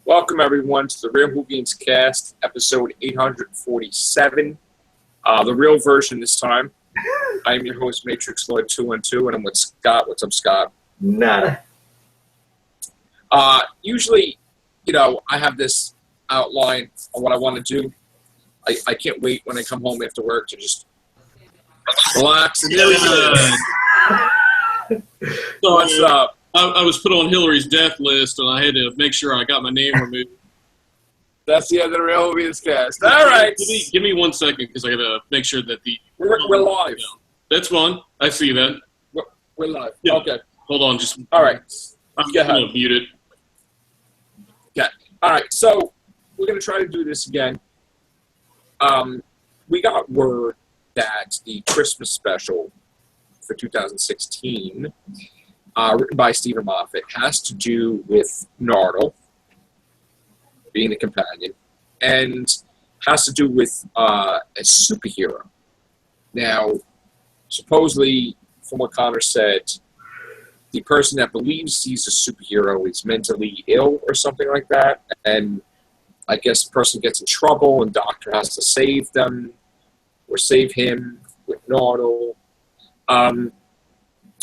Welcome, everyone, to the Real Whovians cast, episode 847. The real version this time. I am your host, Matrix Lloyd 212, and I'm with Scott. What's up, Scott? Nada. Usually, I have this outline on what I want to do. I can't wait when I come home after work to just relax and do it. So what's up? I was put on Hillary's death list, and I had to make sure I got my name removed. That's the end of the Real Whovians cast. All right. Give me 1 second, because I got to make sure that We're live. That's fine. I see that. We're live. Yeah. Okay. Hold on. Just all right. I'm going to mute it. Okay. All right. So we're going to try to do this again. We got word that the Christmas special for 2016, written by Stephen Moffat, has to do with Nardole being a companion, and has to do with a superhero. Now, supposedly, from what Connor said, the person that believes he's a superhero is mentally ill or something like that, and I guess the person gets in trouble and Doctor has to save them or save him with Nardole. And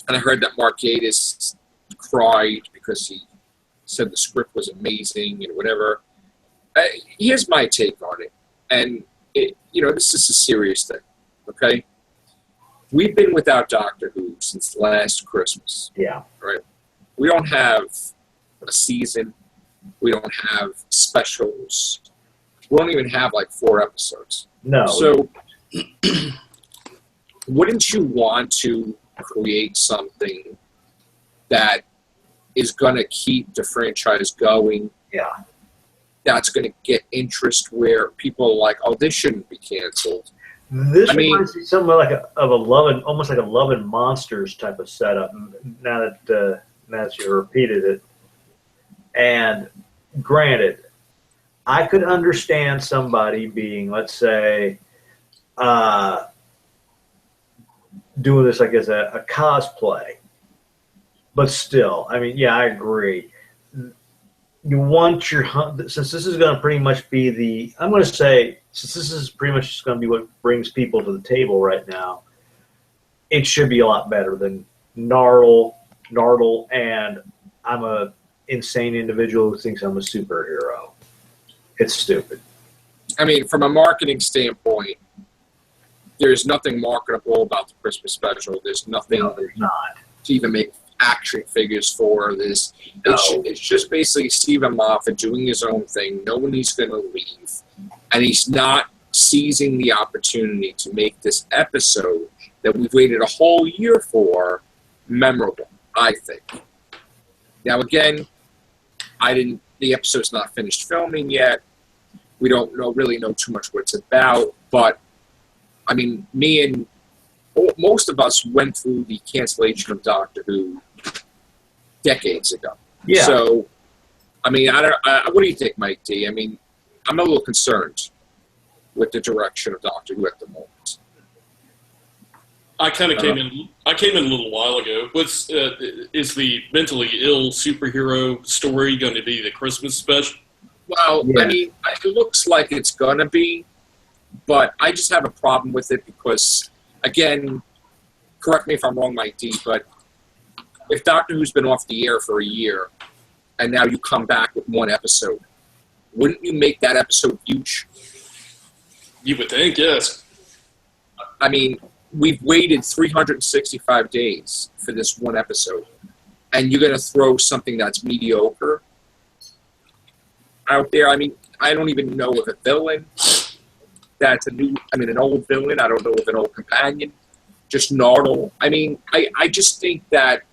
I heard that Mark Gatiss cried because he said the script was amazing and whatever. Here's my take on it. And, this is a serious thing, okay? We've been without Doctor Who since last Christmas. Yeah. Right? We don't have a season. We don't have specials. We don't even have, 4 episodes. No. So, wouldn't you want to create something that is going to keep the franchise going? Yeah. That's going to get interest where people are like, oh, this shouldn't be canceled. This reminds me something almost like a Love and Monsters type of setup. Now that you repeated it, and granted, I could understand somebody being, let's say, doing this like as a cosplay, but still, I agree. You want since this is going to pretty much be since this is pretty much just going to be what brings people to the table right now, it should be a lot better than Nardole, and I'm a insane individual who thinks I'm a superhero. It's stupid. I mean, from a marketing standpoint, there's nothing marketable about the Christmas special. There's nothing there's not. To even make action figures for this. No. It's just basically Stephen Moffat doing his own thing, knowing he's going to leave, and he's not seizing the opportunity to make this episode that we've waited a whole year for memorable, I think. Now, again, the episode's not finished filming yet. We don't really know too much what it's about, but I mean, me and most of us went through the cancellation of Doctor Who decades ago. Yeah. So, I mean, what do you think, Mike D? I mean, I'm a little concerned with the direction of Doctor Who at the moment. I kind of came in a little while ago. Is the mentally ill superhero story going to be the Christmas special? Well, yeah. I mean, it looks like it's going to be, but I just have a problem with it because, again, correct me if I'm wrong, Mike D, but if Doctor Who's been off the air for a year and now you come back with one episode, wouldn't you make that episode huge? You would think, yes. I mean, we've waited 365 days for this one episode, and you're going to throw something that's mediocre out there. I mean, I don't even know of a villain that's an old villain. I don't know of an old companion. Just Nardole. I mean, I just think that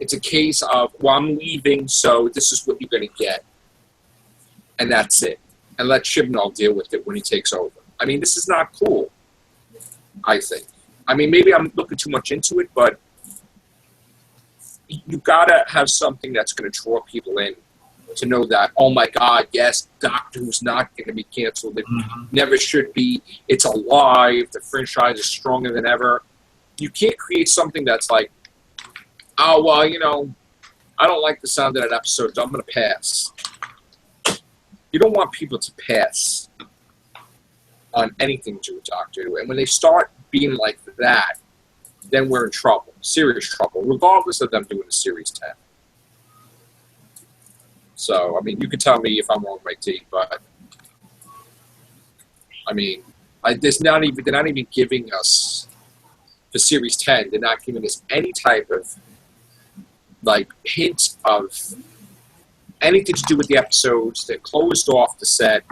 it's a case of, well, I'm leaving, so this is what you're going to get. And that's it. And let Chibnall deal with it when he takes over. I mean, this is not cool, I think. I mean, maybe I'm looking too much into it, but you got to have something that's going to draw people in to know that, oh my God, yes, Doctor Who's not going to be canceled. It never should be. It's alive. The franchise is stronger than ever. You can't create something that's like, oh, well, I don't like the sound of that episode, so I'm going to pass. you don't want people to pass on anything to do with Doctor Who. And when they start being like that, then we're in trouble, serious trouble, regardless of them doing a Series 10. So, I mean, you can tell me if I'm wrong, Mike T, but I mean, they're not even giving us for Series 10. They're not giving us any type of like hint of anything to do with the episodes. They're closed off the set.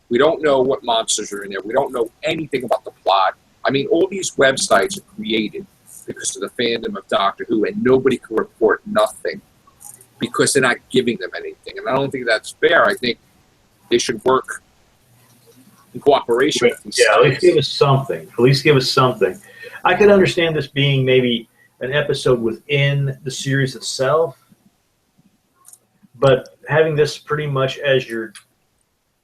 We don't know what monsters are in there. We don't know anything about the plot. I mean, all these websites are created because of the fandom of Doctor Who, and nobody can report nothing because they're not giving them anything. And I don't think that's fair. I think they should work in cooperation with these at least sites. give us something. At least give us something. I could understand this being maybe an episode within the series itself, but having this pretty much as your,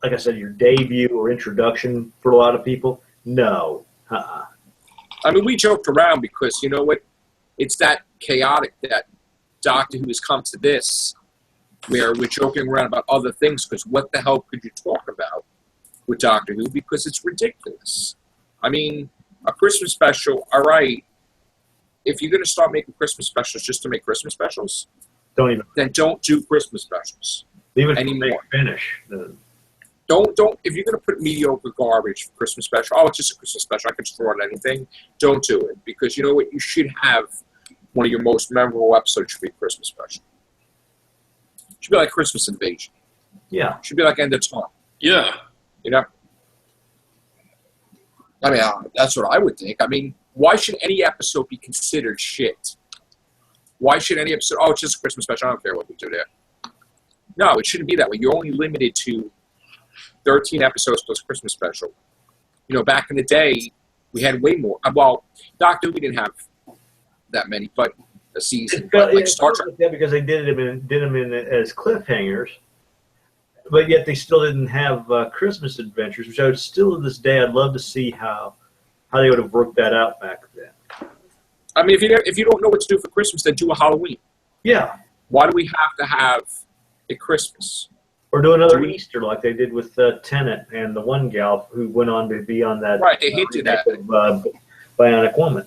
like I said, your debut or introduction for a lot of people, no. I mean, we joked around because, you know what, it's that chaotic that Doctor Who has come to this, where we're joking around about other things because what the hell could you talk about with Doctor Who? Because it's ridiculous. I mean, a Christmas special, all right, if you're going to start making Christmas specials just to make Christmas specials, then don't do Christmas specials Leave it anymore. Finish. Don't, if you're going to put mediocre garbage for Christmas special, oh, it's just a Christmas special, I can just throw out anything, don't do it. Because you know what, you should have one of your most memorable episodes should be a Christmas special. It should be like Christmas Invasion. Yeah. It should be like End of Time. Yeah. You know? I mean, that's what I would think. I mean, why should any episode be considered shit? Why should any episode, oh, it's just a Christmas special, I don't care what we do there. No, it shouldn't be that way. You're only limited to 13 episodes plus Christmas special. You know, back in the day, we had way more. Well, Doctor Who, we didn't have that many, but a season. But like Star Trek. Yeah, because they did them in as cliffhangers, but yet they still didn't have Christmas adventures, which I would still to this day, I'd love to see how they would have worked that out back then. I mean, if you don't know what to do for Christmas, then do a Halloween. Yeah. Why do we have to have a Christmas? Or do another Easter like they did with Tennant and the one gal who went on to be on that. Right, they hinted at it. Bionic Woman.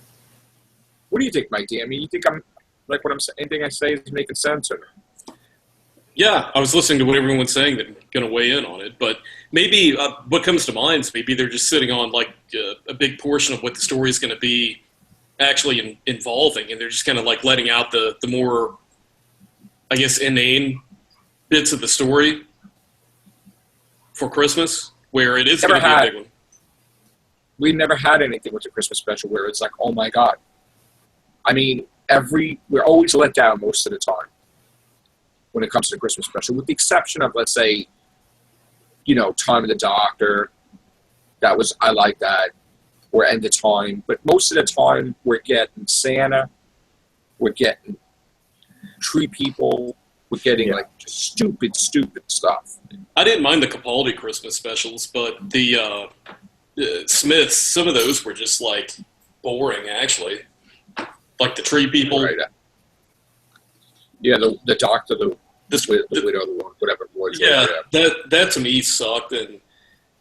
What do you think, Mike D? I mean, you think I'm like what I'm saying? Anything I say is making sense, or? Yeah, I was listening to what everyone's saying. They're going to weigh in on it, but maybe what comes to mind is maybe they're just sitting on like a big portion of what the story is going to be actually involving, and they're just kind of like letting out the more, I guess, inane bits of the story for Christmas, where it is going to be a big one. We never had anything with the Christmas special where it's like, oh my God. I mean, we're always let down most of the time when it comes to the Christmas special, with the exception of, let's say, you know, Time of the Doctor. I like that. Or End of Time. But most of the time, we're getting Santa. We're getting Tree People. We're getting, like, just stupid stuff. I didn't mind the Capaldi Christmas specials, but the Smiths, some of those were just, like, boring, actually. Like the Tree People. Right. Yeah, the Doctor, the widow, the one, whatever it was. Yeah, that to me sucked. And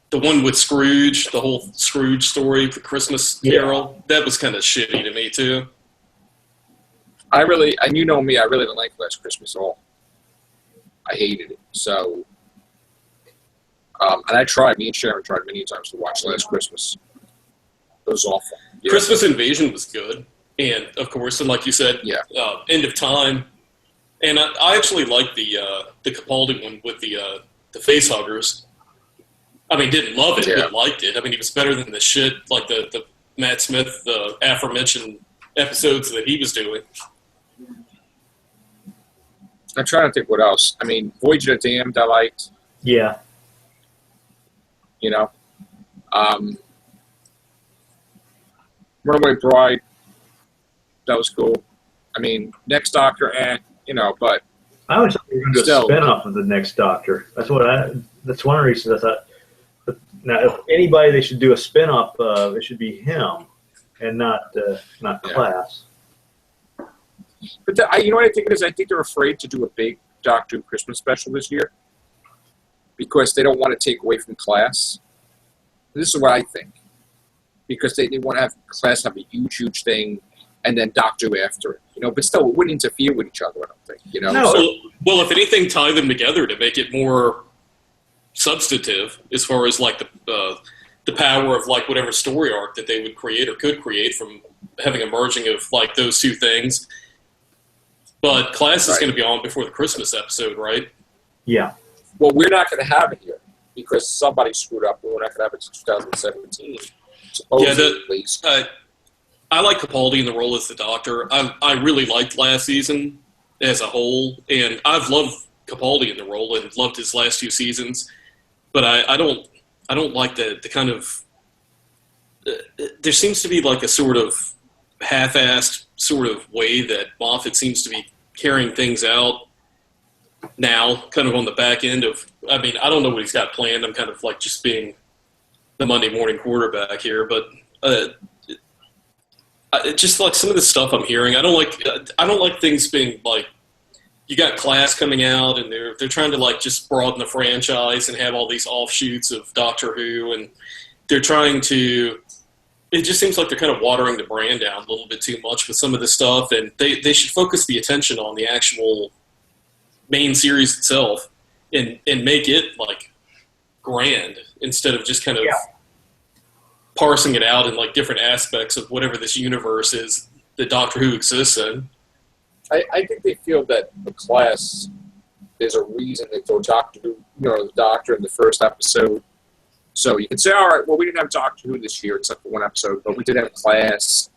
the one with Scrooge, the whole Scrooge story for Christmas Carol, that was kind of shitty to me, too. And you know me, I really didn't like Last Christmas at all. I hated it. So, and me and Sharon tried many times to watch Last Christmas. It was awful. Yeah. Christmas Invasion was good. And, of course, and like you said, End of Time. And I actually liked the Capaldi one with the facehuggers. I mean, didn't love it, but liked it. I mean, it was better than the shit, like the Matt Smith, the aforementioned episodes that he was doing. I'm trying to think what else. I mean, Voyage of the Damned I liked. Yeah. You know. Runaway Bride, that was cool. I mean, Next Doctor, you know, but I always thought we were going to do a spin-off of the Next Doctor. That's one of the reasons I thought. But now, if anybody they should do a spin-off of, it should be him, and not Class. But you know what I think it is? I think they're afraid to do a big Doctor Who Christmas special this year because they don't want to take away from class. This is what I think. Because they want to have class have a huge thing, and then Doctor Who after it. But still, it wouldn't interfere with each other, I don't think. No. So, Well, if anything, tie them together to make it more substantive as far as like the power of like whatever story arc that they would create or could create from having a merging of like those two things. But class is going to be on before the Christmas episode, right? Yeah. Well, we're not going to have it here because somebody screwed up, and we're not going to have it until 2017. Supposedly, at least. I like Capaldi in the role as the Doctor. I really liked last season as a whole, and I've loved Capaldi in the role and loved his last 2 seasons. But I don't like the kind of there seems to be like a sort of half-assed sort of way that Moffat seems to be carrying things out now, kind of on the back end of. I mean, I don't know what he's got planned. I'm kind of like just being the Monday morning quarterback here, but just like some of the stuff I'm hearing, I don't like things being like you got Class coming out and they're trying to like just broaden the franchise and have all these offshoots of Doctor Who, and they're trying to. It just seems like they're kind of watering the brand down a little bit too much with some of this stuff, and they should focus the attention on the actual main series itself and make it like grand instead of just kind of parsing it out in like different aspects of whatever this universe is that Doctor Who exists in. I think they feel that the Class is a reason they throw Doctor Who, the Doctor in the first episode. So you can say, all right, well, we didn't have Doctor Who this year except for one episode, but we did have Class,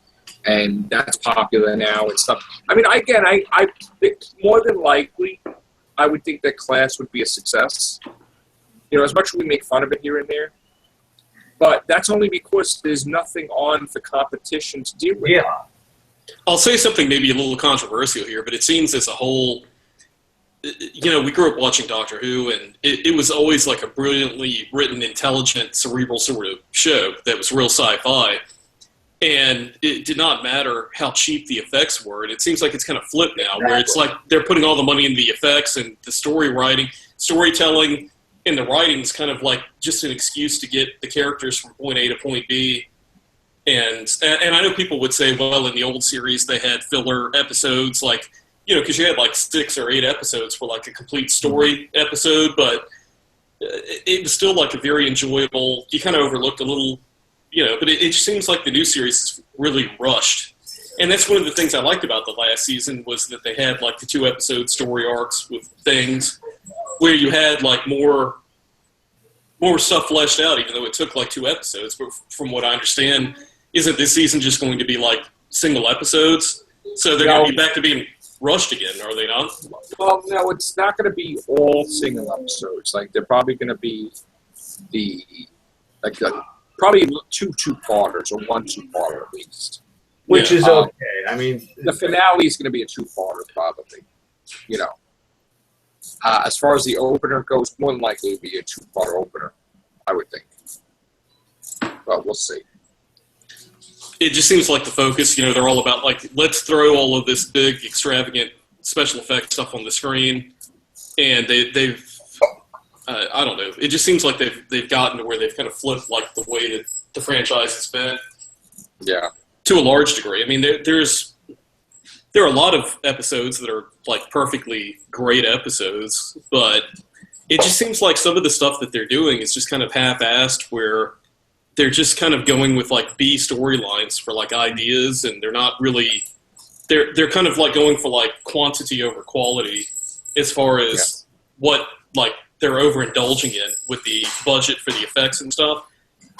and that's popular now and stuff. I mean, again, I think more than likely, I would think that Class would be a success. As much as we make fun of it here and there, but that's only because there's nothing on for competition to deal with. Yeah. I'll say something maybe a little controversial here, but it seems as a whole, we grew up watching Doctor Who, and it was always like a brilliantly written, intelligent, cerebral sort of show that was real sci-fi. And it did not matter how cheap the effects were. And it seems like it's kind of flipped now, where it's like they're putting all the money into the effects and the storytelling, and the writing is kind of like just an excuse to get the characters from point A to point B. And I know people would say, well, in the old series they had filler episodes, like, because you had like 6 or 8 episodes for like a complete story episode, but it was still like a very enjoyable, you kind of overlooked a little, but it just seems like the new series is really rushed. And that's one of the things I liked about the last season was that they had like the 2-episode story arcs with things where you had like more stuff fleshed out, even though it took like 2 episodes. But from what I understand, isn't this season just going to be like single episodes? So they're going to be back to being rushed again, are they not? Well, no, it's not going to be all single episodes. Like they're probably going to be probably 2 two-parters or 1 two-parter at least. Which is okay. I mean, the finale is going to be a 2-parter probably. As far as the opener goes, more than likely it will be a 2-part opener, I would think. But we'll see. It just seems like the focus, they're all about, like, let's throw all of this big, extravagant special effects stuff on the screen. And they've I don't know. It just seems like they've gotten to where they've kind of flipped, like, the way that the franchise has been. Yeah. To a large degree. I mean, there are a lot of episodes that are, like, perfectly great episodes, but it just seems like some of the stuff that they're doing is just kind of half-assed, where they're just kind of going with, like, B storylines for, like, ideas, and they're not really – they're kind of, like, going for, like, quantity over quality as far as what, like, they're overindulging in with the budget for the effects and stuff.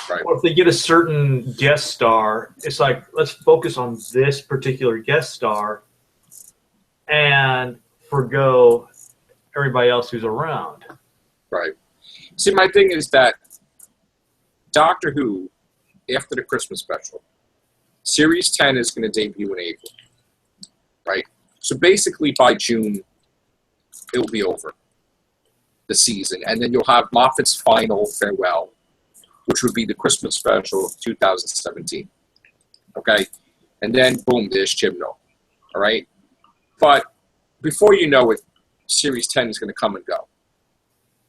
Right. Or if they get a certain guest star, it's like, let's focus on this particular guest star and forgo everybody else who's around. Right. See, my thing is that Doctor Who, after the Christmas special, Series 10 is going to debut in April. Right? So basically by June, it will be over, the season. And then you'll have Moffat's final farewell, which would be the Christmas special of 2017. Okay? And then, boom, there's Chibnall. All right? But before you know it, Series 10 is going to come and go.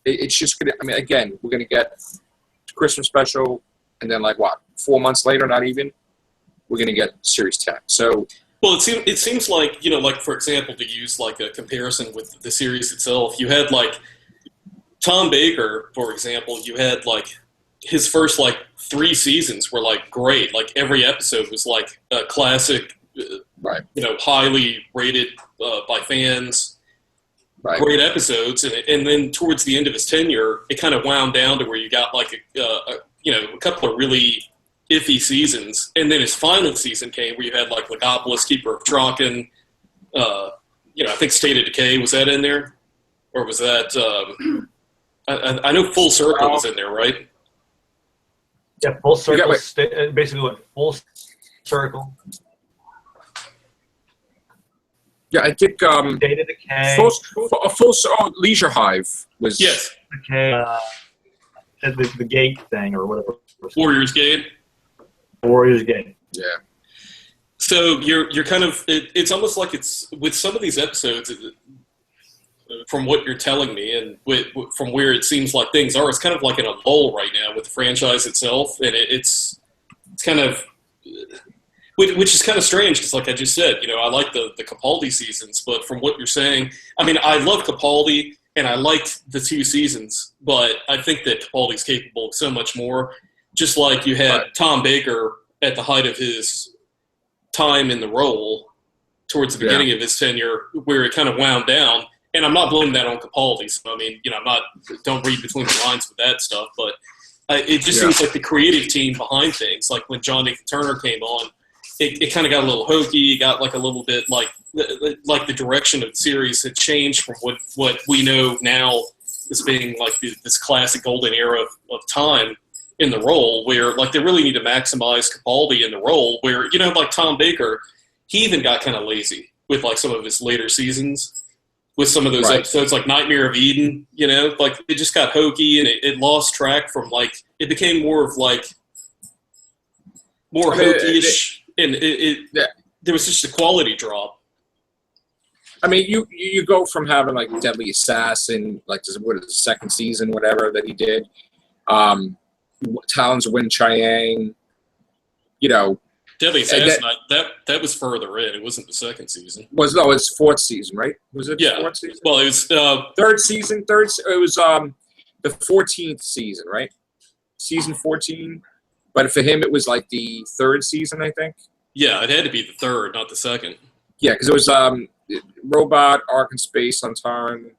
it's just gonna. I mean, again, we're gonna get Christmas special, and then like what? 4 months later, not even, we're gonna get Series 10. So. Well, it seems like, like, for example, to use like a comparison with the series itself, you had like Tom Baker, for example, you had like his first like 3 seasons were like great. Like every episode was like a classic, right? Highly rated by fans. Right. Great episodes, and then towards the end of his tenure, it kind of wound down to where you got like a couple of really iffy seasons, and then his final season came where you had like Legopolis, Keeper of Traken, I think State of Decay, was that in there, or was that I know Full Circle was in there, right? Yeah, Full Circle basically went Full Circle. Yeah, I think State of Decay. Leisure Hive was Decay, the Gate thing or whatever. Warriors Gate. Warriors Gate. Yeah. So you're kind of it's almost like it's with some of these episodes, from what you're telling me and from where it seems like things are, it's kind of like in a lull right now with the franchise itself, and it's kind of, which is kind of strange because, like I just said, I like the Capaldi seasons, but from what you're saying, I mean, I love Capaldi and I liked the 2 seasons, but I think that Capaldi's capable of so much more. Just like you had Tom Baker at the height of his time in the role towards the beginning of his tenure, where it kind of wound down. And I'm not blaming that on Capaldi. So, I mean, don't read between the lines with that stuff. But it just seems like the creative team behind things, like when John Nathan Turner came on, it kind of got a little hokey. It got like a little bit like the direction of the series had changed from what we know now as being like this classic golden era of time in the role, where like they really need to maximize Capaldi in the role, where like Tom Baker, he even got kind of lazy with like some of his later seasons with some of those episodes, like Nightmare of Eden. Like it just got hokey and it lost track from like it became more of like more hokey-ish, and there was just a quality drop. I mean, you go from having like Deadly Assassin, like what is the second season, whatever that he did. Talons of Win Chiang, Deadly Assassin, that was further in. It wasn't the second season. It's 4th season, right? Was it? Yeah. 4th season? Well, it was 3rd season. It was the 14th season, right? Season 14. But for him, it was like the 3rd season, I think. Yeah, it had to be the 3rd, not the 2nd. Yeah, because it was Robot, Ark in Space on Time.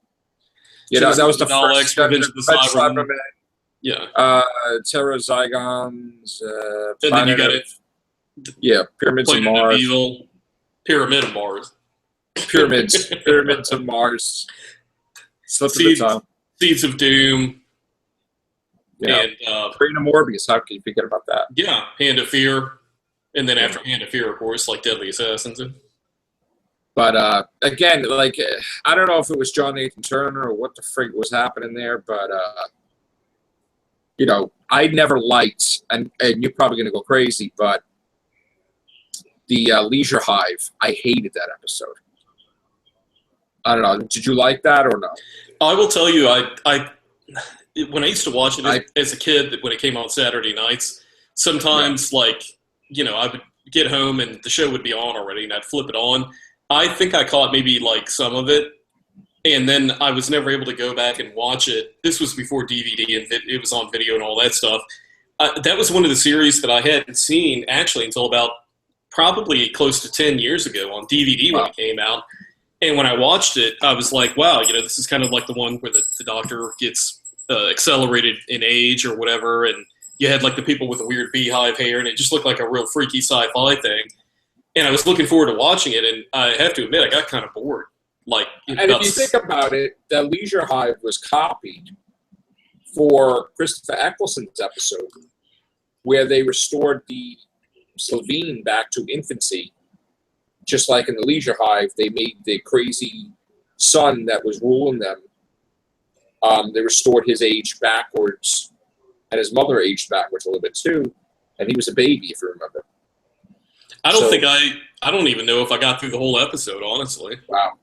Yeah, that was the first. Revenge of the Cybermen. Yeah. Terra Zygons. And then you got it. Yeah, Pyramids of Mars. Pyramid of Mars. Pyramids of Mars. Seeds of Doom. Yeah. And Train of Morbius. How can you forget about that? Yeah, Hand of Fear. And then after Hand of Fear, of course, like Deadly Assassins. But again, like I don't know if it was John Nathan Turner or what the frig was happening there, but I never liked, and you're probably going to go crazy, but the Leisure Hive, I hated that episode. I don't know. Did you like that or no? I will tell you, I when I used to watch it as a kid, when it came on Saturday nights, sometimes I would get home and the show would be on already, and I'd flip it on. I think I caught maybe like some of it, and then I was never able to go back and watch it. This was before DVD and it was on video and all that stuff. That was one of the series that I hadn't seen actually until about probably close to 10 years ago on DVD when it came out. And when I watched it, I was like, wow, this is kind of like the one where the doctor gets accelerated in age or whatever, and you had like the people with the weird beehive hair, and it just looked like a real freaky sci-fi thing. And I was looking forward to watching it, and I have to admit, I got kind of bored. And if you think about it, the Leisure Hive was copied for Christopher Eccleston's episode, where they restored the Slovene back to infancy. Just like in the Leisure Hive, they made the crazy son that was ruling them. They restored his age backwards, and his mother aged backwards a little bit too, and he was a baby, if you remember. I don't even know if I got through the whole episode, honestly. Wow.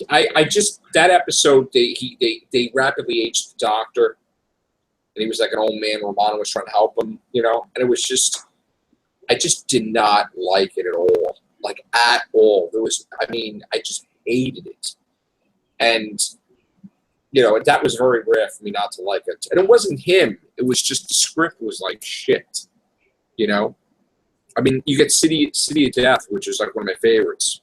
I just that episode they rapidly aged the doctor, and he was like an old man. Romano was trying to help him, and it was just I just did not like it at all, like at all. I just hated it, and that was very rare for me not to like it. And it wasn't him; it was just the script was like shit, I mean, you get City of Death, which is like one of my favorites,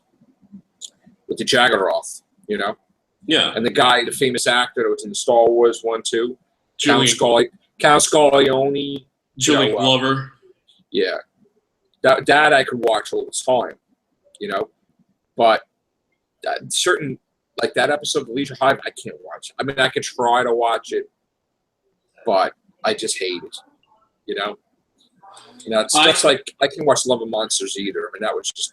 with the Jaggeroth, Yeah. And the famous actor that was in the Star Wars one too, Count Julian Scaglione, Glover. Yeah, that I could watch all the time, but certain like that episode of Leisure Hive, I can't watch. I mean, I could try to watch it, but I just hate it, it's just like I can watch Love of Monsters either. I mean,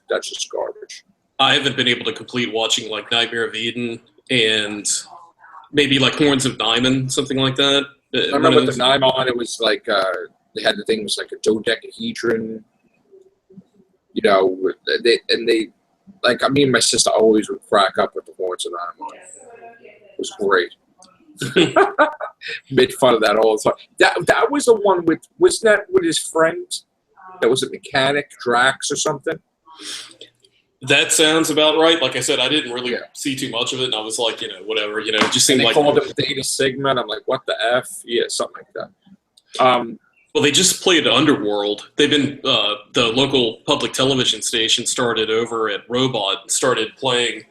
that's just garbage. I haven't been able to complete watching like Nightmare of Eden and maybe like Horns of Diamond, something like that. I remember with the Nymon, it was like they had the thing was like a dodecahedron. They like me and my sister always would crack up with the Horns of Nymon. It was great. Made fun of that all the time. That was the one wasn't that with his friend? That was a mechanic, Drax or something. That sounds about right. Like I said, I didn't really see too much of it, and I was like, whatever. It just seemed and they like called him Theta Sigma, and I'm like, what the F? Yeah, something like that. Well, they just played Underworld. They've been the local public television station started over at Robot and started playing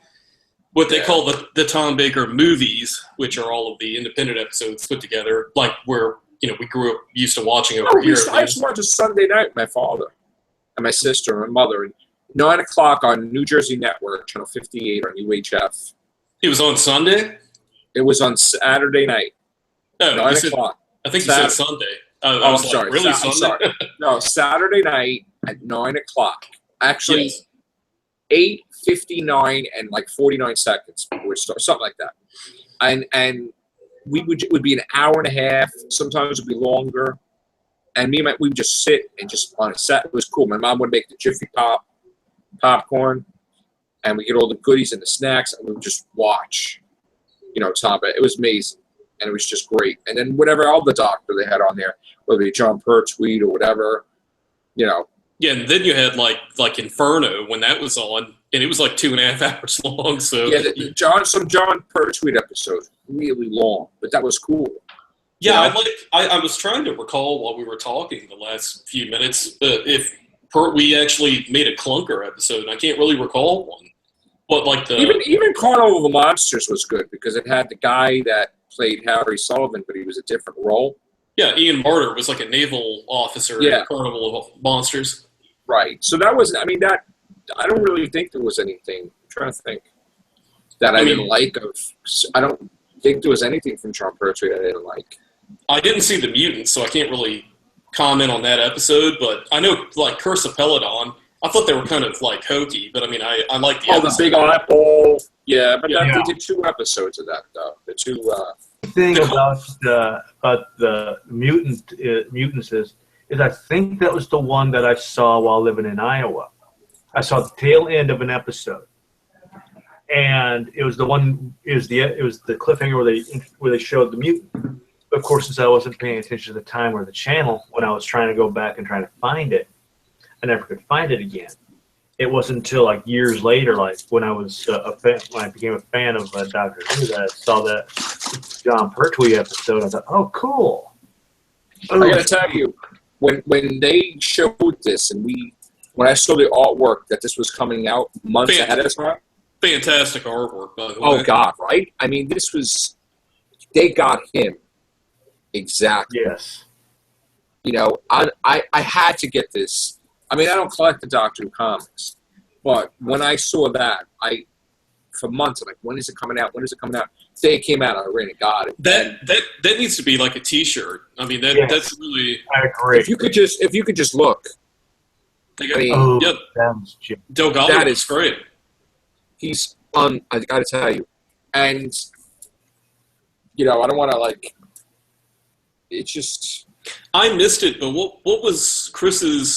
what they call the Tom Baker movies, which are all of the independent episodes put together, like where we grew up used to watching over here. I used to watch a Sunday night with my father and my sister and my mother, and 9 o'clock on New Jersey Network, channel 58 on UHF. It was on Sunday? It was on Saturday night. Oh, 9 o'clock. I think you said Sunday. I'm sorry. Really, I'm sorry. No, Saturday night at 9 o'clock. Actually, 8:59 and like 49 seconds before it started, something like that. And we would be an hour and a half. Sometimes it would be longer. And we would just sit and just on a set. It was cool. My mom would make the Jiffy popcorn, and we get all the goodies and the snacks, and we would just watch. Tom. It was amazing, and it was just great. And then whatever other doctor they had on there, whether it be John Pertwee or whatever, Yeah, and then you had like Inferno when that was on, and it was like 2.5 hours long. So some John Pertwee episodes really long, but that was cool. Yeah, I was trying to recall while we were talking the last few minutes if we actually made a clunker episode, and I can't really recall one. But like even Carnival of the Monsters was good because it had the guy that played Harry Sullivan, but he was a different role. Yeah, Ian Marter was like a naval officer in Carnival of Monsters. Right. So that was, I don't really think there was anything. I'm trying to think that I didn't like. I don't think there was anything from John Pertwee that I didn't like. I didn't see The Mutants, so I can't really comment on that episode. But I know, like, Curse of Peladon, I thought they were kind of, like, hokey. But, I like the episode. The Big Apple. Yeah, but they did 2 episodes of that, though. The 2... The thing about the mutants is I think that was the one that I saw while living in Iowa. I saw the tail end of an episode, and it was the cliffhanger where they showed the mutant. But of course, since I wasn't paying attention to the time or the channel when I was trying to go back and trying to find it, I never could find it again. It wasn't until like years later, like when I was when I became a fan of Doctor Who, that I saw that John Pertwee episode. I thought, "Oh, cool!" I gotta tell you, when they showed this, and when I saw the artwork that this was coming out months ahead of time, fantastic artwork, by the way. Oh God, right? They got him exactly. Yes. I had to get this. I don't collect the Doctor Who comics, but when I saw that, for months, I'm like, when is it coming out? When is it coming out? Day it came out, I ran and got it. That needs to be like a T-shirt. That's really. I agree. If you could just look. Delgado that is great. He's I got to tell you, and I don't want to it's just. I missed it, but what was Chris's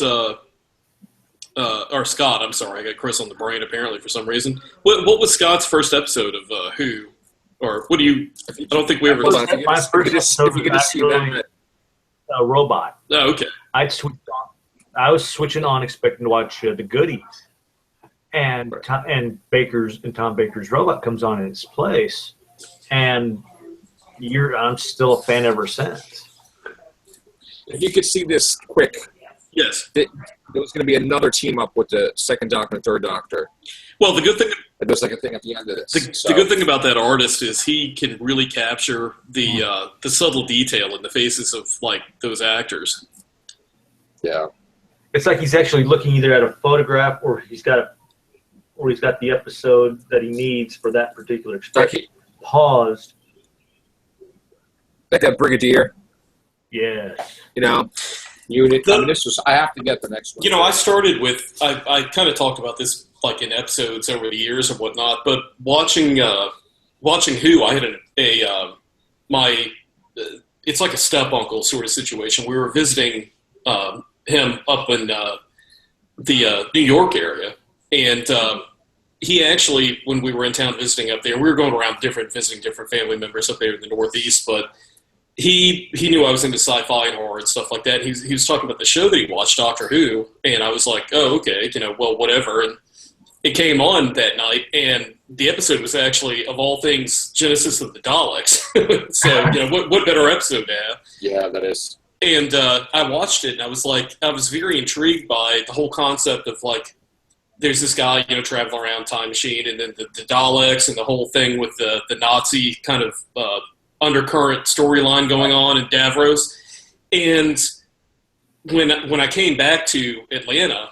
or Scott, I'm sorry, I got Chris on the brain apparently for some reason. What was Scott's first episode of Who? Or what do you? I don't think we ever. My first episode was actually a robot. Oh, okay. I was switching on, expecting to watch The Goodies, and Tom Baker's robot comes on in its place, and I'm still a fan ever since. If you could see this quick, yes, there was going to be another team up with the second Doctor and third Doctor. Well, the good thing. There's like a thing at the end of this. The good thing about that artist is he can really capture the subtle detail in the faces of like those actors. Yeah, it's like he's actually looking either at a photograph or he's got the episode that he needs for that particular expression. Paused. Like that Brigadier. Yes. Unit. I have to get the next one. I started with. I kind of talked about this like in episodes over the years or whatnot, but watching Who, I had it's like a step uncle sort of situation. We were visiting him up in the New York area, and he actually, when we were in town visiting up there, we were going around visiting different family members up there in the Northeast, but he knew I was into sci-fi and horror and stuff like that. He was talking about the show that he watched, Doctor Who, and I was like, oh, okay, well, whatever. And it came on that night, and the episode was actually, of all things, Genesis of the Daleks. So, what better episode to have? Yeah, that is. And I watched it, and I was very intrigued by the whole concept of, like, there's this guy, traveling around time machine, and then the Daleks and the whole thing with the Nazi kind of undercurrent storyline going on in Davros. And when I came back to Atlanta,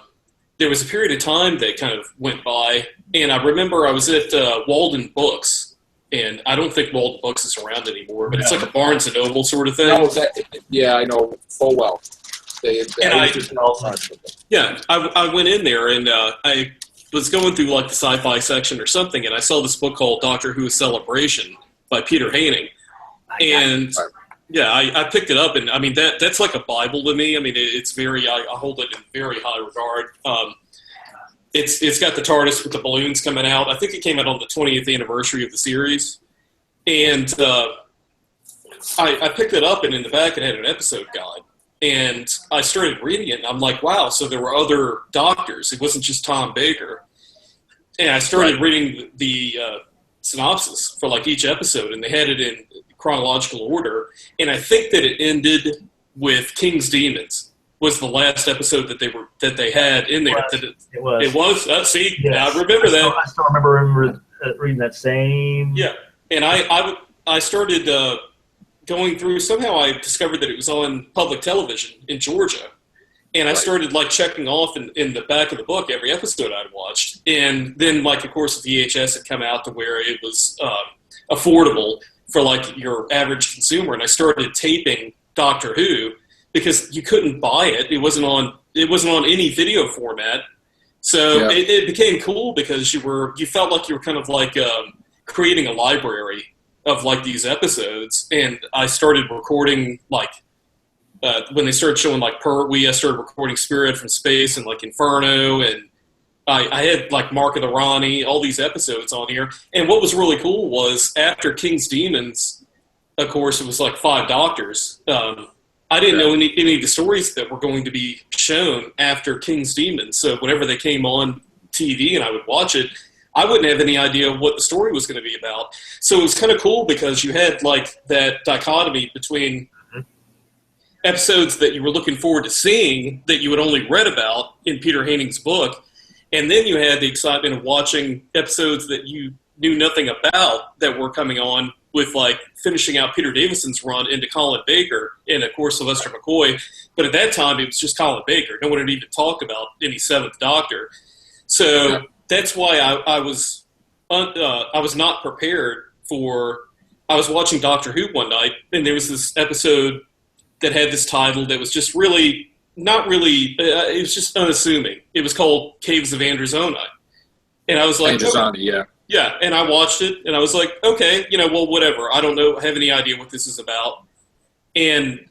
there was a period of time that kind of went by, and I remember I was at Walden Books, and I don't think Walden Books is around anymore, but it's like a Barnes & Noble sort of thing. Yeah, I know full well. I went in there, and I was going through like the sci-fi section or something, and I saw this book called Doctor Who Celebration by Peter Haining. And yeah, I picked it up, and I mean that's like a Bible to me. I mean, it's very I hold it in very high regard. It's got the TARDIS with the balloons coming out. I think it came out on the 20th anniversary of the series, and I picked it up, and in the back it had an episode guide, and I started reading it, and I'm like, wow, so there were other doctors. It wasn't just Tom Baker, and I started reading the synopsis for like each episode, and they had it in chronological order, and I think that it ended with King's Demons was the last episode that they had in there. It was. It was. See, yes. I remember that. I still remember reading that same. Yeah, and I started going through. Somehow I discovered that it was on public television in Georgia, and I started like checking off in the back of the book every episode I'd watched, and then like of course VHS had come out to where it was affordable for like your average consumer, and I started taping Doctor Who because you couldn't buy it. It wasn't on any video format. So it became cool because you felt like you were kind of like creating a library of like these episodes. And I started recording like when they started showing like Pertwee, I started recording Spirit from Space and like Inferno, and I had like Mark of the Ronnie, all these episodes on here. And what was really cool was after King's Demons, of course, it was like 5 Doctors. I didn't know any of the stories that were going to be shown after King's Demons. So whenever they came on TV and I would watch it, I wouldn't have any idea what the story was going to be about. So it was kind of cool because you had like that dichotomy between episodes that you were looking forward to seeing that you had only read about in Peter Haining's book, and then you had the excitement of watching episodes that you knew nothing about that were coming on with like finishing out Peter Davison's run into Colin Baker and of course Sylvester McCoy. But at that time it was just Colin Baker. No one had even talked about any 7th Doctor. So that's why I was not prepared for. I was watching Doctor Who one night, and there was this episode that had this title that was just really not really. It was just unassuming. It was called Caves of Androzoni, and I was like, Androzoni, yeah. And I watched it, and I was like, okay, well, whatever. I don't know, have any idea what this is about. And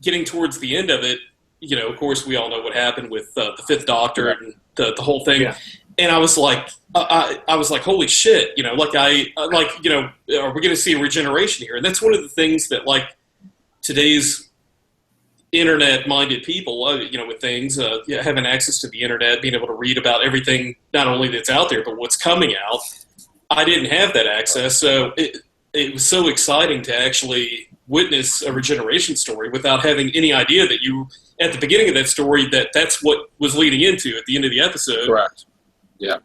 getting towards the end of it, of course, we all know what happened with the Fifth Doctor and the whole thing. Yeah. And I was like, holy shit, are we going to see a regeneration here? And that's one of the things that, like, today's internet-minded people, with things, having access to the internet, being able to read about everything, not only that's out there, but what's coming out. I didn't have that access, so it was so exciting to actually witness a regeneration story without having any idea that at the beginning of that story, that's what was leading into at the end of the episode. Correct. Yeah.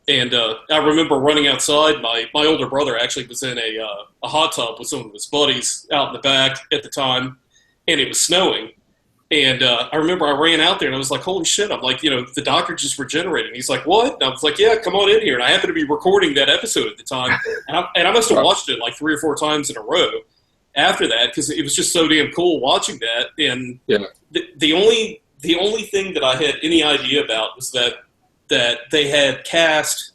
And I remember running outside. My older brother actually was in a hot tub with some of his buddies out in the back at the time, and it was snowing. And I remember I ran out there, and I was like, holy shit. I'm like, the Doctor just regenerated. And he's like, what? And I was like, yeah, come on in here. And I happened to be recording that episode at the time. And I must have watched it like 3 or 4 times in a row after that, because it was just so damn cool watching that. And the only thing that I had any idea about was that they had cast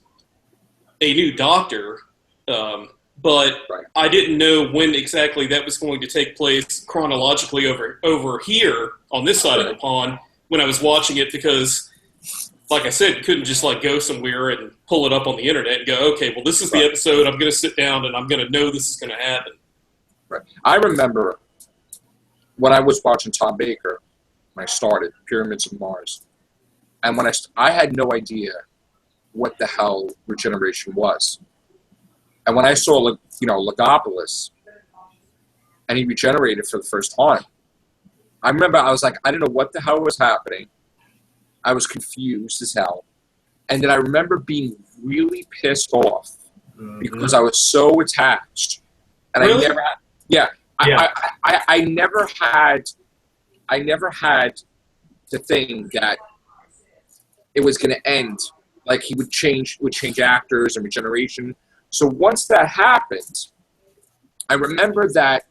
a new Doctor, but I didn't know when exactly that was going to take place chronologically over here on this side of the pond when I was watching it, because, like I said, you couldn't just like go somewhere and pull it up on the internet and go, okay, well, this is the episode. I'm going to sit down and I'm going to know this is going to happen. Right. I remember when I was watching Tom Baker when I started Pyramids of Mars, and when I had no idea what the hell regeneration was. And when I saw, Logopolis, and he regenerated for the first time, I remember I was like, I didn't know what the hell was happening. I was confused as hell. And then I remember being really pissed off because I was so attached. And really? I never had, I never had the thing that it was going to end. Like he would change actors and regeneration. So once that happened, I remember that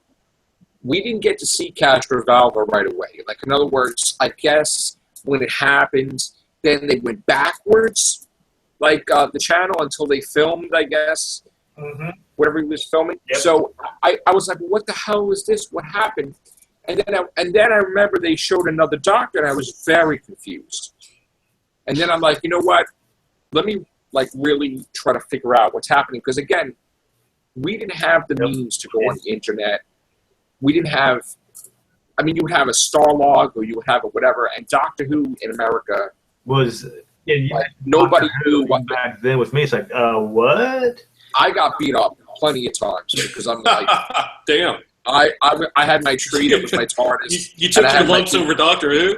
we didn't get to see Castrovalva right away. Like, in other words, I guess when it happened, then they went backwards, like the channel, until they filmed, I guess, whatever he was filming. Yep. So I was like, what the hell is this? What happened? And then I remember they showed another Doctor, and I was very confused. And then I'm like, you know what? Let me really try to figure out what's happening. Because again, we didn't have the means to go on the internet. We didn't have, you would have a Starlog or you would have a whatever. And Doctor Who in America was, nobody knew what. Back then with me, it's like, what? I got beat up plenty of times because I'm like, damn. I had my treat. It was my TARDIS. You took your lumps over Doctor Who?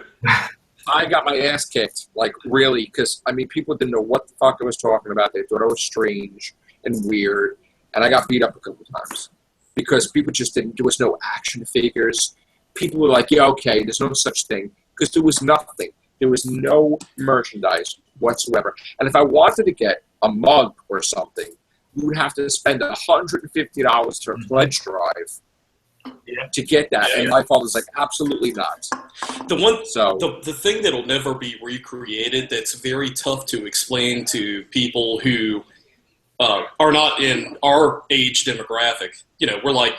I got my ass kicked, really, because, people didn't know what the fuck I was talking about. They thought I was strange and weird, and I got beat up a couple of times because people just didn't, there was no action figures. People were like, yeah, okay, there's no such thing, because there was nothing. There was no merchandise whatsoever. And if I wanted to get a mug or something, you would have to spend $150 for a pledge drive to get that. And my father's like, absolutely not. The thing that'll never be recreated, that's very tough to explain to people who are not in our age demographic. We're like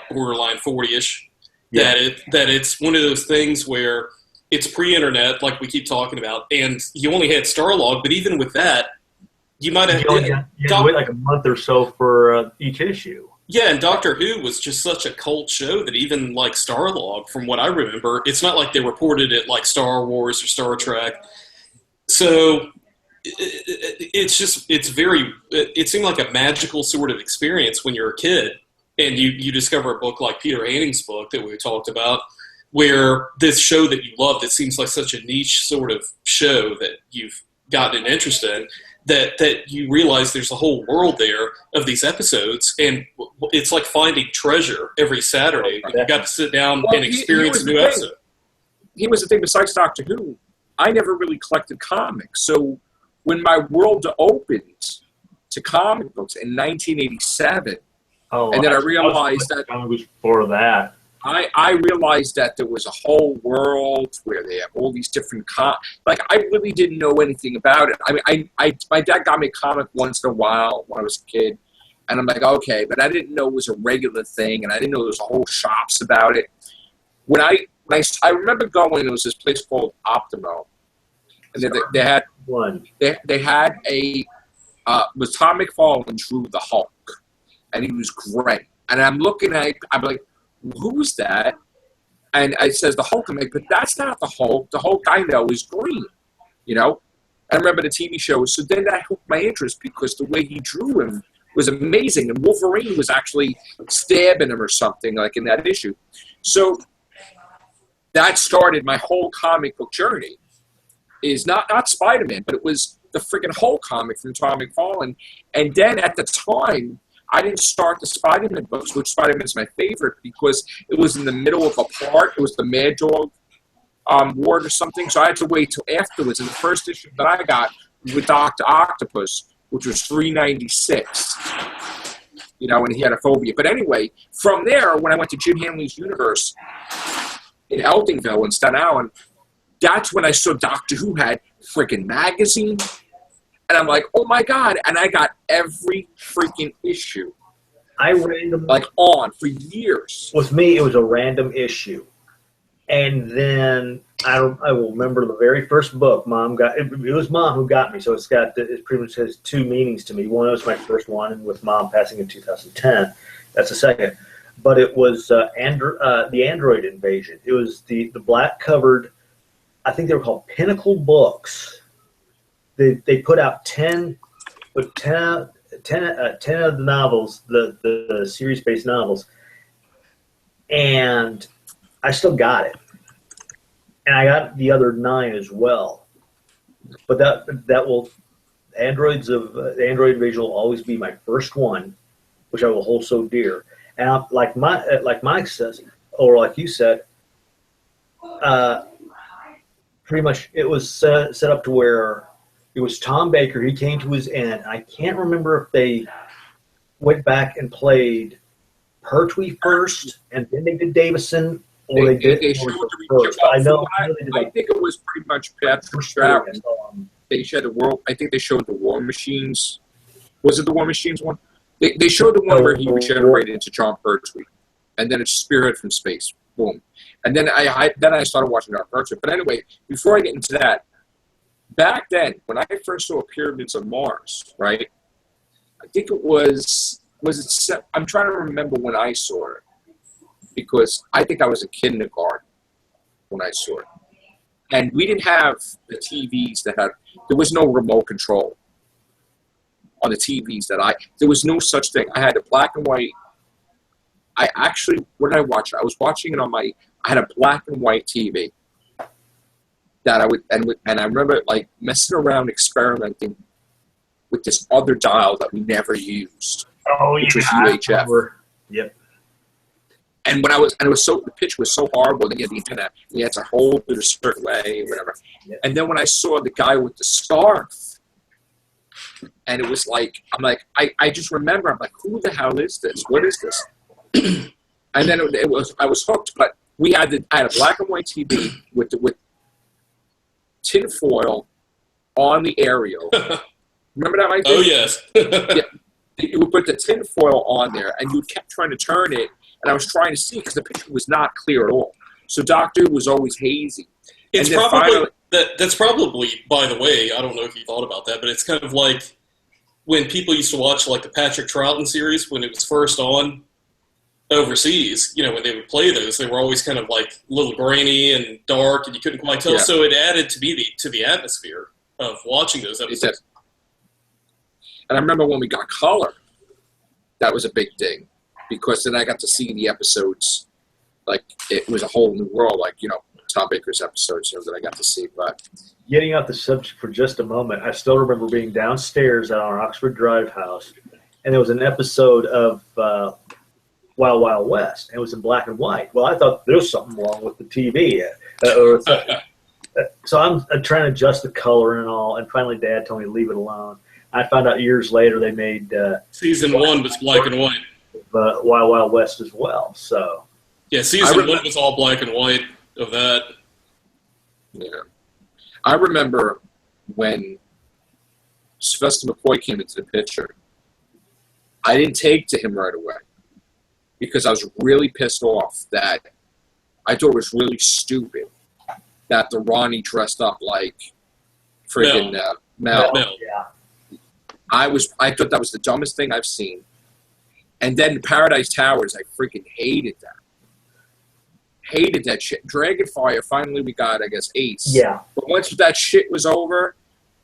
borderline 40-ish. That it's one of those things where it's pre-internet, like we keep talking about, and you only had Starlog, but even with that, you might have to wait like a month or so for each issue. Yeah, and Doctor Who was just such a cult show that even like Starlog, from what I remember, it's not like they reported it like Star Wars or Star Trek. So it seemed like a magical sort of experience when you're a kid and you discover a book like Peter Hanning's book that we talked about, where this show that you love that seems like such a niche sort of show that you've gotten an interest in, that you realize there's a whole world there of these episodes, and it's like finding treasure every Saturday when you got to sit down and experience a new episode. Here was the thing, besides Doctor Who, I never really collected comics. So when my world opened to comic books in 1987, and then I realized that was before that. I realized that there was a whole world where they have all these different I really didn't know anything about it. My dad got me a comic once in a while when I was a kid, and I'm like, okay, but I didn't know it was a regular thing, and I didn't know there was whole shops about it. When I I remember going. It was this place called Optimo, and they had one. They had a was Tom McFarlane drew the Hulk, and he was great. And I'm looking at, I'm like, who's that? And it says the Hulk. I'm like, but that's not the Hulk. The Hulk I know is green, you know. I remember the TV show, so then that hooked my interest because the way he drew him was amazing, and Wolverine was actually stabbing him or something like in that issue. So that started my whole comic book journey. Is not Spider-Man, but it was the freaking Hulk comic from Tom McFarlane. And then at the time, I didn't start the Spider-Man books, which Spider-Man's my favorite, because it was in the middle of a part. It was the Mad Dog Ward or something, so I had to wait till afterwards. And the first issue that I got with Dr. Octopus, which was $3.96, you know, and he had a phobia. But anyway, from there, when I went to Jim Hanley's Universe in Eltingville in Staten Island, that's when I saw Doctor Who had freaking magazine. And I'm like, oh my God. And I got every freaking issue. I randomly, like on for years. With me, it was a random issue. And then I will remember the very first book Mom got. It was Mom who got me, so it pretty much has two meanings to me. One was my first one, and with Mom passing in 2010, that's the second. But it was the Android Invasion. It was the black covered. I think they were called Pinnacle Books. They put out 10 of the novels, the series based novels, and I still got it, and I got the other 9 as well. But that will the Android Invasion will always be my first one, which I will hold so dear. And like Mike says, or like you said, pretty much it was set up to where it was Tom Baker. He came to his end. I can't remember if they went back and played Pertwee first, and then they did Davison. They showed the first. I think it was pretty much Patrick Stroud. They showed the world. I think they showed the War Machines. Was it the War Machines one? They showed the one where he regenerated into John Pertwee, and then it's Spirit from Space. Boom. And then I started watching John Pertwee. But anyway, before I get into that, back then when I first saw Pyramids of Mars, right? I think it was it? I'm trying to remember when I saw it, because I think I was in kindergarten when I saw it. And we didn't have the TVs there was no remote control on the TVs there was no such thing. I had a black and white. What did I watch? I was watching it I had a black and white TV that I would, and I remember like messing around experimenting with this other dial that we never used. Oh, which was UHF. Yep. And the pitch was so horrible. Then you had the internet, and you had to hold it a certain way, whatever. Yep. And then when I saw the guy with the scarf, and it was like, I just remember, I'm like, who the hell is this? What is this? And then I was hooked. But I had a black and white TV with tin foil on the aerial. Remember that, Mike? Oh yes. Yeah. You would put the tin foil on there, and you kept trying to turn it. And I was trying to see because the picture was not clear at all. So Doctor was always hazy. It's probably that's probably, by the way, I don't know if you thought about that, but it's kind of like when people used to watch like the Patrick Troughton series when it was first on overseas. You know, when they would play those, they were always kind of like a little grainy and dark, and you couldn't quite tell. Yeah. So it added to the atmosphere of watching those episodes. And I remember when we got color, that was a big thing. Because then I got to see the episodes, like it was a whole new world, like, you know, Tom Baker's episodes, that I got to see. But getting off the subject for just a moment, I still remember being downstairs at our Oxford Drive house, and there was an episode of Wild Wild West, and it was in black and white. Well, I thought there was something wrong with the TV. So I'm trying to adjust the color and all, and finally Dad told me to leave it alone. I found out years later they made season 1 was black and white. Wild Wild West as well. So yeah, season 1 was all black and white of that. Yeah, I remember when Sylvester McCoy came into the picture. I didn't take to him right away because I was really pissed off that I thought it was really stupid that the Ronnie dressed up like friggin' Mel. Yeah. I thought that was the dumbest thing I've seen. And then Paradise Towers, I freaking hated that. Hated that shit. Dragonfire, finally we got, I guess, Ace. Yeah. But once that shit was over,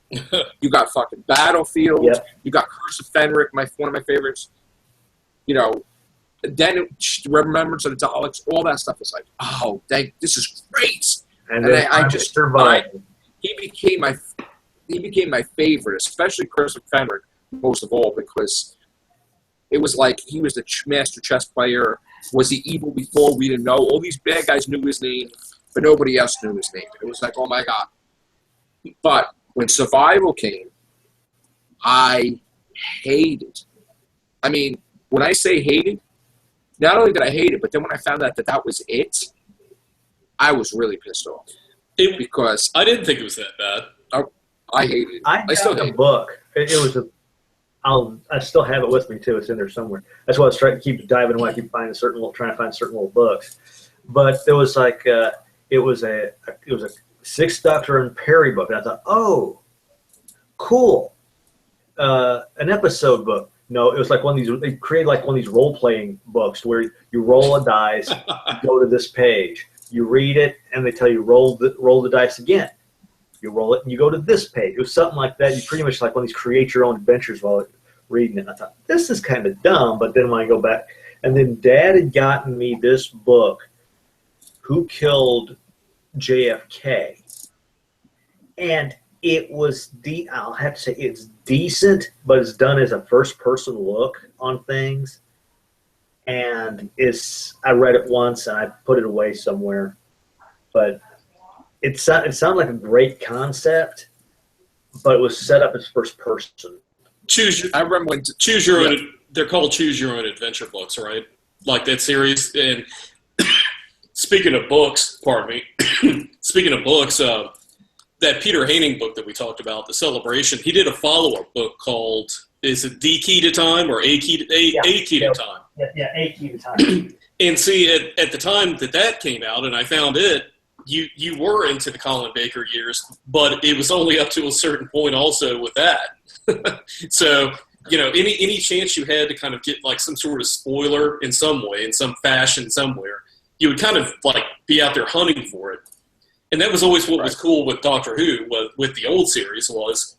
you got fucking Battlefield. Yep. You got Curse of Fenric, one of my favorites. You know, then Remembrance of the Daleks. All that stuff was like, oh, this is great. And then I just survived. He became my favorite, especially Curse of Fenric, most of all, because it was like he was the master chess player. Was he evil before? We didn't know. All these bad guys knew his name, but nobody else knew his name. It was like, oh my God. But when Survival came, I hated. I mean, when I say hated, not only did I hate it, but then when I found out that was it, I was really pissed off. Because I didn't think it was that bad. I hated it. I still got hate the book. It was I still have it with me too. It's in there somewhere. That's why I was trying to keep diving away. I keep trying to find certain little books. But there was like it was a Sixth Doctor and Perry book, and I thought, oh, cool, an episode book. No, it was like one of these. They created like one of these role playing books where you roll a dice, you go to this page, you read it, and they tell you roll the dice again. You roll it and you go to this page. It was something like that. You pretty much like one of these create your own adventures while reading it. And I thought, this is kind of dumb. But then when I go back, and then Dad had gotten me this book, Who Killed JFK? And it was, I'll have to say it's decent, but it's done as a first-person look on things. And I read it once and I put it away somewhere. But it sounded like a great concept, but it was set up as first person. I remember when Choose Your Own. They're called Choose Your Own Adventure books, right? Like that series. And speaking of books, pardon me. Speaking of books, that Peter Haining book that we talked about, The Celebration, he did a follow-up book called, is it D Key to Time or A Key to Time? Yeah, A Key to Time. And see, at the time that came out, and I found it, you were into the Colin Baker years, but it was only up to a certain point also with that. So, you know, any chance you had to kind of get like some sort of spoiler in some way, in some fashion somewhere, you would kind of like be out there hunting for it. And that was always what was cool with Doctor Who, with the old series, was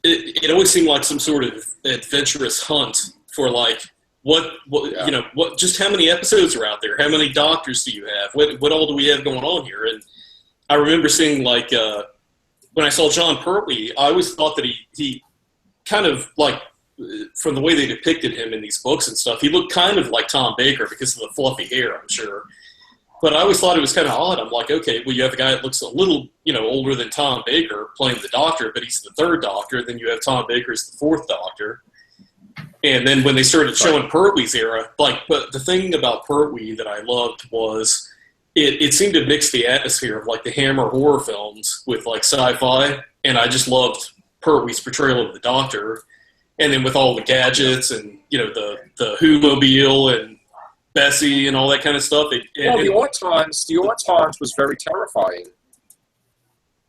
it always seemed like some sort of adventurous hunt for like, you know, just how many episodes are out there? How many doctors do you have? What all do we have going on here? And I remember seeing like, when I saw John Pertwee, I always thought that he kind of like, from the way they depicted him in these books and stuff, he looked kind of like Tom Baker because of the fluffy hair, I'm sure. But I always thought it was kind of odd. I'm like, okay, well, you have a guy that looks a little, you know, older than Tom Baker playing the Doctor, but he's the third Doctor. Then you have Tom Baker as the fourth Doctor. And then when they started showing Pertwee's era, like, but the thing about Pertwee that I loved was it seemed to mix the atmosphere of like the Hammer horror films with like sci-fi, and I just loved Pertwee's portrayal of the Doctor. And then with all the gadgets and, you know, the Who-mobile and Bessie and all that kind of stuff. The Autons was very terrifying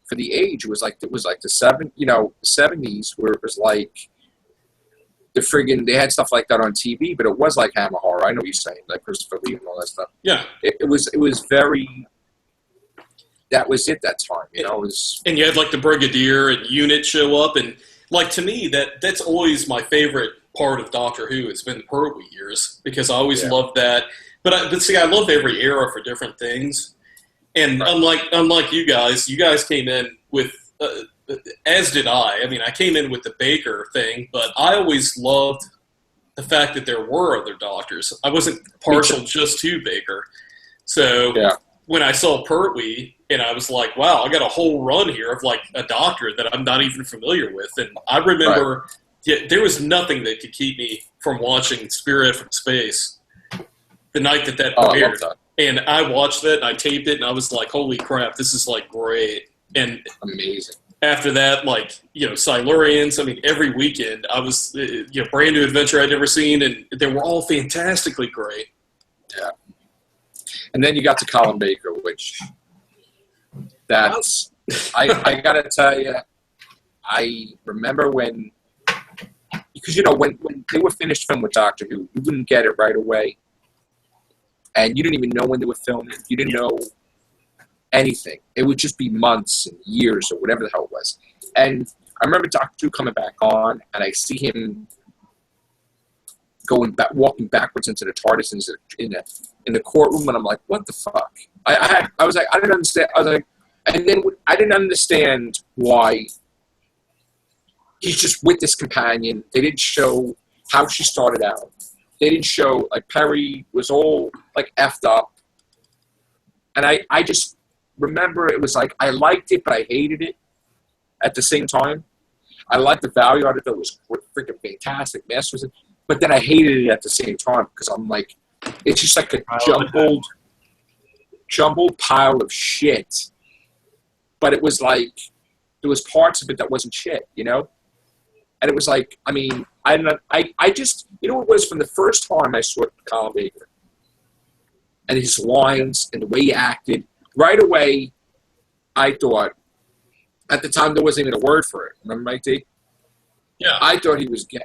for the age. It was like the 70s, where it was like the friggin' they had stuff like that on TV, but it was like Hammer horror. I know what you're saying, like Christopher Lee and all that stuff. Yeah, it was very. That was it that time, you know. It was, and you had like the Brigadier and Unit show up, and like to me that's always my favorite part of Doctor Who. It's been the Pertwee years, because I always loved that. But see, I love every era for different things. And unlike you guys came in with, as did I. I mean, I came in with the Baker thing, but I always loved the fact that there were other Doctors. I wasn't partial just to Baker. So when I saw Pertwee, and I was like, wow, I got a whole run here of like a Doctor that I'm not even familiar with. And I remember there was nothing that could keep me from watching Spirit from Space the night that premiered. And I watched that, and I taped it, and I was like, holy crap, this is like great. And amazing. After that, like, you know, Silurians, I mean, every weekend I was, you know, brand new adventure I'd never seen, and they were all fantastically great. Yeah. And then you got to Colin Baker, which that's I gotta tell you, I remember when, because when they were finished filming with Doctor Who, you wouldn't get it right away, and you didn't even know when they were filming. You didn't know anything. It would just be months and years or whatever the hell it was. And I remember Doctor Who coming back on, and I see him walking backwards into the TARDIS in the courtroom, and I'm like, what the fuck? I was like, I didn't understand. I was like, and then I didn't understand why he's just with this companion. They didn't show how she started out. They didn't show, like, Perry was all, like, effed up. And I just remember it was like, I liked it, but I hated it at the same time. I liked the value out of it. It was freaking fantastic. Masters, but then I hated it at the same time because I'm like, it's just like a jumbled pile of shit. But it was like, there was parts of it that wasn't shit, And it was like, I mean, I just, it was from the first time I saw Colin Baker and his lines and the way he acted, right away, I thought, at the time there wasn't even a word for it. Remember, Mike D? Yeah. I thought he was gay.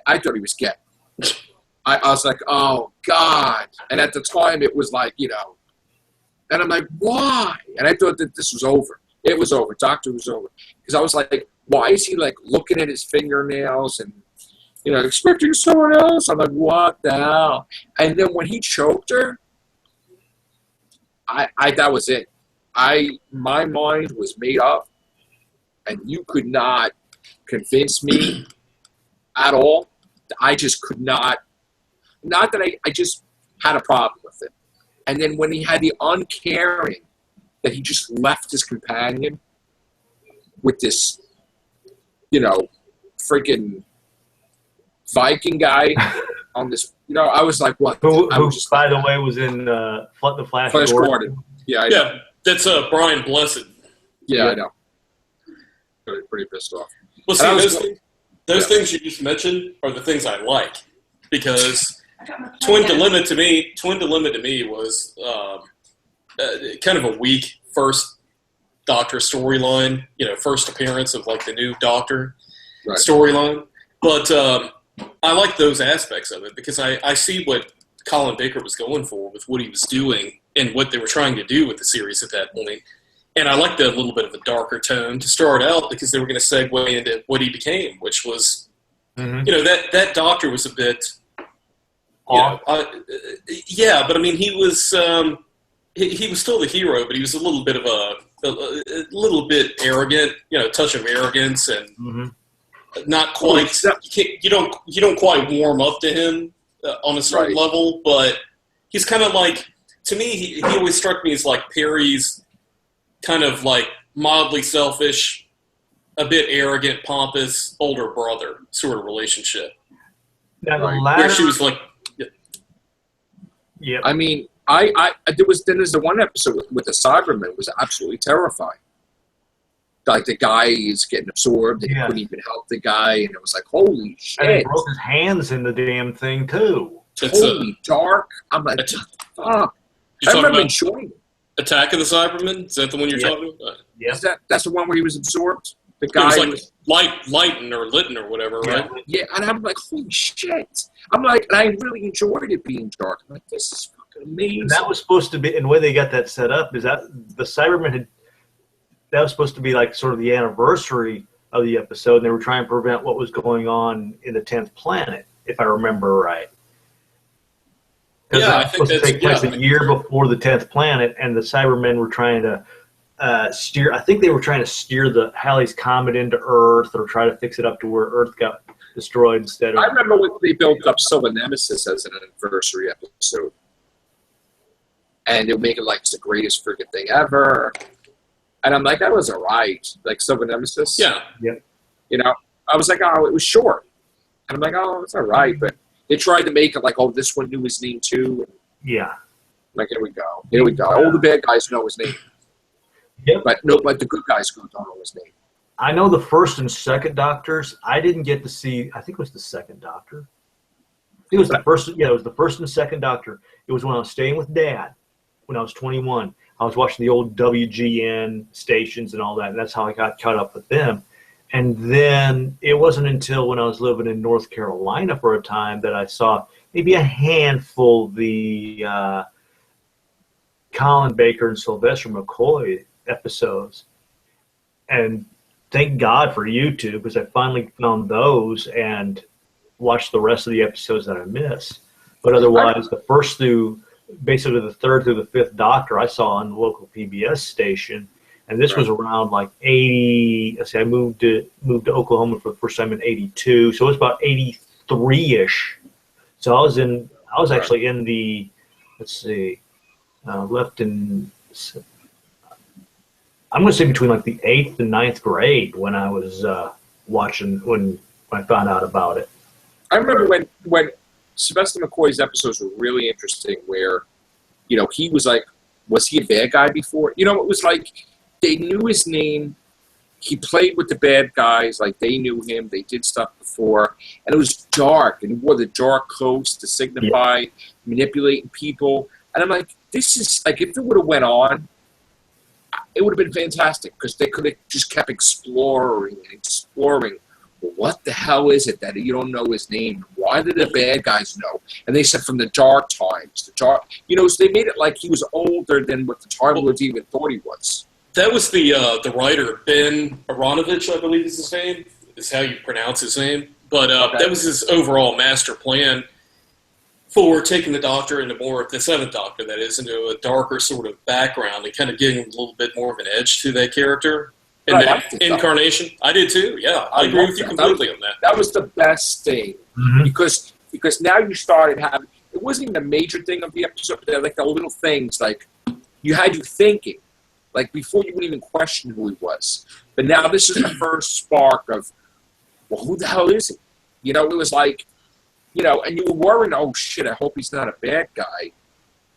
I was like, oh, God. And at the time, it was like, and I'm like, why? And I thought that this was over. It was over. Doctor was over. Because I was like, why is he, like, looking at his fingernails and, expecting someone else? I'm like, what the hell? And then when he choked her, that was it. My mind was made up, and you could not convince me at all. I just could not. Not that I just had a problem with it. And then when he had the uncaring that he just left his companion with this, freaking Viking guy on this, I was like, what? Who just by the way, was in the Flash Gordon. Yeah, I know. Yeah, that's Brian Blessed. Yeah, I know. Pretty pissed off. Well, see, those things you just mentioned are the things I like, because Twin Dilemma to me was kind of a weak first Doctor storyline. First appearance of, like, the new Doctor storyline. But I like those aspects of it because I see what Colin Baker was going for with what he was doing and what they were trying to do with the series at that point. And I liked a little bit of a darker tone to start out because they were going to segue into what he became, which was, that Doctor was a bit, but I mean, he was still the hero, but he was a little bit of a little bit arrogant, touch of arrogance and not quite. You don't quite warm up to him on a certain level, but he's kind of like, to me, he always struck me as like Perry's kind of like mildly selfish, a bit arrogant, pompous older brother sort of relationship. Now the latter, where she was like, yeah. I mean, there's the one episode with the Cyberman was absolutely terrifying. Like, the guy is getting absorbed and he couldn't even help the guy, and it was like, holy shit. And he broke his hands in the damn thing too. Holy dark. I'm like, fuck. I remember enjoying it. Attack of the Cybermen? Is that the one you're talking about? Yeah. That's the one where he was absorbed? The guy was like Lighten or Litten or whatever, right? Yeah, and I'm like, holy shit. I'm like, and I really enjoyed it being dark. I'm like, this is fucking amazing. And that was supposed to be, and the way they got that set up is that the Cybermen that was supposed to be like sort of the anniversary of the episode, and they were trying to prevent what was going on in the 10th planet, if I remember right. Because that was supposed to take place a year before the 10th planet, and the Cybermen were trying to steer. I think they were trying to steer the Halley's Comet into Earth, or try to fix it up to where Earth got destroyed instead of. I remember when they built up Silver Nemesis as an anniversary episode, and they'll make it like it's the greatest freaking thing ever. And I'm like, that was alright. Like Silver Nemesis. Yeah. I was like, oh, it was short. And I'm like, oh, it's alright, but they tried to make it like, oh, this one knew his name too. Yeah. Like, here we go. All the bad guys know his name. Yep. But the good guys don't know his name. I know the first and second Doctors. I didn't get to see. I think it was the second Doctor. It was the first. Yeah, it was the first and second Doctor. It was when I was staying with Dad, when I was 21. I was watching the old WGN stations and all that, and that's how I got caught up with them. And then it wasn't until when I was living in North Carolina for a time that I saw maybe a handful of the Colin Baker and Sylvester McCoy episodes. And thank God for YouTube, because I finally found those and watched the rest of the episodes that I missed. But otherwise, the first through, basically the third through the fifth Doctor I saw on the local PBS station. And this was around like 80. Let's see, I moved to Oklahoma for the first time in 82. So it was about 83-ish. So I was actually in the, let's see, left in, I'm going to say between like the 8th and 9th grade when I was watching, when I found out about it. I remember when Sylvester McCoy's episodes were really interesting, where, you know, he was like, was he a bad guy before? You know, it was like they knew his name. He played with the bad guys, like they knew him. They did stuff before, and it was dark, and he wore the dark coats to signify manipulating people. And I'm like, this is like, if it would have went on, it would have been fantastic, because they could have just kept exploring and exploring. Well, what the hell is it that you don't know his name? Why did the bad guys know? And they said from the dark times, you know, so they made it like he was older than what the Time Lords even thought he was. That was the writer, Ben Aronovich, I believe is his name, is how you pronounce his name. But that was his overall master plan for taking the Doctor into more, the Seventh Doctor, that is, into a darker sort of background and kind of giving a little bit more of an edge to that character. And incarnation. I did too, yeah. I agree with you completely on that. That was the best thing, because now you started having, it wasn't even a major thing of the episode, but like the little things, like you had you thinking. Like before you wouldn't even question who he was. But now this is the first spark of, well, who the hell is he? You know, it was like, you know, and you were worrying, oh shit, I hope he's not a bad guy.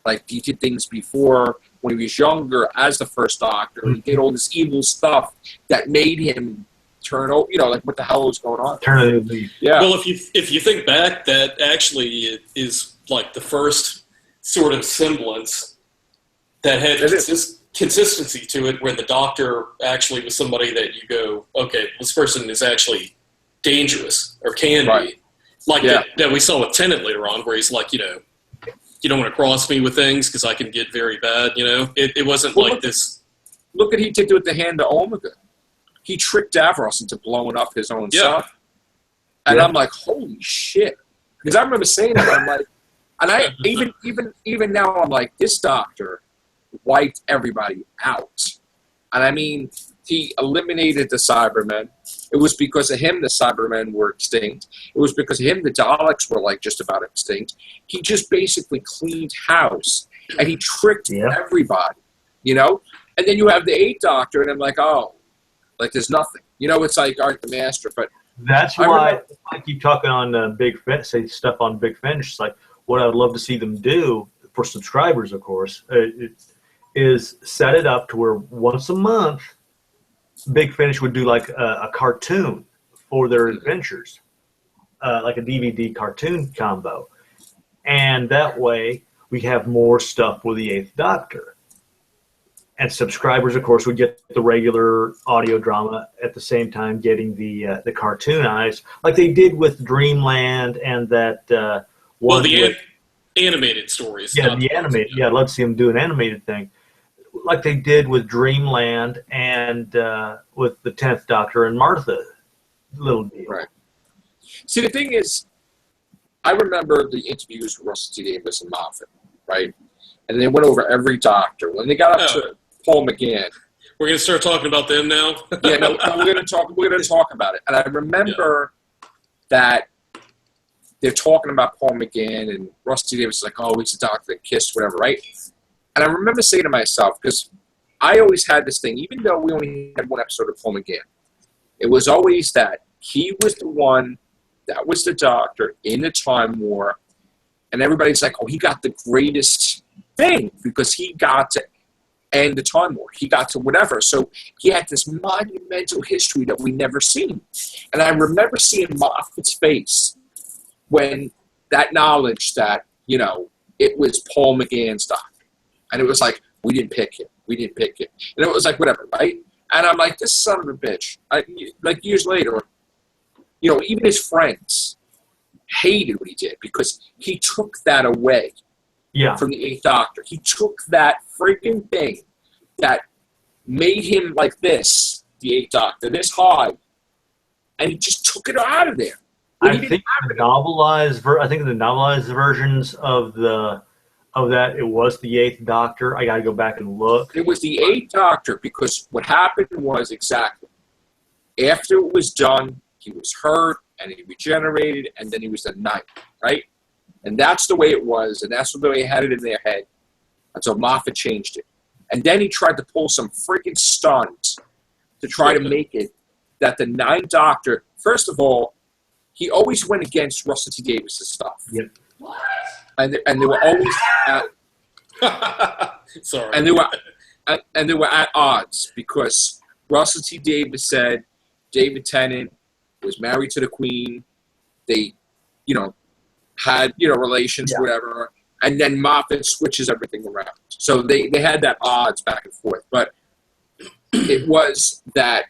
Like he did things before when he was younger as the first Doctor. He did all this evil stuff that made him turn over, you know, like what the hell was going on? Turn a leaf. Yeah. Well, if you think back, that actually is like the first sort of semblance that had consistency to it, where the Doctor actually was somebody that you go, okay, this person is actually dangerous, or can be. Like that we saw with Tennant later on, where he's like, you know, you don't want to cross me with things because I can get very bad, you know? It wasn't like this. Look what he did with the Hand of Omega. He tricked Davros into blowing up his own stuff. And I'm like, holy shit. Because I remember saying it, I'm like, and I even now I'm like, this Doctor wiped everybody out. And I mean, he eliminated the Cybermen. It was because of him the Cybermen were extinct. It was because of him the Daleks were like just about extinct. He just basically cleaned house, and he tricked everybody, you know? And then you have the Eighth Doctor, and I'm like, oh, like there's nothing. You know, it's like Art the Master, but that's why I keep talking on Big Finish, say stuff on Big Finish. It's like what I would love to see them do for subscribers, of course, is set it up to where once a month Big Finish would do like a cartoon for their adventures, like a DVD cartoon combo. And that way we have more stuff with the Eighth Doctor. And subscribers, of course, would get the regular audio drama at the same time getting the cartoonized, like they did with Dreamland and that one. Well, animated stories. Yeah, the animated. Yeah, let's see them do an animated thing, like they did with Dreamland and with the 10th Doctor and Martha. Little deal. Right. See, the thing is, I remember the interviews with Russell T Davies and Moffat, right? And they went over every Doctor. When they got up to Paul McGann, we're going to start talking about them now. We're going to talk about it. And I remember that they're talking about Paul McGann, and Russell T Davies is like, "Oh, he's a Doctor that kissed, whatever," right? And I remember saying to myself, because I always had this thing, even though we only had one episode of Paul McGann, it was always that he was the one that was the Doctor in the Time War, and everybody's like, "Oh, he got the greatest thing because he got to end the Time War. He got to whatever." So he had this monumental history that we never seen. And I remember seeing Moffat's face when that knowledge that, you know, it was Paul McGann's Doctor. And it was like, we didn't pick him. We didn't pick him. And it was like, whatever, right? And I'm like, this son of a bitch. Like, years later, you know, even his friends hated what he did because he took that away from the Eighth Doctor. He took that freaking thing that made him like this, the Eighth Doctor, this high, and he just took it out of there. I think the novelized versions of that, it was the Eighth Doctor. I got to go back and look. It was the Eighth Doctor because what happened was exactly after it was done, he was hurt and he regenerated, and then he was the ninth, right? And that's the way it was, and that's the way they had it in their head until Moffat changed it. And then he tried to pull some freaking stunt to try to make it that the Ninth Doctor, first of all, he always went against Russell T. Davis's stuff. Yep. And they were always at sorry. And they were at odds because Russell T. Davis said David Tennant was married to the Queen. They, you know, had, you know, relations, whatever. And then Moffat switches everything around. So they had that odds back and forth. But it was that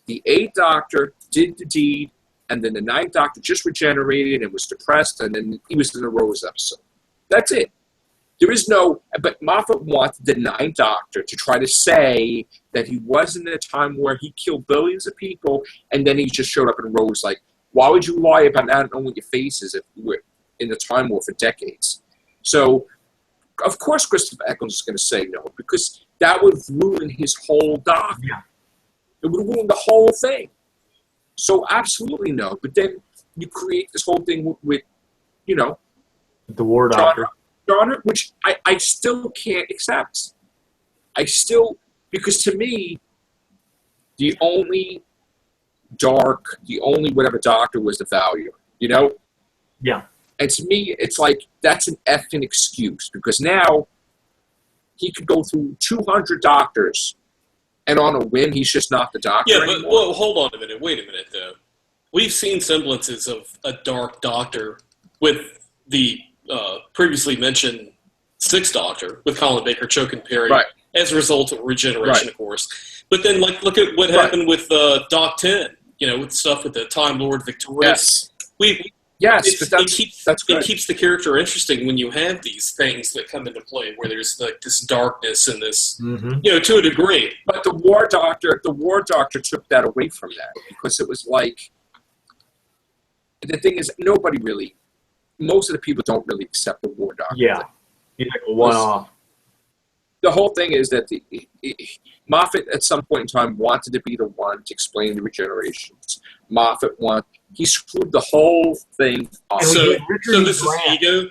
the Eighth Doctor did the deed, and then the Ninth Doctor just regenerated and was depressed, and then he was in the Rose episode. That's it. There is no, but Moffat wanted the Ninth Doctor to try to say that he wasn't in a time where he killed billions of people, and then he just showed up in Rose. Like, why would you lie about not knowing your faces if you were in the Time War for decades? So, of course, Christopher Eccleston is going to say no, because that would ruin his whole doctor. Yeah. It would ruin the whole thing. So, absolutely no. But then you create this whole thing with you know, the War Doctor. Genre, which I still can't accept. Because to me, the only whatever doctor was the Valuer, you know? Yeah. And to me, it's like, that's an effing excuse, because now he could go through 200 doctors, and on a whim, he's just not the doctor anymore. Yeah, but well, hold on a minute. Wait a minute, though. We've seen semblances of a dark doctor with the previously mentioned Sixth Doctor, with Colin Baker choking Perry, right, as a result of regeneration, right, of course. But then, like, look at what happened with Doc 10, you know, with stuff with the Time Lord Victorious. Yes. It keeps the character interesting when you have these things that come into play, where there's like this darkness and this, you know, to a degree. But the War Doctor took that away from that, because it was like, the thing is, most of the people don't really accept the War Doctor. Yeah, he's like a one-off. The whole thing is that Moffat, at some point in time, wanted to be the one to explain the regenerations. He screwed the whole thing up. So this is ego?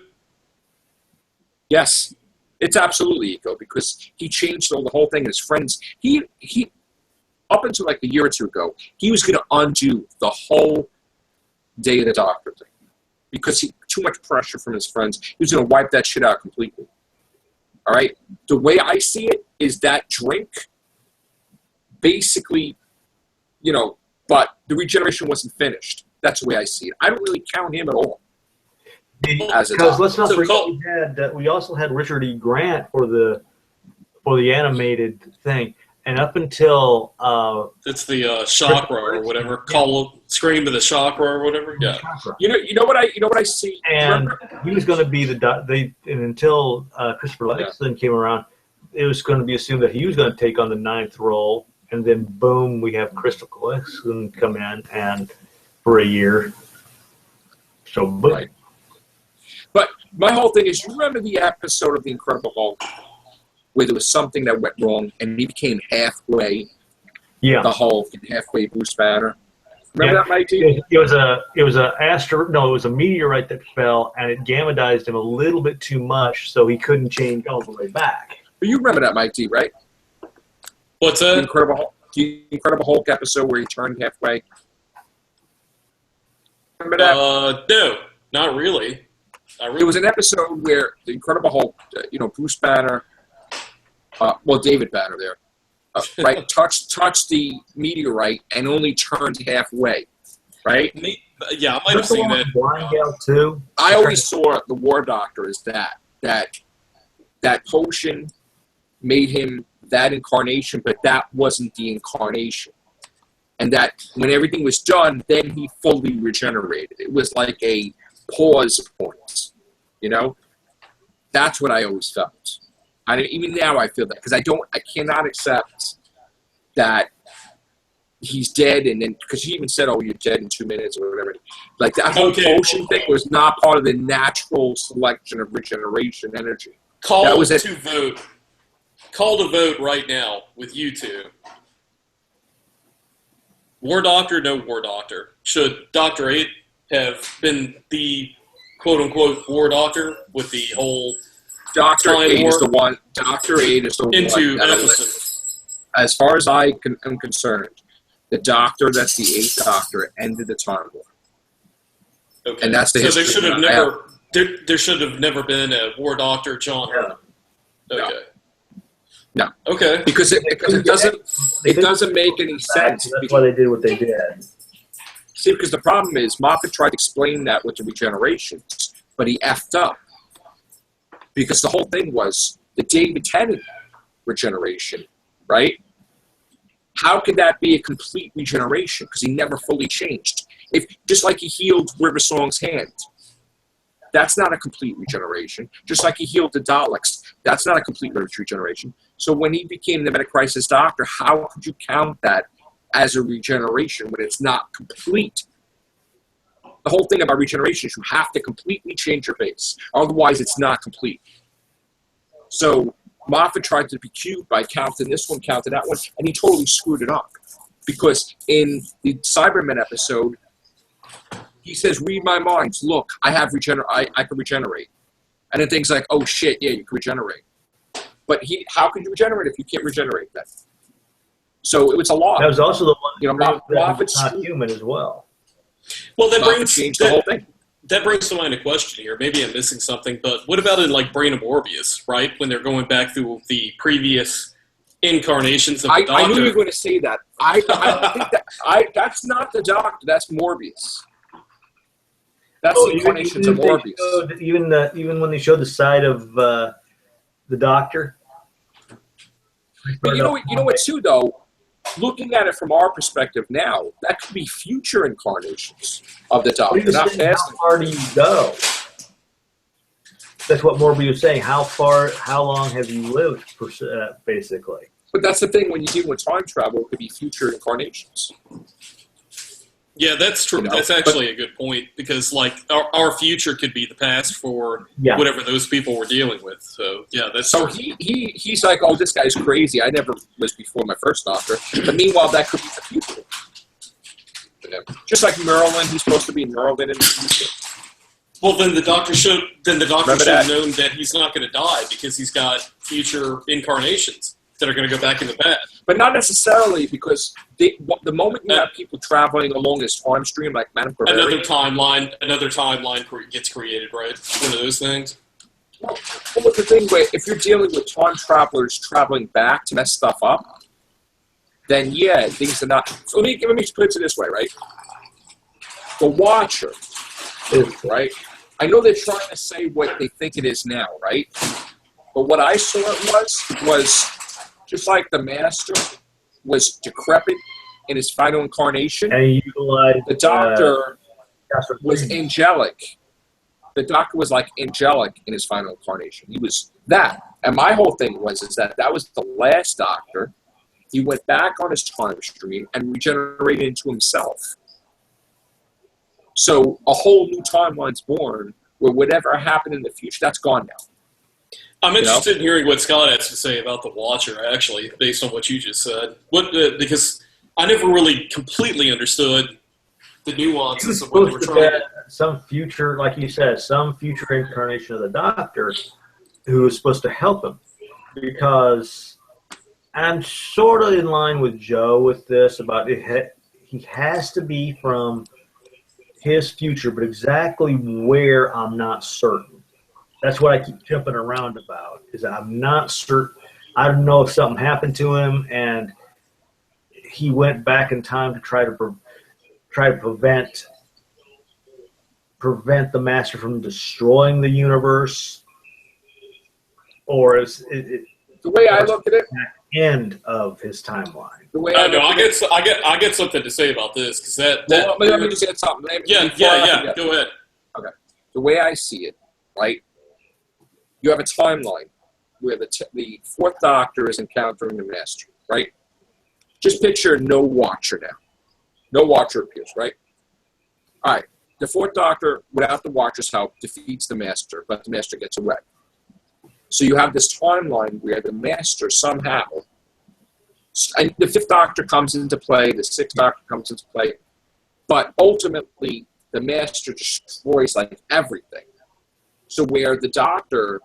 Yes, it's absolutely ego, because he changed the whole thing. His friends, he up until like a year or two ago, he was going to undo the whole Day of the Doctor thing, because too much pressure from his friends. He was going to wipe that shit out completely. All right? The way I see it is that drink, basically, you know, but the regeneration wasn't finished. That's the way I see it. I don't really count him at all. Because let's not forget we also had Richard E. Grant for the animated thing, and up until it's the chakra or whatever, scream to the chakra or whatever. Yeah, you know what I see, and he was going to be and until Christopher Eccleston came around, it was going to be assumed that he was going to take on the ninth role, and then boom, we have Christopher Eccleston come in and for a year. So boom. Right. But my whole thing is, you remember the episode of The Incredible Hulk where there was something that went wrong and he became halfway the Hulk and halfway Bruce Banner? Remember that, Mikey? It was a meteorite that fell, and it gammadized him a little bit too much, so he couldn't change all the way back. But you remember that, Mike D, right? What's that? The Incredible Hulk episode where he turned halfway. Remember that? No, not really. It was an episode where the Incredible Hulk, Bruce Banner, David Banner there, right, touched the meteorite and only turned halfway, right? Yeah, I might have seen that. Blind Gal too. I always saw the War Doctor as that that potion made him that incarnation, but that wasn't the incarnation. And that when everything was done, then he fully regenerated. It was like a pause point, you know? That's what I always felt. Even now I feel that, because I cannot accept that he's dead, and then, because he even said, "Oh, you're dead in 2 minutes," or whatever. Like, that whole potion thing was not part of the natural selection of regeneration energy. Call to vote right now with you two. War Doctor, no War Doctor. Should Dr. 8 have been the quote-unquote War Doctor with the whole Dr. 8 is the one. Dr. 8 is the one. Into Ephesus. As far as I am concerned, the Doctor, that's the 8th Doctor, ended the Time War. Okay. And that's the history. So there should have never been a War Doctor, John. No. Okay. No. Okay. Because it doesn't make any sense. That's why they did what they did. See, because the problem is Moffat tried to explain that with the regenerations, but he effed up. Because the whole thing was the David Tennant regeneration, right? How could that be a complete regeneration? Because he never fully changed. Just like he healed River Song's hand. That's not a complete regeneration. Just like he healed the Daleks. That's not a complete regeneration. So when he became the Metacrisis Doctor, how could you count that as a regeneration when it's not complete? The whole thing about regeneration is you have to completely change your base. Otherwise, it's not complete. So Moffat tried to be cute by counting this one, counting that one, and he totally screwed it up. Because in the Cybermen episode, he says, "Read my minds. Look, I can regenerate." And then things like, "Oh shit, yeah, you can regenerate." But how can you regenerate if you can't regenerate that? So it was a law. That was also the one Moffat's not human as well. Well, changed the whole thing. That brings to mind a question here. Maybe I'm missing something, but what about in like Brain of Morbius, right? When they're going back through the previous incarnations of the Doctor. I knew you were going to say that. I don't think that. That's not the Doctor. That's Morbius. That's the incarnations of Morbius. Even when they showed the side of the Doctor. But you know what, too, though? Looking at it from our perspective now, that could be future incarnations of the Doctor, not past. How far do you go? That's what Morbius was saying. How long have you lived, basically? But that's the thing, when you deal with time travel, it could be future incarnations. Yeah, that's true. That's actually a good point, because like our future could be the past for whatever those people were dealing with. So yeah, that's so true. He's like, "Oh, this guy's crazy. I never was before my first Doctor." But meanwhile, that could be the future. Just like Merlin, he's supposed to be Merlin in the future. Well, then the Doctor should have known that he's not going to die because he's got future incarnations that are going to go back in the past. But not necessarily, because the moment you have people traveling along this time stream, like Madame Bavarian, another timeline gets created, right? One of those things. Well, with the thing where if you're dealing with time travelers traveling back to mess stuff up, then yeah, things are not. So let me put it this way, right? The Watcher, right? I know they're trying to say what they think it is now, right? But what I saw it was just like the Master was decrepit in his final incarnation. And he utilized the Doctor was angelic. The Doctor was like angelic in his final incarnation. He was that. And my whole thing was that was the last Doctor. He went back on his time stream and regenerated into himself. So a whole new timeline's born where whatever happened in the future, that's gone now. I'm interested in hearing what Scott has to say about the Watcher, actually, based on what you just said. Because I never really completely understood the nuances of what they were trying to... Some future, like you said, some future incarnation of the Doctor who is supposed to help him. Because I'm sort of in line with Joe with this about it. He has to be from his future, but exactly where I'm not certain. That's what I keep jumping around about, is I'm not certain. I don't know if something happened to him and he went back in time to try to prevent the Master from destroying the universe, or is The way I look at it, end of his timeline? the way No, I I get something to say about this because well, let me just get something. yeah. Go ahead. Okay. The way I see it, right? You have a timeline where the Fourth Doctor is encountering the Master, right? Just picture no Watcher now. No Watcher appears, right? All right. The Fourth Doctor, without the Watcher's help, defeats the Master, but the Master gets away. So you have this timeline where the Master somehow, and the Fifth Doctor comes into play, the Sixth Doctor comes into play, but ultimately the Master destroys like everything. So where the Doctor,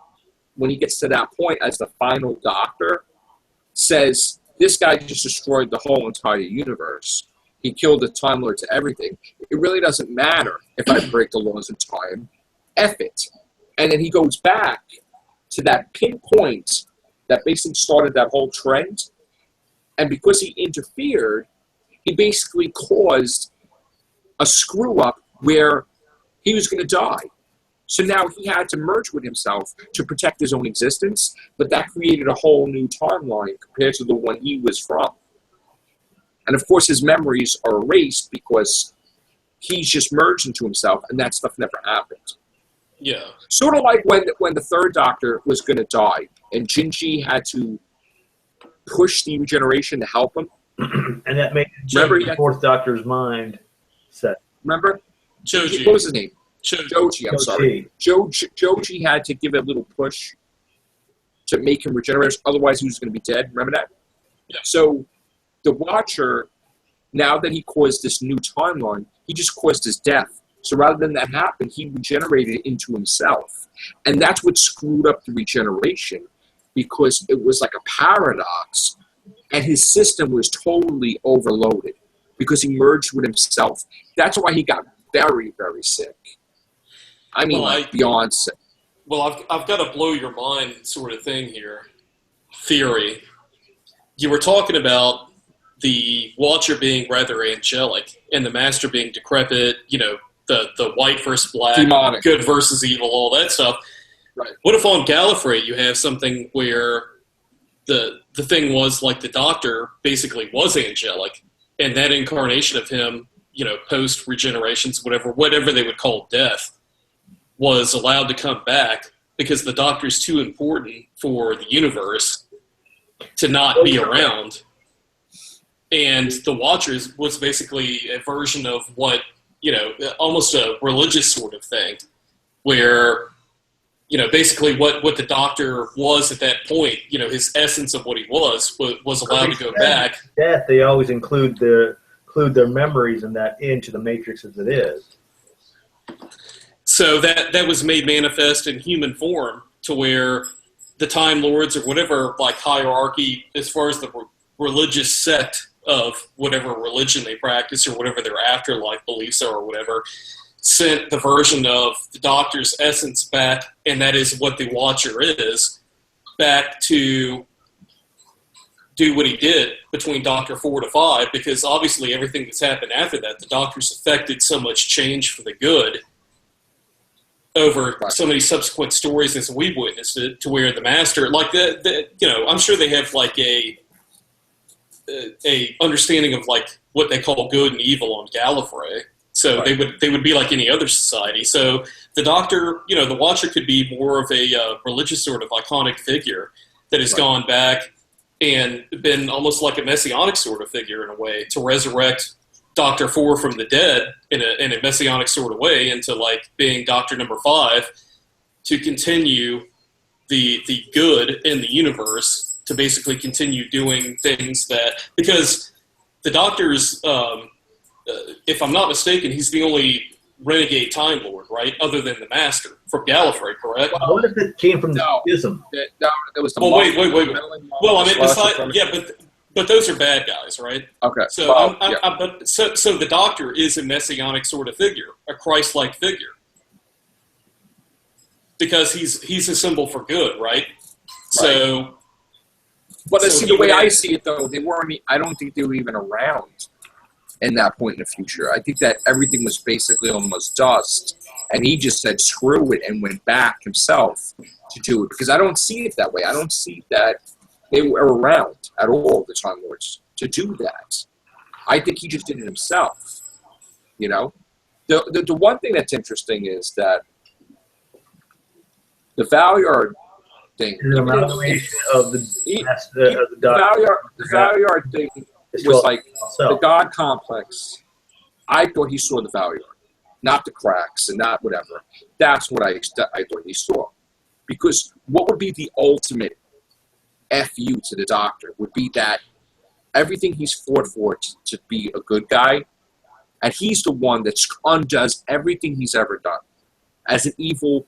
when he gets to that point as the final Doctor, says, this guy just destroyed the whole entire universe. He killed the Time Lord to everything. It really doesn't matter if I break the laws of time. F it. And then he goes back to that pinpoint that basically started that whole trend. And because he interfered, he basically caused a screw up where he was going to die. So now he had to merge with himself to protect his own existence, but that created a whole new timeline compared to the one he was from. And of course his memories are erased because he's just merged into himself, and that stuff never happened. Yeah. Sort of like when the Third Doctor was going to die, and Jinji had to push the regeneration to help him. And that made the Fourth Doctor's mind set. Remember? Joji. What was his name? Joji. I'm sorry. Joji had to give it a little push to make him regenerate, otherwise he was going to be dead. Remember that? Yeah. So the Watcher, now that he caused this new timeline, he just caused his death. So rather than that happen, he regenerated into himself. And that's what screwed up the regeneration, because it was like a paradox, and his system was totally overloaded because he merged with himself. That's why he got very, very sick. I mean, beyond sick. Well, I've got a blow your mind sort of thing here. Theory. You were talking about the Watcher being rather angelic and the Master being decrepit, the white versus black, demonic, good versus evil, all that stuff. Right. What if on Gallifrey you have something where the thing was like the Doctor basically was angelic, and that incarnation of him, post regenerations, whatever they would call death, was allowed to come back because the Doctor's too important for the universe to not be around. And the Watchers was basically a version of what, almost a religious sort of thing, where, basically what the Doctor was at that point, his essence of what he was allowed to go back. Death, they always include their memories and that into the Matrix as it is. So that was made manifest in human form to where the Time Lords or whatever hierarchy as far as the religious sect of whatever religion they practice or whatever their afterlife beliefs are or whatever, sent the version of the Doctor's essence back, and that is what the Watcher is, back to do what he did between Doctor 4 to 5, because obviously everything that's happened after that, the Doctor's affected so much change for the good over so many subsequent stories as we've witnessed it, to where the Master, I'm sure they have a understanding of what they call good and evil on Gallifrey. So they would be like any other society. So the Doctor, the Watcher could be more of a religious sort of iconic figure that has gone back and been almost like a messianic sort of figure in a way, to resurrect Doctor 4 from the dead in a messianic sort of way into being Doctor number 5, to continue the good in the universe, to basically continue doing things that, because the Doctor's, if I'm not mistaken, he's the only renegade Time Lord, right? Other than the Master from Gallifrey, correct? Well, what if it came from the schism? That was the wait. Well, I mean, but those are bad guys, right? Okay. So, so the Doctor is a messianic sort of figure, a Christ-like figure, because he's a symbol for good, right? So. But the way I see it, though, they weren't. I don't think they were even around in that point in the future. I think that everything was basically almost dust And he just said, screw it, and went back himself to do it. Because I don't see it that way. I don't see that they were around at all, the Time Lords, to do that. I think he just did it himself. You know? The one thing that's interesting is that the Valyard thing. The amalgamation of the Valyard thing was like the God complex. I thought he saw the Valyard, not the cracks and not whatever. That's what I thought he saw. Because what would be the ultimate FU to the Doctor would be that everything he's fought for to be a good guy, and he's the one that undoes everything he's ever done. As an evil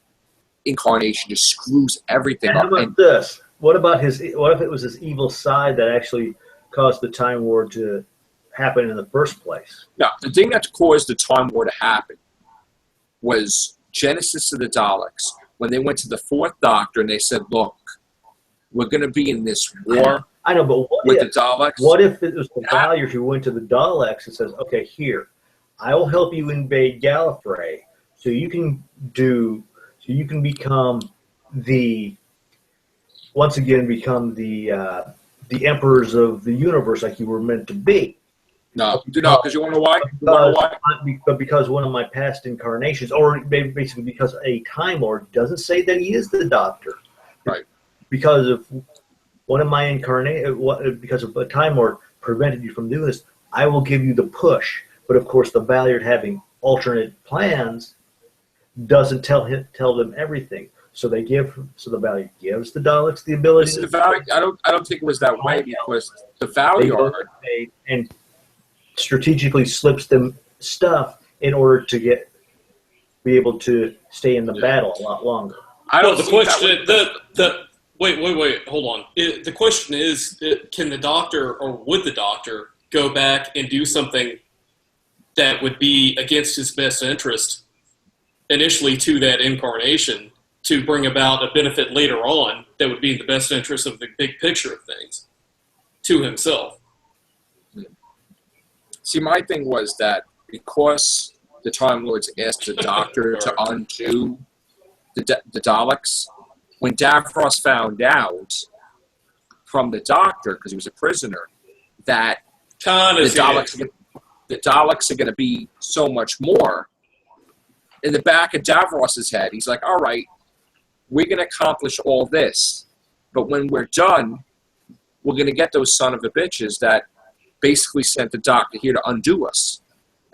incarnation, just screws everything up. How about this? What about what if it was his evil side that actually caused the Time War to happen in the first place? No, the thing that caused the Time War to happen was Genesis of the Daleks. When they went to the Fourth Doctor and they said, look, we're going to be in this war. I know, but with the Daleks. What if it was the Valyers who went to the Daleks and says, okay, here, I will help you invade Gallifrey so you can become the emperors of the universe like you were meant to be. No, because you want to know why? But because one of my past incarnations, or basically because a Time Lord doesn't say that he is the Doctor. Right. Because of one of my because of a Time Lord prevented you from doing this, I will give you the push. But of course, the Valyard having alternate plans doesn't tell them everything. So the Valyard gives the Daleks the ability. I don't think it was that way because the Valyard and strategically slips them stuff in order to be able to stay in the battle a lot longer. Wait, hold on. The question is, can the Doctor, or would the Doctor, go back and do something that would be against his best interest initially to that incarnation to bring about a benefit later on that would be in the best interest of the big picture of things to himself? See, my thing was that because the Time Lords asked the Doctor to undo the Daleks, when Davros found out from the Doctor, because he was a prisoner, that the Daleks are going to be so much more, in the back of Davros's head, he's like, all right, we're going to accomplish all this, but when we're done, we're going to get those son of a bitches that basically sent the Doctor here to undo us.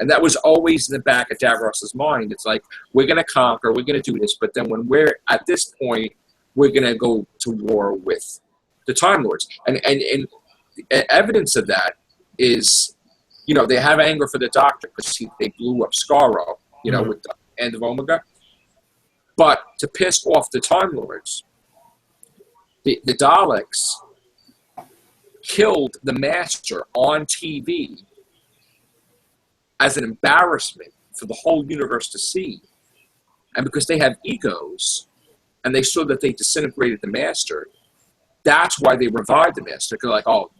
And that was always in the back of Davros's mind. It's like, we're going to conquer, we're going to do this, but then when we're at this point, we're going to go to war with the Time Lords. And evidence of that is, they have anger for the Doctor because they blew up Skaro, with the end of Omega. But to piss off the Time Lords, the Daleks killed the Master on TV as an embarrassment for the whole universe to see. And because they have egos, and they saw that they disintegrated the Master, that's why they revived the Master. Because like,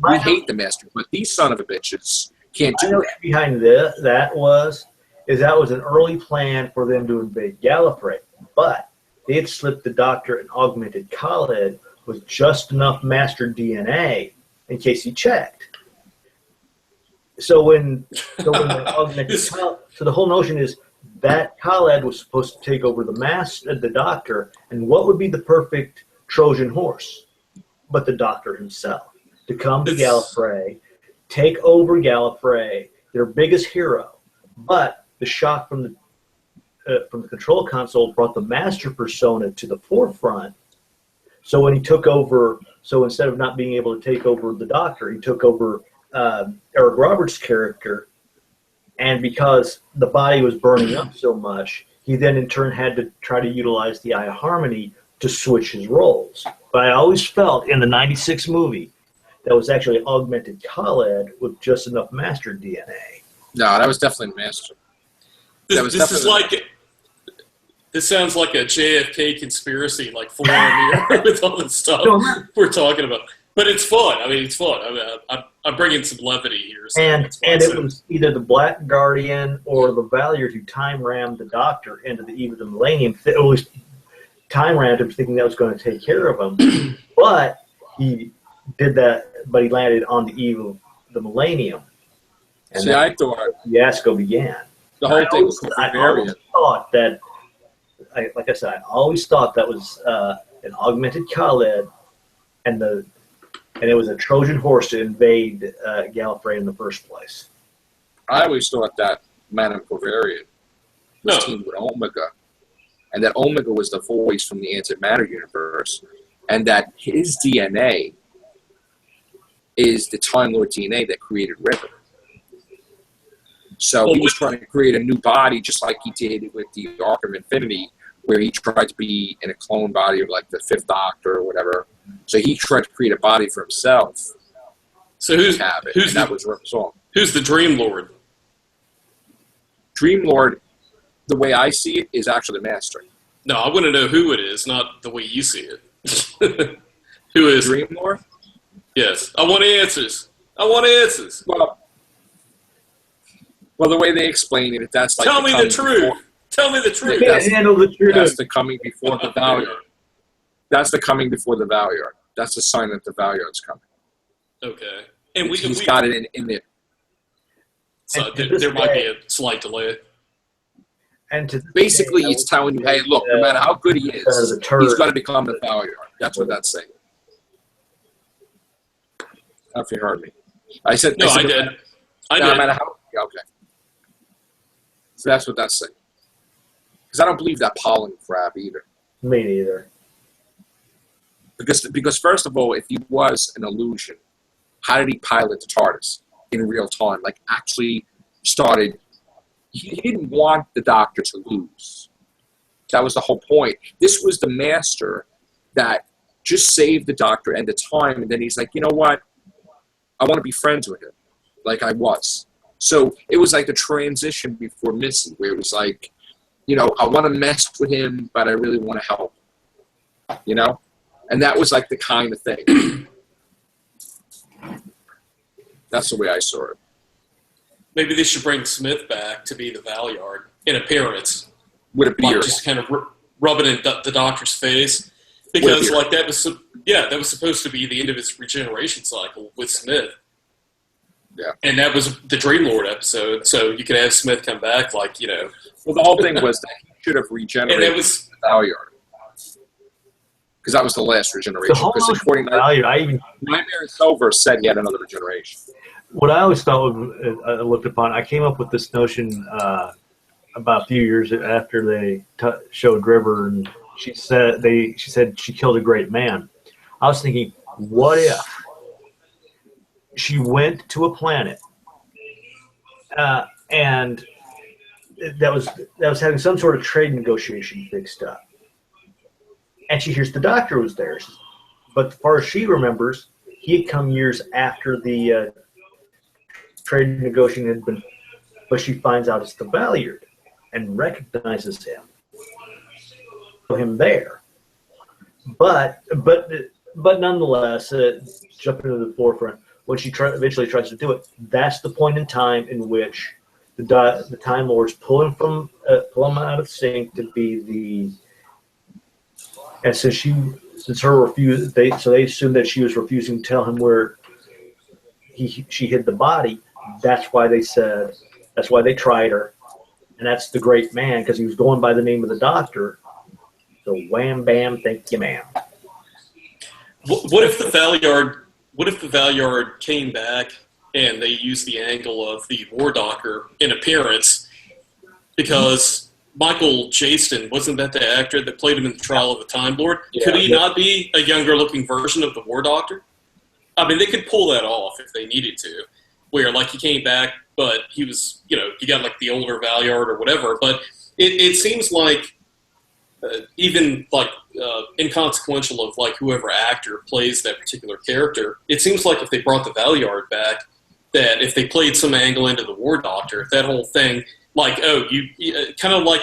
we hate the Master, but these son of a bitches can't do it. Behind that was an early plan for them to invade Gallifrey, but they had slipped the Doctor and augmented Khaled with just enough Master DNA in case he checked. So when the augmented Khaled, so the whole notion is that Khaled was supposed to take over the Doctor, and what would be the perfect Trojan horse but the Doctor himself to come to Gallifrey, take over Gallifrey, their biggest hero. But the shock from the control console brought the Master persona to the forefront. So when he took over, instead of not being able to take over the Doctor, he took over Eric Roberts' character. And because the body was burning up so much, he then in turn had to try to utilize the Eye of Harmony to switch his roles. But I always felt in the 96 movie that was actually augmented Khaled with just enough Master DNA. No, that was definitely Master. This sounds like a JFK conspiracy, like forum here with all the stuff we're talking about. But it's fun. I mean, it's fun. I'm bringing some levity here. So and it was either the Black Guardian or the Valyard who time rammed the Doctor into the Eve of the Millennium. It was time rammed him, thinking that was going to take care of him, but he did that. But he landed on the Eve of the Millennium, and See, I thought the fiasco began. the whole thing was I variant. always thought that, like I said, I always thought that was an augmented Khaled, and it was a Trojan horse to invade Gallifrey in the first place. I always thought that Madame Corvarian was teamed with Omega, and that Omega was the voice from the antimatter universe, and that his DNA is the Time Lord DNA that created River. So he was trying to create a new body, just like he did with the Arc of Infinity, where he tried to be in a clone body of like the Fifth Doctor or whatever. So he tried to create a body for himself. So who's that was song. Who's the Dream Lord? Dream Lord, the way I see it, is actually the Master. No, I want to know who it is, not the way you see it. Who is Dream Lord? Yes, I want answers. I want answers. Well, the way they explain it, that's like tell me the truth. Tell me the truth. Handle the truth. That's the coming before the Valyard. That's the coming before the Valyard. That's the sign that the Valyard's coming. Okay, and he's got it in there. So there might be a slight delay. And basically, it's telling you, hey, look, no matter how good he is, he's got to become the Valyard. That's what that's saying. I don't know if you heard me. I said no. I did. No matter how. Yeah, okay. So that's what that's saying. Because I don't believe that pollen crap either. Me neither. Because first of all, if he was an illusion, how did he pilot the TARDIS in real time? Like, actually started... He didn't want the Doctor to lose. That was the whole point. This was the Master that just saved the Doctor and the time, and then he's like, you know what? I want to be friends with him, like I was. So it was like the transition before Missy, where it was like, you know, I want to mess with him, but I really want to help. You know? And that was like the kind of thing. That's the way I saw it. Maybe they should bring Smith back to be the Valyard in appearance. With a beard. Like just kind of rubbing in the Doctor's face. Because like that was supposed to be the end of his regeneration cycle with Smith. Yeah. And that was the Dream Lord episode, so you could have Smith come back, like, you know. Well, the whole thing was that he should have regenerated the Valyard. Because that was the last regeneration. Because according to Nightmare and Silver said he had another regeneration. What I always thought I looked upon, I came up with this notion about a few years after they showed River, and she said she killed a great man. I was thinking, what if she went to a planet and that was having some sort of trade negotiation fixed up, and she hears the Doctor was there, but as far as she remembers, he had come years after the trade negotiation had been, but she finds out it's the Valyard and recognizes him there, but nonetheless, jumping to the forefront. When she eventually tries to do it, that's the point in time in which the Time Lords pull him out of sync to be the. And since her refuse, they assumed that she was refusing to tell him where she hid the body. That's why they tried her, and that's the great man, because he was going by the name of the Doctor. So wham bam, thank you, ma'am. What if the Valyard came back and they used the angle of the War Doctor in appearance? Because Michael Jaston, wasn't that the actor that played him in the Trial of the Time Lord? Yeah, could he not be a younger-looking version of the War Doctor? I mean, they could pull that off if they needed to, where, like, he came back, but he was, you know, he got, like, the older Valyard or whatever. But it seems like even, like, inconsequential of, like, whoever actor plays that particular character, it seems like if they brought the Valyard back, that if they played some angle into the War Doctor, that whole thing, like, oh, you kind of like,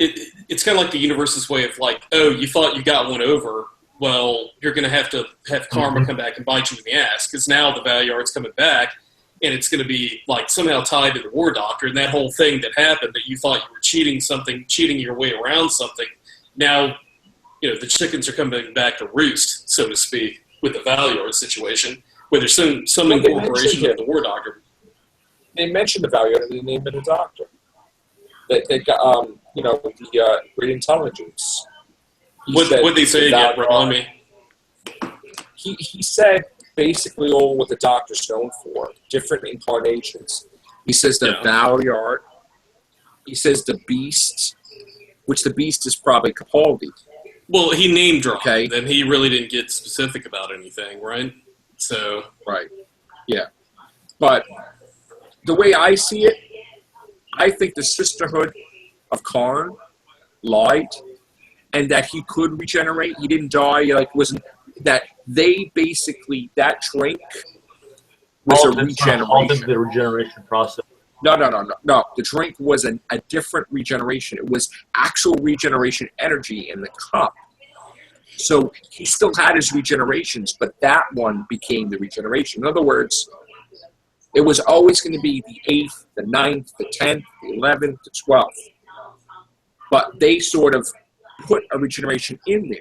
it's kind of like the universe's way of, like, oh, you thought you got one over, well, you're going to have karma come back and bite you in the ass, because now the Valyard's coming back, and it's going to be like somehow tied to the War Doctor, and that whole thing that happened that you thought you were cheating your way around something. Now, the chickens are coming back to roost, so to speak, with the Valyard situation, where there's some incorporation of the War Doctor. They mentioned the Valyard and they named it a doctor. They got, the great intelligence. What'd they say again? Remind me. He said basically all what the Doctor's known for, different incarnations. He says the Valyard. He says the Beast, which the Beast is probably Capaldi. Well, he name dropped, and he really didn't get specific about anything, right? So right, yeah. But the way I see it, I think the Sisterhood of Karn lied, and that he could regenerate. He didn't die. Wasn't that they basically that drink was a regeneration. The regeneration process. No. The drink was a different regeneration. It was actual regeneration energy in the cup. So he still had his regenerations, but that one became the regeneration. In other words, it was always going to be the 8th, the 9th, the 10th, the 11th, the 12th. But they sort of put a regeneration in there.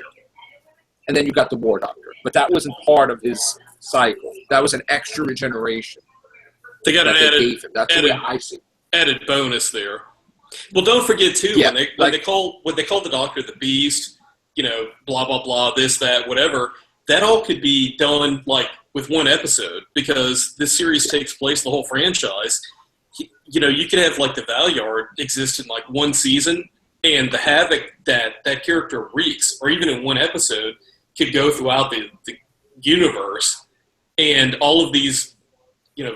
And then you got the War Doctor. But that wasn't part of his cycle. That was an extra regeneration. They got an added bonus there. Well, don't forget too when they call the Doctor the Beast, blah blah blah, this that whatever. That all could be done with one episode, because this series takes place the whole franchise. You could have the Valyard exist in one season, and the havoc that character wreaks, or even in one episode, could go throughout the universe, and all of these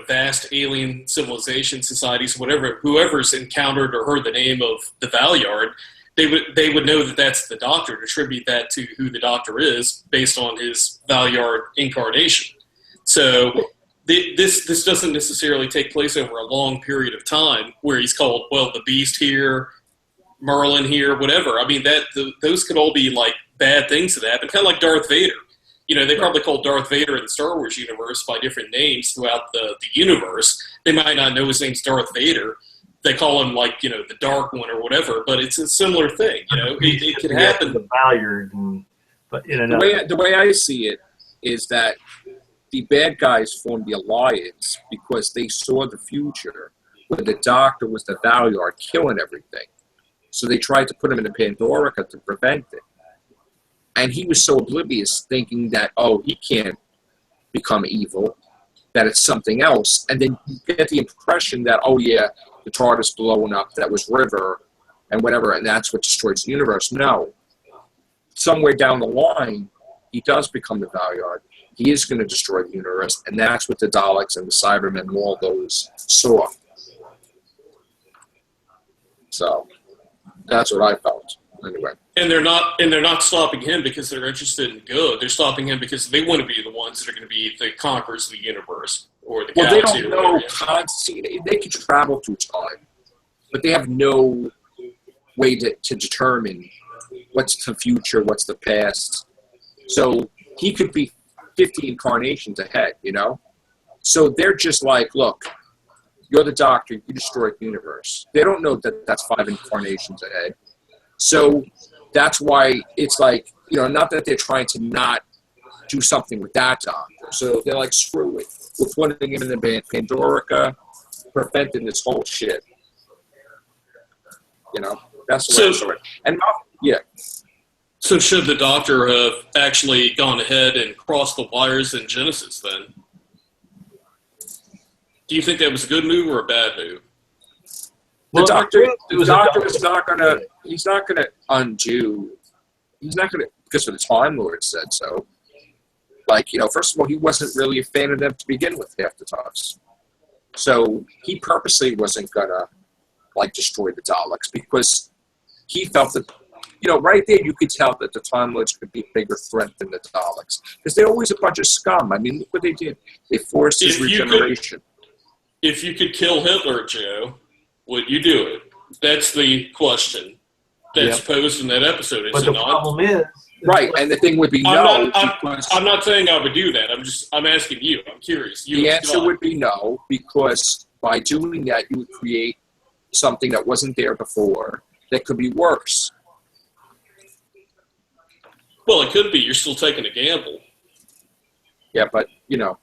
vast alien civilization societies, whoever's encountered or heard the name of the Valyard, they would know that that's the Doctor, and attribute that to who the Doctor is based on his Valyard incarnation. So this doesn't necessarily take place over a long period of time where he's called, the Beast here, Merlin here, whatever. I mean, those could all be bad things that happen, kind of like Darth Vader. They probably call Darth Vader in the Star Wars universe by different names throughout the universe. They might not know his name's Darth Vader. They call him the Dark One or whatever, but it's a similar thing. It could happen. The Valyard, but the way I see it is that the bad guys formed the Alliance because they saw the future where the Doctor was the Valyard killing everything. So they tried to put him in the Pandorica to prevent it. And he was so oblivious, thinking that, he can't become evil, that it's something else. And then you get the impression that, the TARDIS blowing up, that was River, and whatever, and that's what destroys the universe. No. Somewhere down the line, he does become the Valyard. He is going to destroy the universe, and that's what the Daleks and the Cybermen and all those saw. So, that's what I felt, anyway. And they're not stopping him because they're interested in good. They're stopping him because they want to be the ones that are going to be the conquerors of the universe or the galaxy. They don't know. They can travel through time, but they have no way to determine what's the future, what's the past. So he could be 50 incarnations ahead, So they're just look, you're the Doctor, you destroyed the universe. They don't know that that's 5 incarnations ahead. So that's why it's not that they're trying to not do something with that Doctor. So they're screw it. We're putting him in the Pandorica, preventing this whole shit. That's the way I saw it. And So should the Doctor have actually gone ahead and crossed the wires in Genesis then? Do you think that was a good move or a bad move? The Doctor is not going to. He's not going to undo. He's not going to, because of the Time Lord said so. First of all, he wasn't really a fan of them to begin with half the times. So he purposely wasn't going to destroy the Daleks because he felt that, right there you could tell that the Time Lords could be a bigger threat than the Daleks because they're always a bunch of scum. I mean, look what they did. They forced his regeneration. If you could kill Hitler, Joe, would you do it? That's the question that's posed in that episode, is it not? Right, and the thing would be no. I'm not saying I would do that. I'm asking you. I'm curious. The answer would be no, because by doing that, you would create something that wasn't there before that could be worse. Well, it could be. You're still taking a gamble. Yeah, but, you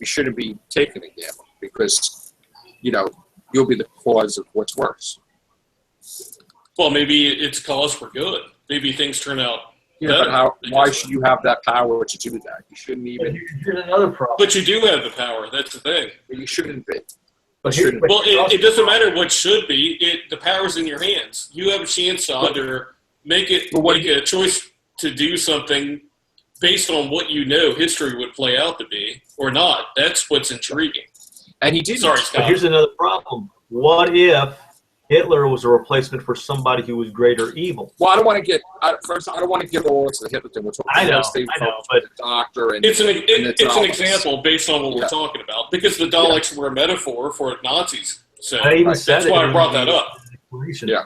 shouldn't be taking a gamble because, you'll be the cause of what's worse. Well, maybe it's a cause for good. Maybe things turn out better. But why should you have that power to do that? You shouldn't even. Here's another problem. But you do have the power. That's the thing. You shouldn't be. Well, it doesn't matter what should be. The power's in your hands. You have a chance to either make a choice to do something based on what history would play out to be, or not. That's what's intriguing. And he did. Sorry, Scott. But here's another problem. What if Hitler was a replacement for somebody who was greater evil? Well, I don't want to get all into the Hitler thing. We're talking about but the doctor and it's an Daleks. example based on what we're talking about, because the Daleks were a metaphor for Nazis. So that's why I brought that up. Yeah.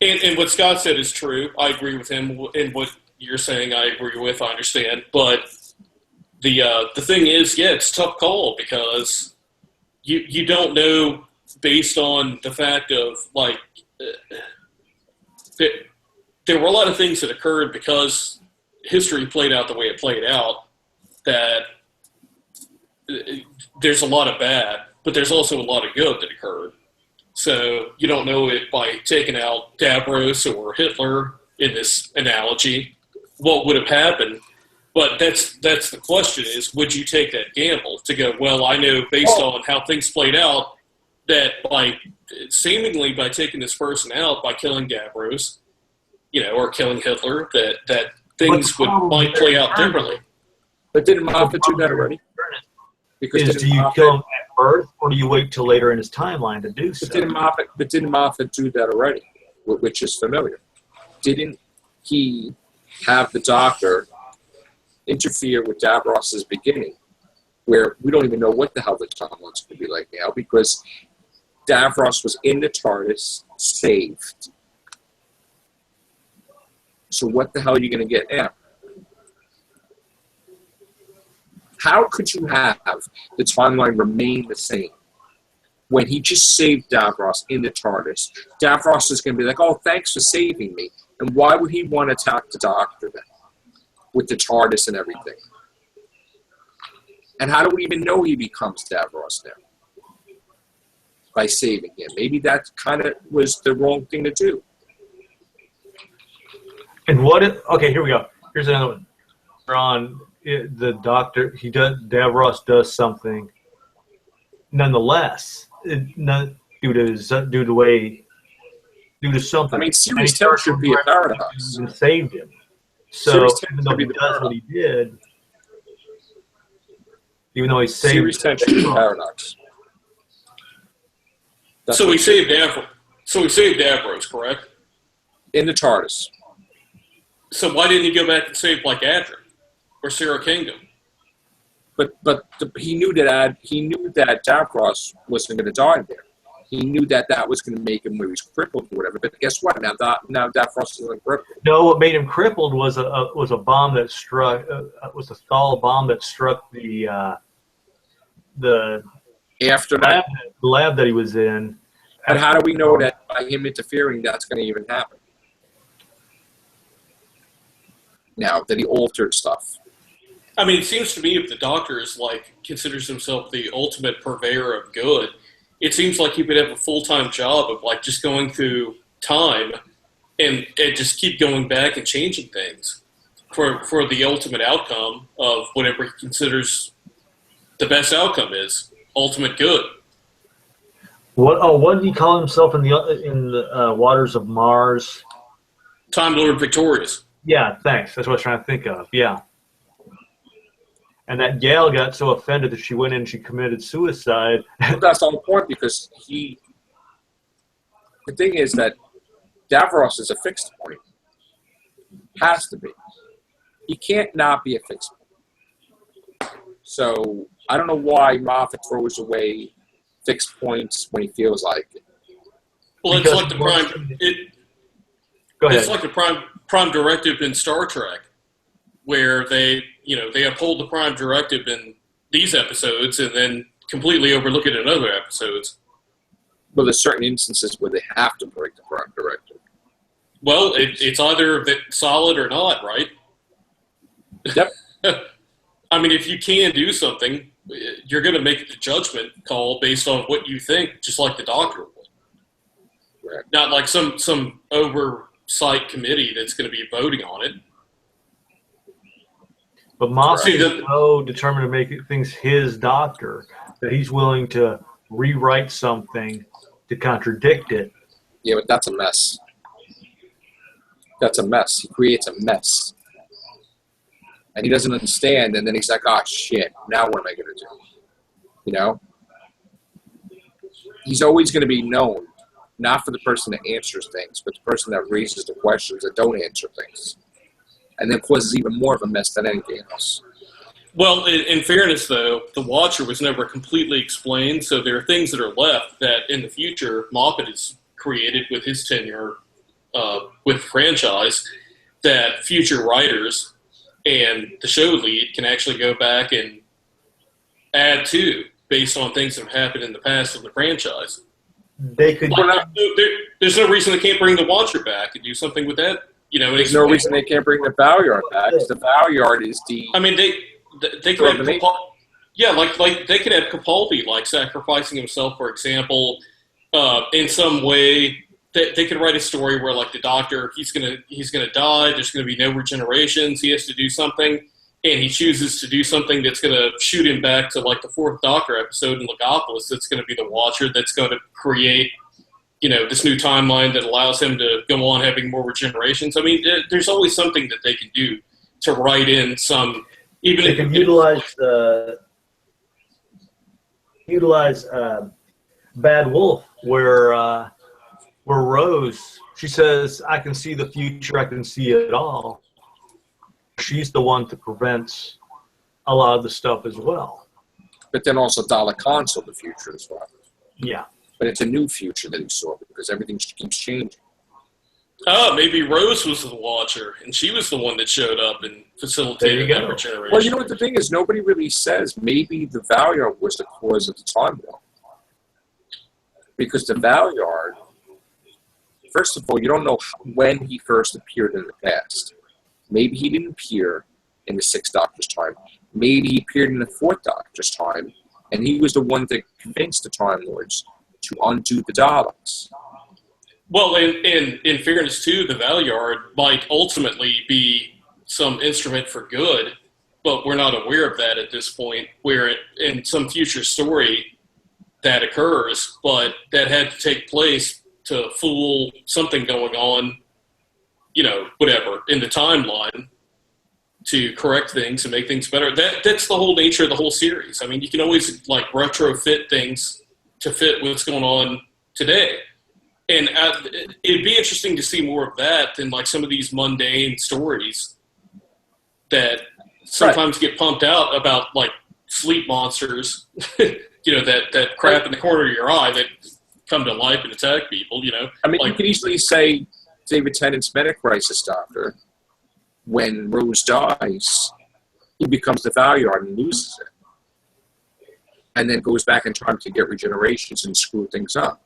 And what Scott said is true. I agree with him, and what you're saying I agree with. I understand, but the thing is, it's a tough call because you don't know based on the fact of there were a lot of things that occurred because history played out the way it played out. That there's a lot of bad, but there's also a lot of good that occurred. So you don't know it by taking out Davros or Hitler in this analogy, what would have happened. But that's the question is, would you take that gamble to go, well, I know based on how things played out that seemingly by taking this person out, by killing Davros, or killing Hitler, that things might play out differently. But didn't Moffat do that already? Because do you kill him at birth, or do you wait till later in his timeline to do so? But didn't Moffat do that already, which is familiar? Didn't he have the Doctor interfere with Davros's beginning, where we don't even know what the hell the timeline's going to be like now, because Davros was in the TARDIS, saved. So what the hell are you going to get now? How could you have the timeline remain the same when he just saved Davros in the TARDIS? Davros is going to be like, oh, thanks for saving me. And why would he want to attack the Doctor then with the TARDIS and everything? And how do we even know he becomes Davros now? By saving him. Maybe that kind of was the wrong thing to do. And what if, okay, here we go. Here's another one. Ron, the Doctor, Davros does something nonetheless, not due to something. I mean, series 10 should be a paradox. And saved him. So even though he does what he did, even though he saved series 10 should be a paradox. So we saved Davros, correct? In the TARDIS. So why didn't he go back and save Adric or Sarah Kingdom? But he knew that Davros wasn't going to die there. He knew that was going to make him where he was crippled or whatever. But guess what? Now Davros isn't crippled. No, what made him crippled was a bomb that struck. Was a Thal bomb that struck the after that lab that he was in. And how do we know that by him interfering, that's going to even happen? Now that he altered stuff. I mean, it seems to me if the Doctor is considers himself the ultimate purveyor of good, it seems like he would have a full-time job of just going through time and just keep going back and changing things for the ultimate outcome of whatever he considers the best outcome is, ultimate good. What did he call himself in the waters of Mars? Time Lord Victorious. Yeah, thanks. That's what I was trying to think of. Yeah. And that gal got so offended that she went in and she committed suicide. Well, that's on point because the thing is that Davros is a fixed point. Has to be. He can't not be a fixed point. So I don't know why Moffat throws away fixed points when he feels like it. Well, it's like the prime. Go ahead. It's like the Prime Directive in Star Trek, where they uphold the Prime Directive in these episodes and then completely overlook it in other episodes. Well, there's certain instances where they have to break the Prime Directive. Well, it's either solid or not, right? Yep. I mean, if you can do something, you're going to make the judgment call based on what you think, just like the doctor would. Right. Not like some oversight committee that's going to be voting on it. But Moffat is so determined to make things his doctor that he's willing to rewrite something to contradict it. Yeah, but that's a mess. That's a mess. He creates a mess. And he doesn't understand, and then he's like, oh, shit, now what am I going to do? You know? He's always going to be known, not for the person that answers things, but the person that raises the questions that don't answer things. And then causes even more of a mess than anything else. Well, in fairness, though, the Watcher was never completely explained, so there are things that are left that in the future Moffat has created with his tenure with the franchise that future writers and the show lead can actually go back and add to based on things that have happened in the past of the franchise. They could. There's no reason they can't bring the Watcher back and do something with that. There's no reason they can't bring the Valyard back. The Valyard is the. I mean, they could have like they could have Capaldi like sacrificing himself, for example, in some way. They could write a story where like the Doctor he's gonna die. There's gonna be no regenerations. He has to do something, and he chooses to do something that's gonna shoot him back to like the fourth Doctor episode in Legopolis. That's gonna be the Watcher. That's going to create this new timeline that allows him to go on having more regenerations. I mean, there's always something that they can do to write in some. Even they if can utilize Bad Wolf, where Rose, she says, "I can see the future. I can see it all." She's the one that prevents a lot of the stuff as well. But then also Dalek Khan saw the future as well. Yeah. But it's a new future that he saw because everything keeps changing. Oh, maybe Rose was the Watcher, and she was the one that showed up and facilitated that regeneration. Well, you know what the thing is? Nobody really says maybe the Valyard was the cause of the time war. Because the Valyard, first of all, you don't know when he first appeared in the past. Maybe he didn't appear in the Sixth Doctor's time. Maybe he appeared in the Fourth Doctor's time, and he was the one that convinced the Time Lords to undo the Daleks. Well, in fairness, too, the Valyard might ultimately be some instrument for good, but we're not aware of that at this point, where in some future story that occurs, but that had to take place to fool something going on, whatever, in the timeline to correct things and make things better. That's the whole nature of the whole series. I mean, you can always, retrofit things to fit what's going on today. And it'd be interesting to see more of that than some of these mundane stories that sometimes get pumped out about sleep monsters, that crap in the corner of your eye that come to life and attack people. I mean, you could easily say David Tennant's Meta-Crisis Doctor, when Rose dies, he becomes the Valyard and loses it, and then goes back and tries to get regenerations and screw things up.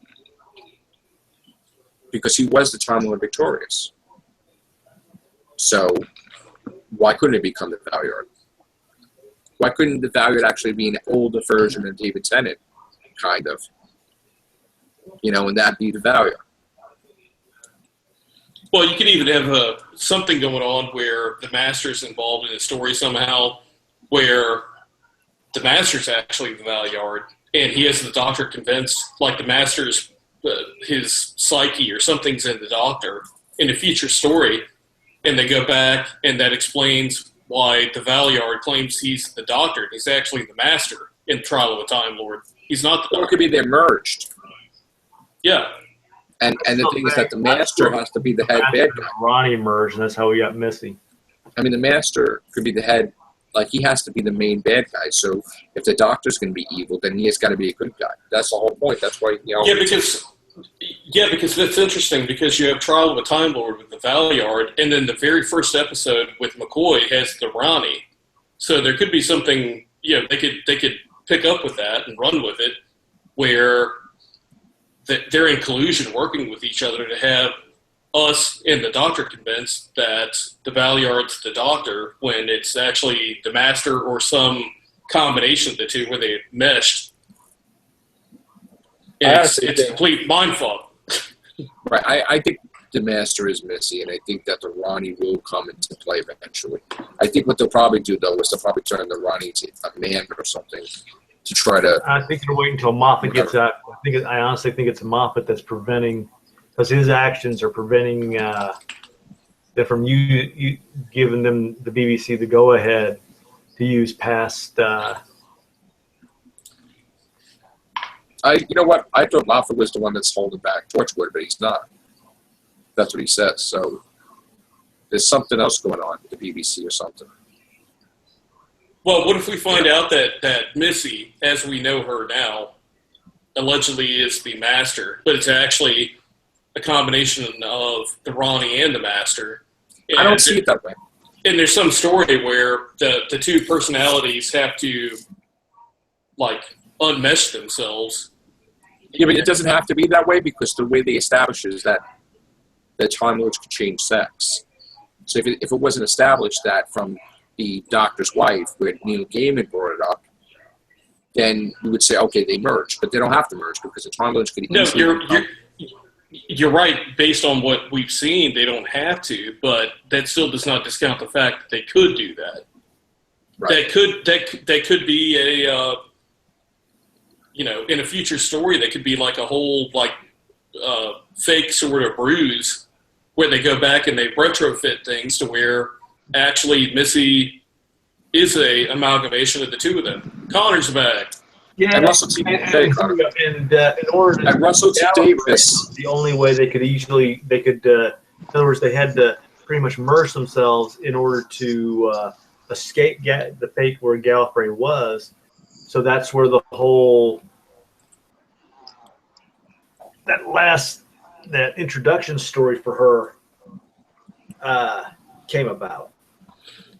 Because he was the Time Lord victorious. So, why couldn't it become the Valyard? Why couldn't the Valyard actually be an older version of David Tennant, kind of? And that be the Valyard? Well, you could even have something going on where the Master's involved in the story somehow, where the Master's actually the Valyard, and he has the Doctor convinced, the Master's his psyche or something's in the Doctor in a future story, and they go back, and that explains why the Valyard claims he's the Doctor. He's actually the Master in Trial of a Time Lord. He's not the Doctor. Or it could be they're merged. Yeah. And the thing is that the Master has to be the head bad guy. Ronnie merged, and that's how we got Missy. I mean, the Master could be the head, he has to be the main bad guy. So if the Doctor's going to be evil, then he has got to be a good guy. That's the whole point. That's why, Yeah, because Yeah, because that's interesting, because you have Trial of a Time Lord with the Valyard, and then the very first episode with McCoy has the Ronnie. So there could be something, they could pick up with that and run with it, where they're in collusion working with each other to have us and the Doctor convinced that the Valyard's the Doctor when it's actually the Master or some combination of the two where they meshed. And it's a complete mindfuck. Right. I think the Master is Missy, and I think that the Ronnie will come into play eventually. I think what they'll probably do, though, is they'll probably turn the Ronnie to a man or something to try to... I think they'll wait until Moffat gets out. I honestly think it's Moffat that's preventing, because his actions are preventing them from you giving them the BBC the go-ahead to use past... you know what? I thought Moffat was the one that's holding back Torchwood, but he's not. That's what he says. So there's something else going on with the BBC or something. Well, what if we find out that Missy, as we know her now, allegedly is the Master, but it's actually a combination of the Ronnie and the Master? And I don't see it that way. And there's some story where the two personalities have to, unmesh themselves. Yeah, but it doesn't have to be that way, because the way they establish it is that Time Lords could change sex. So if it wasn't established that from the Doctor's wife, where Neil Gaiman brought it up, then you would say, okay, they merged. But they don't have to merge, because the Time Lords could easily... No, you're right. Based on what we've seen, they don't have to, but that still does not discount the fact that they could do that. Right. That could be a... in a future story, that could be like a whole fake sort of ruse where they go back and they retrofit things to where actually Missy is a amalgamation of the two of them. Connor's back. Yeah, and Russell T. Davis. In order to Russell T. Davis, the only way they could in other words, they had to pretty much merge themselves in order to escape the fate where Gallifrey was. So that's where the whole that introduction story for her came about.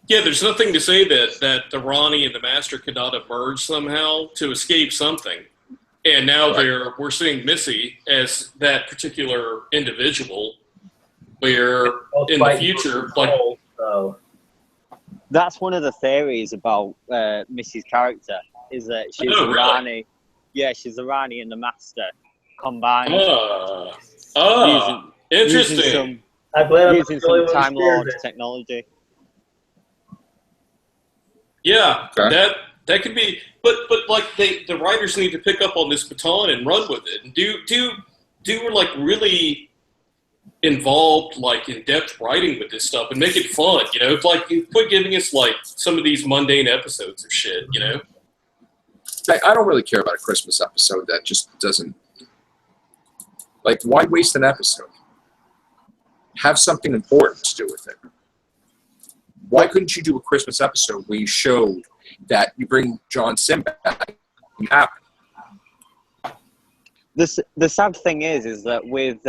Yeah, there's nothing to say that the Ronnie and the Master could not have merged somehow to escape something. And now we're seeing Missy as that particular individual, where in the future, that's one of the theories about Missy's character, is that she's the Rani. Yeah, she's the Rani and the Master combined. Interesting. Using some Time Lord technology. Yeah, okay. That could be, but the writers need to pick up on this baton and run with it, and do really involved, in-depth writing with this stuff and make it fun. Quit giving us some of these mundane episodes of shit. I don't really care about a Christmas episode that just doesn't. Why waste an episode? Have something important to do with it. Why couldn't you do a Christmas episode where you showed that you bring John Sim back? You have the sad thing is that with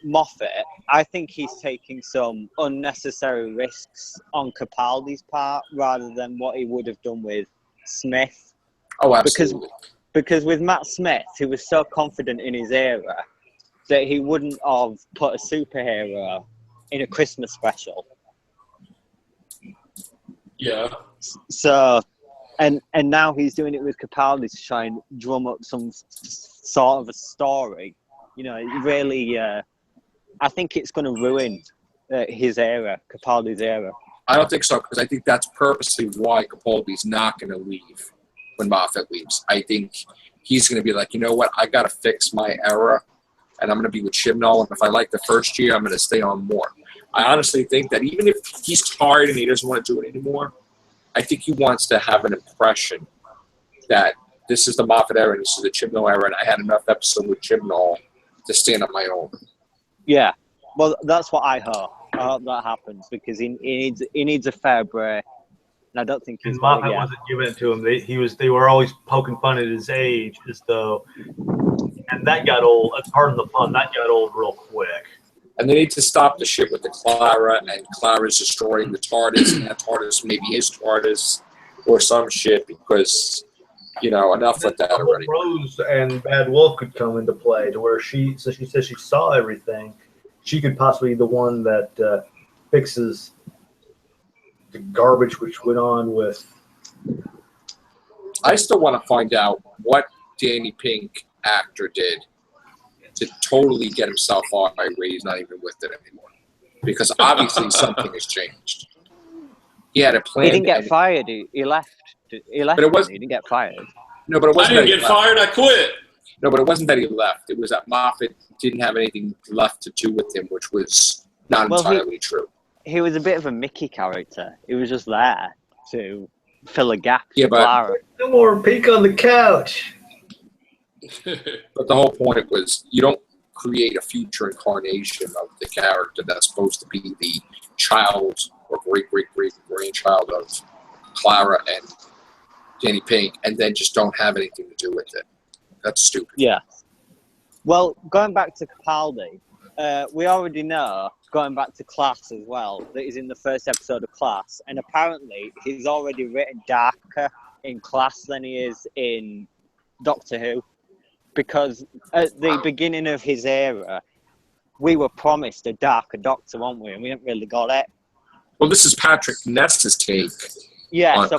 Moffat, I think he's taking some unnecessary risks on Capaldi's part rather than what he would have done with Smith. Oh, absolutely. Because with Matt Smith, he was so confident in his era that he wouldn't have put a superhero in a Christmas special. Yeah. So, and now he's doing it with Capaldi to try and drum up some sort of a story. Really, I think it's going to ruin his era, Capaldi's era. I don't think so, because I think that's purposely why Capaldi's not going to leave when Moffat leaves. I think he's going to be like, you know what, I got to fix my era, and I'm going to be with Chibnall, and if I like the first year, I'm going to stay on more. I honestly think that even if he's tired and he doesn't want to do it anymore, I think he wants to have an impression that this is the Moffat era and this is the Chibnall era, and I had enough episodes with Chibnall to stand on my own. Yeah, well, that's what I hope. I hope that happens, because he needs a fair break, and I don't think he's. Moffat wasn't giving it to him. They were always poking fun at his age, as though And that got old. Pardon the pun. That got old real quick. And they need to stop the shit with the Clara, and Clara's destroying the TARDIS, and that TARDIS maybe is TARDIS or some shit, because, enough with that already. Rose and Bad Wolf could come into play to where she says she saw everything. She could possibly be the one that fixes the garbage which went on with. I still want to find out what Danny Pink actor did to totally get himself fired where he's not even with it anymore. Because obviously something has changed. He had a plan. He didn't get fired. He left. He left. But he didn't get fired. No, but it wasn't. I didn't get fired. I quit. No, but it wasn't that he left. It was that Moffat didn't have anything left to do with him, which was not entirely true. He was a bit of a Mickey character. He was just there to fill a gap. Yeah, but Clara. No more Pink on the couch. But the whole point was you don't create a future incarnation of the character that's supposed to be the child or great-great-great-grandchild of Clara and Danny Pink, and then just don't have anything to do with it. That's stupid. Yeah. Well, going back to Capaldi, we already know, going back to Class as well, that he's in the first episode of Class, and apparently he's already written darker in Class than he is in Doctor Who. Because at the beginning of his era, we were promised a darker Doctor, weren't we? And we haven't really got it. Well, this is Patrick Ness's take. Yeah, so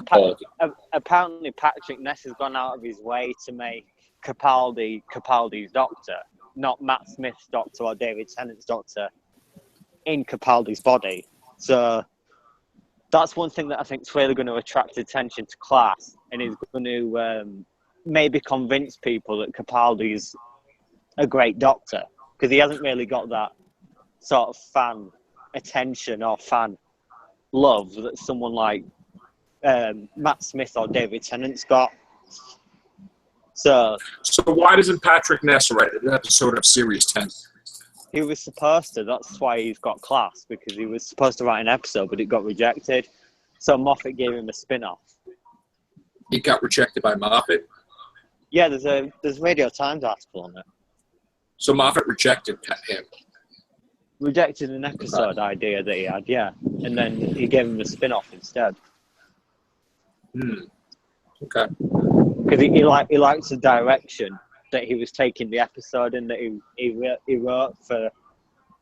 apparently Patrick Ness has gone out of his way to make Capaldi's Doctor, not Matt Smith's Doctor or David Tennant's Doctor, in Capaldi's body. So that's one thing that I think is really going to attract attention to Class, and is going to maybe convince people that Capaldi's a great Doctor, because he hasn't really got that sort of fan attention or fan love that someone like Matt Smith or David Tennant's got. So why doesn't Patrick Ness write an episode of Series 10? He was supposed to. That's why he's got Class, because he was supposed to write an episode, but it got rejected. So Moffat gave him a spin-off. It got rejected by Moffat? Yeah, there's Radio Times article on it. So Moffat rejected him? Rejected an episode idea that he had, yeah. And then he gave him a spin-off instead. Okay. Because he liked the direction that he was taking the episode in, that he wrote for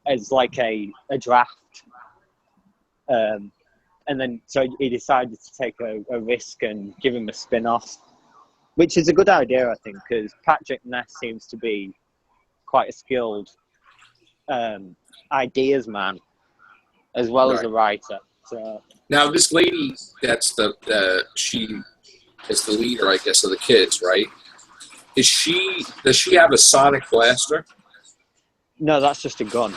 as like a draft. And then so he decided to take a risk and give him a spin-off, which is a good idea, I think, because Patrick Ness seems to be quite a skilled ideas man, as well as a writer. So now this lady, that's she is the leader, I guess, of the kids, right? Does she have a sonic blaster? No, that's just a gun.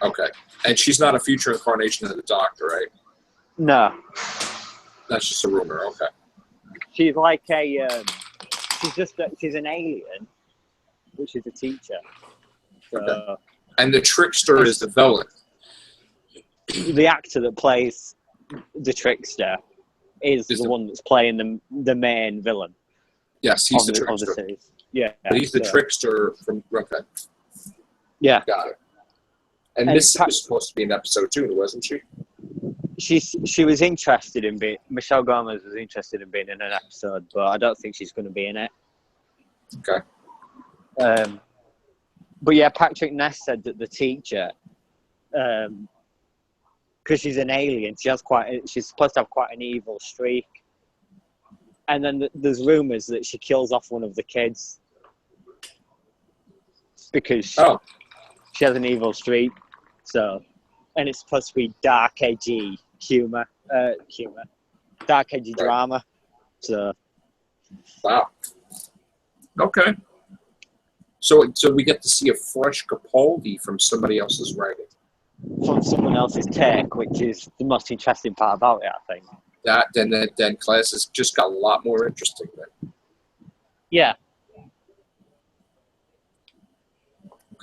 Okay. And she's not a future incarnation of the Doctor, right? No. That's just a rumor, okay. She's like she's an alien, which is a teacher. So, okay. And the trickster is the villain. The actor that plays the trickster is the one that's playing the main villain. Yes, he's the trickster. Of the series. Yeah. But he's the trickster from... Okay. Yeah. Got it. And this was supposed to be an episode 2, wasn't she? She was interested in being... Michelle Gomez was interested in being in an episode, but I don't think she's going to be in it. Okay. But yeah, Patrick Ness said that the teacher... because she's an alien, she's supposed to have quite an evil streak. And then there's rumours that she kills off one of the kids because she has an evil streak. So, and it's supposed to be dark, edgy humour, dark, edgy drama. So, wow. Okay. So we get to see a fresh Capaldi from somebody else's writing. From someone else's take, which is the most interesting part about it, I think. Then Class has just got a lot more interesting then. Yeah.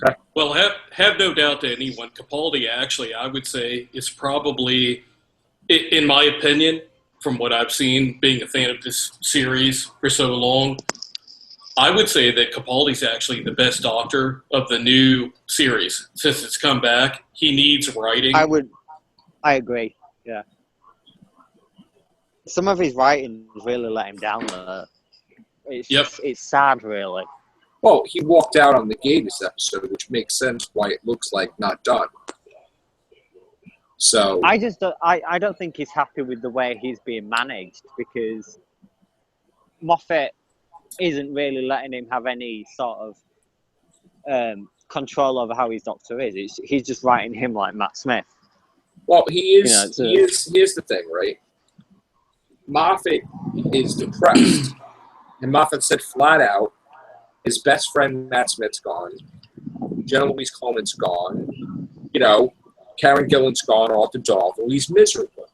Okay. Well, have no doubt to anyone, Capaldi actually, I would say, is probably, in my opinion, from what I've seen, being a fan of this series for so long, I would say that Capaldi's actually the best Doctor of the new series since it's come back. He needs writing. I agree. Yeah. Some of his writing really let him down. It's sad, really. Well, he walked out on the gate this episode, which makes sense why it looks like not done. So I don't think he's happy with the way he's being managed, because Moffat isn't really letting him have any sort of control over how his Doctor is. He's just writing him like Matt Smith. Well, here's the thing, right? Moffat is depressed. And Moffat said flat out, his best friend Matt Smith's gone. Jenna Louise Coleman's gone. You know, Karen Gillan's gone off to Dolphin. He's miserable.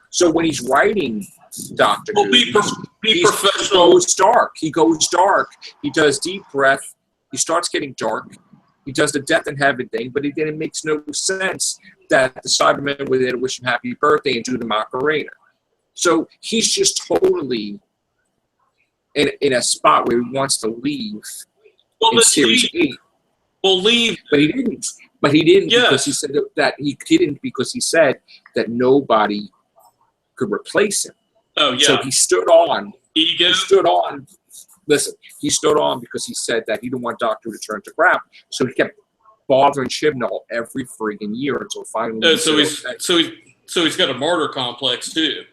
So when he's writing Doctor Who, be professional. He goes dark. He goes dark. He does deep breath. He starts getting dark. He does the death in heaven thing, but then it makes no sense that the Cybermen were there to wish him happy birthday and do the Macarena. So he's just totally in a spot where he wants to leave in Series 8. Well, leave. But he didn't. Yeah. Because he said that he didn't because he said that nobody could replace him. Oh, yeah. So he stood on. Ego. He stood on. Listen, he stood on because he said that he didn't want Doctor Who to turn to crap. So he kept bothering Chibnall every friggin' year until finally. So he's got a martyr complex too.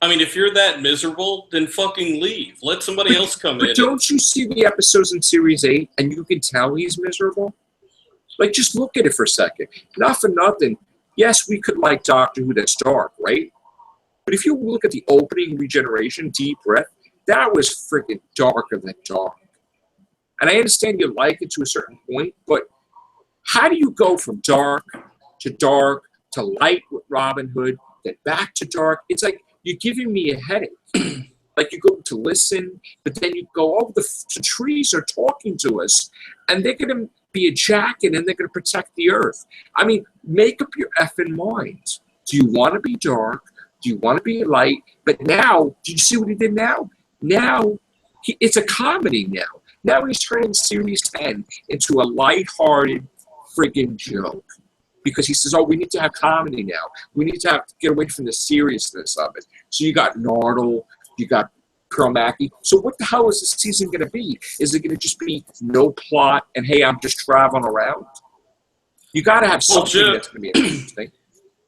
I mean, if you're that miserable, then fucking leave. Let somebody else come in. But don't you see the episodes in Series 8 and you can tell he's miserable? Like, just look at it for a second. Not for nothing. Yes, we could like Doctor Who that's dark, right? But if you look at the opening Regeneration, Deep Breath, that was freaking darker than dark. And I understand you like it to a certain point, but how do you go from dark to light with Robin Hood, then back to dark? It's like you're giving me a headache. Like you go to listen, but then you go, oh, the trees are talking to us, and they're going to be a jacket, and they're going to protect the earth. I mean, make up your effing mind. Do you want to be dark? Do you want to be light? But now, do you see what he did now? Now, it's a comedy now. Now he's turning Series 10 into a lighthearted friggin' joke. Because he says, oh, we need to have comedy now. We need to get away from the seriousness of it. So you got Nardole, you got Pearl Mackie. So what the hell is the season going to be? Is it going to just be no plot and, hey, I'm just traveling around? You got to have something that's going to be interesting.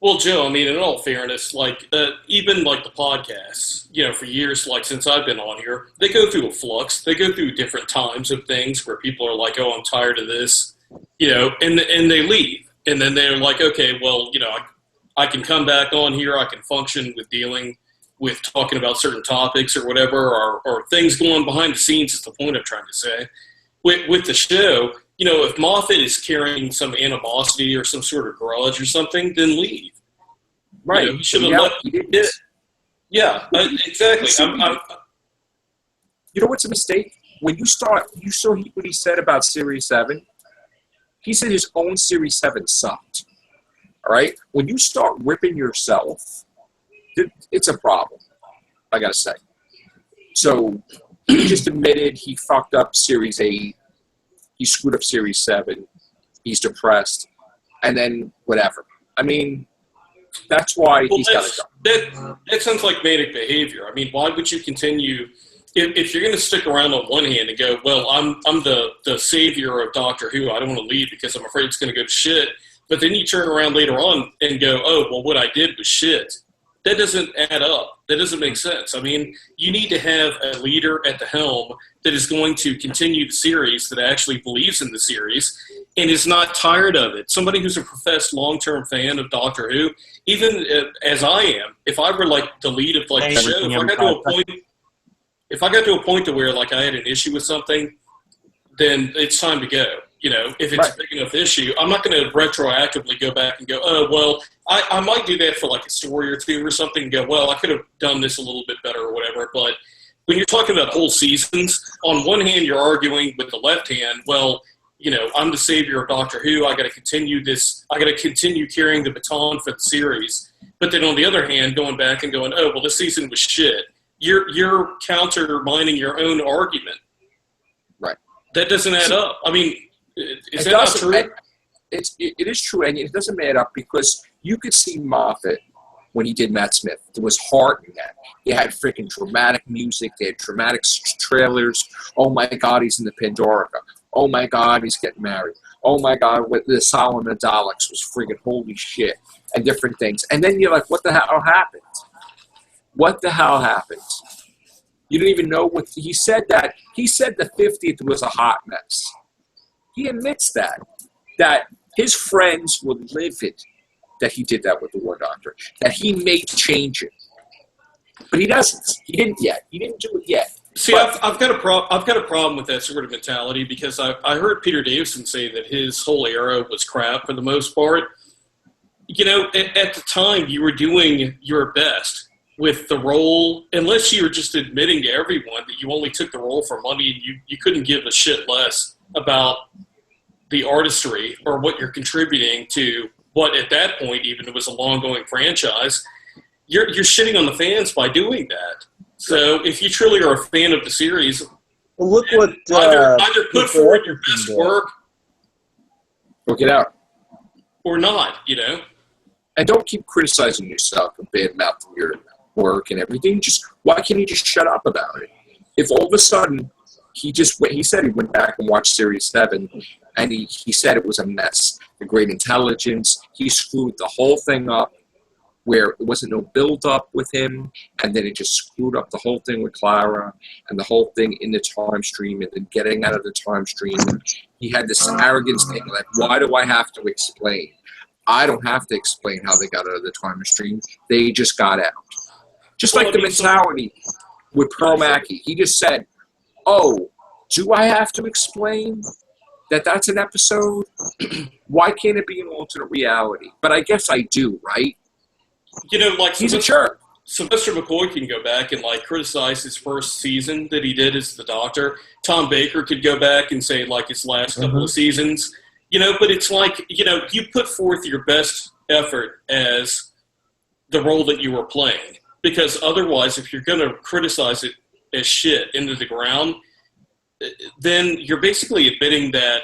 Well, Joe, I mean, in all fairness, like even like the podcasts, you know, for years, like since I've been on here, they go through a flux. They go through different times of things where people are like, oh, I'm tired of this, you know, and they leave. And then they're like, okay, well, you know, I can come back on here. I can function with dealing with talking about certain topics or whatever, or things going behind the scenes is the point I'm trying to say. With the show, you know, if Moffat is carrying some animosity or some sort of grudge or something, then leave. Right. You know, he should have let it. Yeah, exactly. You know what's a mistake? When you saw what he said about Series 7? He said his own Series 7 sucked. All right? When you start ripping yourself, it's a problem, I got to say. So he just admitted he fucked up Series 8. He screwed up Series 7. He's depressed. And then whatever. I mean, that's why he's got to go. That sounds like manic behavior. I mean, why would you continue... If you're going to stick around on one hand and go, well, I'm the savior of Doctor Who, I don't want to leave because I'm afraid it's going to go to shit. But then you turn around later on and go, oh, well, what I did was shit. That doesn't add up. That doesn't make sense. I mean, you need to have a leader at the helm that is going to continue the series, that actually believes in the series, and is not tired of it. Somebody who's a professed long-term fan of Doctor Who, even as I am, if I were like the lead of like the show, if I got to a point to where like I had an issue with something, then it's time to go. You know, if it's a big enough issue, I'm not going to retroactively go back and go, oh, well, I might do that for like a story or two or something and go, well, I could have done this a little bit better or whatever. But when you're talking about whole seasons, on one hand, you're arguing with the left hand, well, you know, I'm the savior of Doctor Who. I got to continue this. I got to continue carrying the baton for the series. But then on the other hand, going back and going, oh, well, this season was shit. You're countermining your own argument. Right. That doesn't add up. I mean, is that not true? It is true, and it doesn't add up because you could see Moffat when he did Matt Smith. There was heart in that. He had freaking dramatic music. They had dramatic trailers. Oh my God, he's in the Pandorica. Oh my God, he's getting married. Oh my God, with the Solomon Daleks was friggin' holy shit, and different things. And then you're like, what the hell happened? What the hell happened? You don't even know what he said. That he said the 50th was a hot mess. He admits that his friends were livid that he did that with the War Doctor, that he may change it, but he doesn't. He didn't yet. He didn't do it yet. See, I've got a problem with that sort of mentality because I heard Peter Davison say that his whole era was crap for the most part. You know, at the time you were doing your best with the role, unless you were just admitting to everyone that you only took the role for money and you couldn't give a shit less about the artistry or what you're contributing to what at that point even was a long-going franchise. You're shitting on the fans by doing that. So if you truly are a fan of the series, well, look what either put forward your best work, or get out, or not. You know, and don't keep criticizing yourself and bad-mouthing your work and everything. Just why can't you just shut up about it? If all of a sudden he said he went back and watched Series 7, and he said it was a mess. The Great Intelligence, he screwed the whole thing up, where there wasn't no build-up with him, and then it just screwed up the whole thing with Clara, and the whole thing in the time stream, and then getting out of the time stream. He had this arrogance thing, like, why do I have to explain? I don't have to explain how they got out of the time stream. They just got out. Just like the mentality with Pearl Mackie. He just said, oh, do I have to explain that that's an episode? Why can't it be an alternate reality? But I guess I do, right? You know, like he's a jerk. Sylvester McCoy can go back and like criticize his first season that he did as the Doctor. Tom Baker could go back and say like his last couple of seasons. You know, but it's like, you know, you put forth your best effort as the role that you were playing. Because otherwise, if you're going to criticize it as shit into the ground, then you're basically admitting that,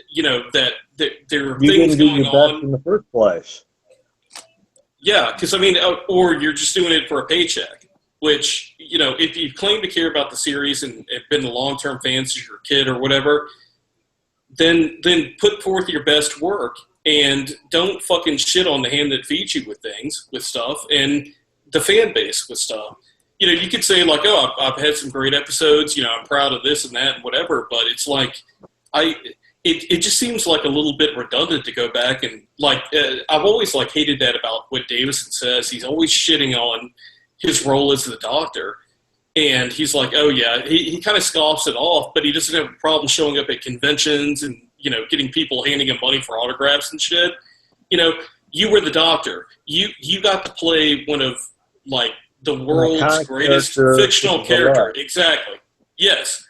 you know, that there are things going on in the first place. Yeah, because, I mean, or you're just doing it for a paycheck, which, you know, if you claim to care about the series and have been a long-term fan since you're a kid or whatever, then put forth your best work and don't fucking shit on the hand that feeds you with things, with stuff, and the fan base with stuff. You know, you could say, like, oh, I've had some great episodes, you know, I'm proud of this and that and whatever, but it's like, it just seems like a little bit redundant to go back and, like, I've always, like, hated that about what Davison says. He's always shitting on his role as the Doctor. And he's like, oh, yeah, he kind of scoffs it off, but he doesn't have a problem showing up at conventions and, you know, getting people handing him money for autographs and shit. You know, you were the Doctor. You got to play one of, like, the world's greatest fictional character. Exactly. Yes.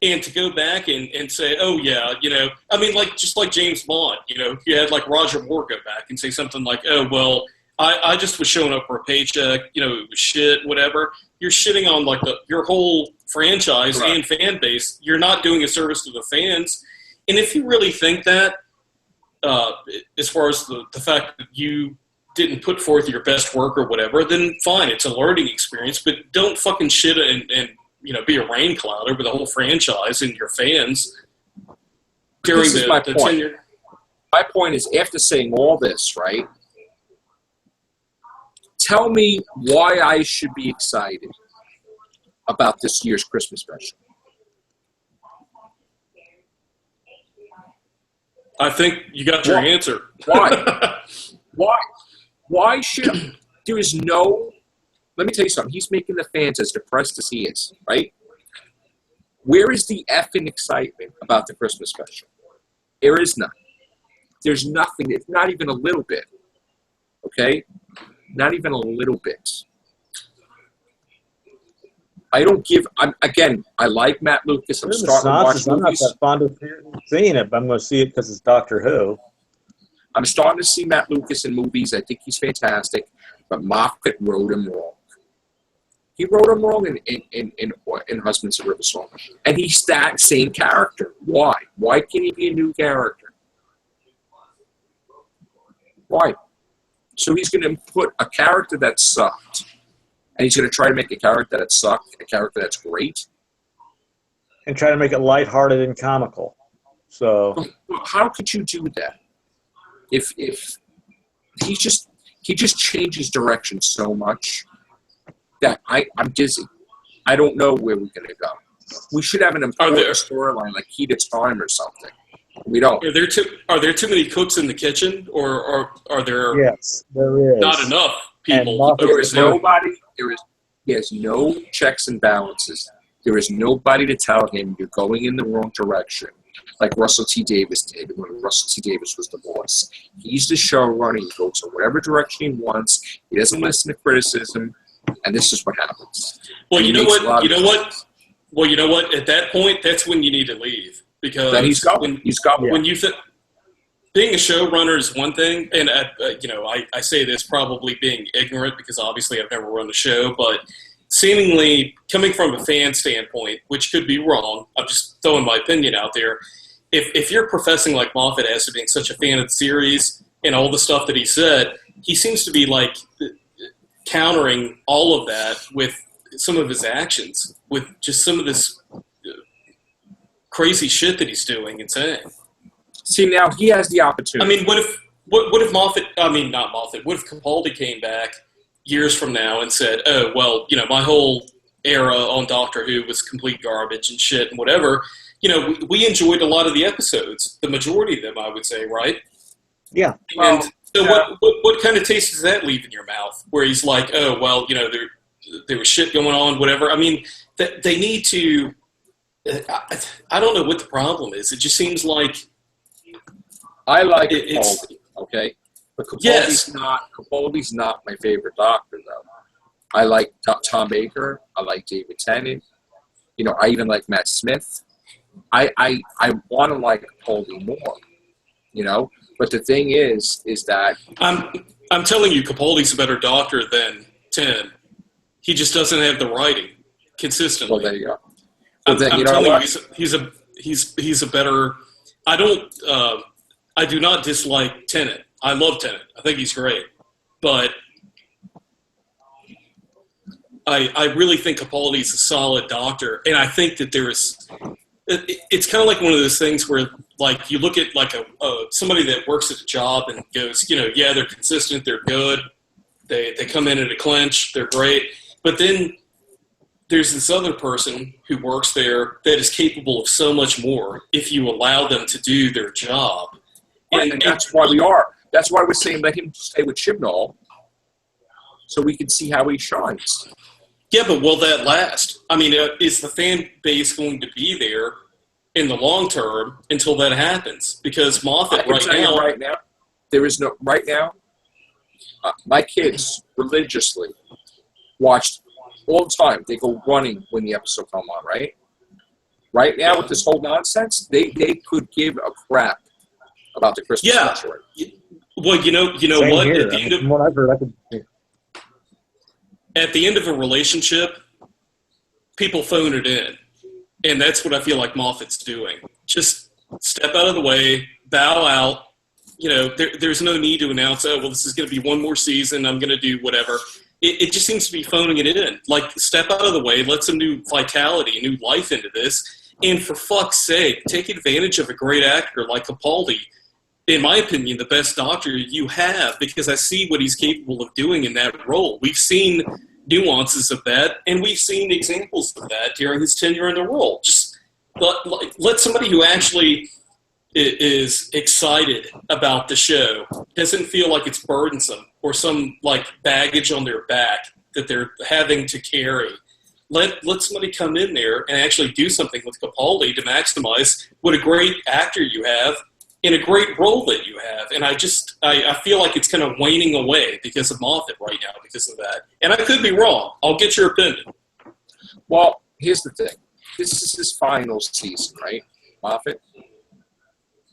And to go back and say, oh, yeah, you know, I mean, like, just like James Bond, you know, you had, like, Roger Moore go back and say something like, oh, well, I just was showing up for a paycheck, you know, it was shit, whatever. You're shitting on, like, your whole franchise and fan base. You're not doing a service to the fans. And if you really think that, as far as the fact that you didn't put forth your best work or whatever, then fine, it's a learning experience, but don't fucking shit and you know, be a rain cloud over the whole franchise and your fans during the tenure. My point is, after saying all this, right, tell me why I should be excited about this year's Christmas special. I think you got your answer. Why? Why should there is no? Let me tell you something. He's making the fans as depressed as he is, right? Where is the effing excitement about the Christmas special? There is none. There's nothing. It's not even a little bit. Okay? Not even a little bit. I don't give. I like Matt Lucas. I'm starting to watch movies. I'm not that fond of seeing it, but I'm going to see it because it's Doctor Who. I'm starting to see Matt Lucas in movies. I think he's fantastic. But Moffat wrote him wrong. He wrote him wrong in Husbands of River Song. And he's that same character. Why? Why can't he be a new character? Why? So he's going to put a character that sucked, and he's going to try to make a character that sucked a character that's great. And try to make it lighthearted and comical. So How could you do that? If he just changes direction so much that I'm dizzy. I don't know where we're going to go. We should have an important storyline like Key to Time or something. We don't. Are there too many cooks in the kitchen, or are there yes, there is not enough people? There is nobody. He has no checks and balances. There is nobody to tell him you're going in the wrong direction, like Russell T. Davis did when Russell T. Davis was the boss. He's the showrunner. He goes in whatever direction he wants. He doesn't listen to criticism, and this is what happens. Well, you know what? Well, you know what? At that point, that's when you need to leave, because then he's got when you being a showrunner is one thing, and I say this probably being ignorant because obviously I've never run a show, but seemingly coming from a fan standpoint, which could be wrong, I'm just throwing my opinion out there. If you're professing like Moffat as to being such a fan of the series and all the stuff that he said, he seems to be like countering all of that with some of his actions, with just some of this crazy shit that he's doing and saying. See, now he has the opportunity. I mean, what if Moffat? I mean, not Moffat. What if Capaldi came back years from now and said, "Oh, well, my whole era on Doctor Who was complete garbage and shit and whatever." We enjoyed a lot of the episodes, the majority of them, I would say, right? Yeah. And so, what kind of taste does that leave in your mouth? Where he's like, "Oh, well, there was shit going on, whatever." I mean, they need to. I don't know what the problem is. It just seems like. I like Capaldi, okay? But Capaldi's not my favorite Doctor, though. I like Tom Baker. I like David Tennant. I even like Matt Smith. I want to like Capaldi more, But the thing is that... I'm telling you, Capaldi's a better Doctor than Tennant. He just doesn't have the writing consistently. Well, there you go. I'm telling you, he's a better... I do not dislike Tennant. I love Tennant. I think he's great. But I really think Capaldi's a solid Doctor. And I think that it's kind of like one of those things where, like, you look at, like, somebody that works at a job and goes, yeah, they're consistent, they're good, they come in at a clinch, they're great. But then there's this other person who works there that is capable of so much more if you allow them to do their job. And that's why we are. That's why we're saying let him stay with Chibnall so we can see how he shines. Yeah, but will that last? I mean, is the fan base going to be there in the long term until that happens? Because Moffat right now, there is no... Right now, my kids religiously watched all the time. They go running when the episode come on, right? Right now, with this whole nonsense, they could give a crap about the Christmas special. Well, you know what? Here. From what I've heard, at the end of a relationship, people phone it in. And that's what I feel like Moffat's doing. Just step out of the way, bow out. There's no need to announce, oh, well, this is going to be one more season, I'm going to do whatever. It just seems to be phoning it in. Like, step out of the way, let some new vitality, new life into this. And for fuck's sake, take advantage of a great actor like Capaldi. In my opinion, the best Doctor you have, because I see what he's capable of doing in that role. We've seen nuances of that, and we've seen examples of that during his tenure in the role. Just let somebody who actually is excited about the show, doesn't feel like it's burdensome or some like baggage on their back that they're having to carry. Let somebody come in there and actually do something with Capaldi to maximize what a great actor you have in a great role that you have. And I feel like it's kind of waning away because of Moffat right now because of that. And I could be wrong. I'll get your opinion. Well, here's the thing. This is his final season, right, Moffat?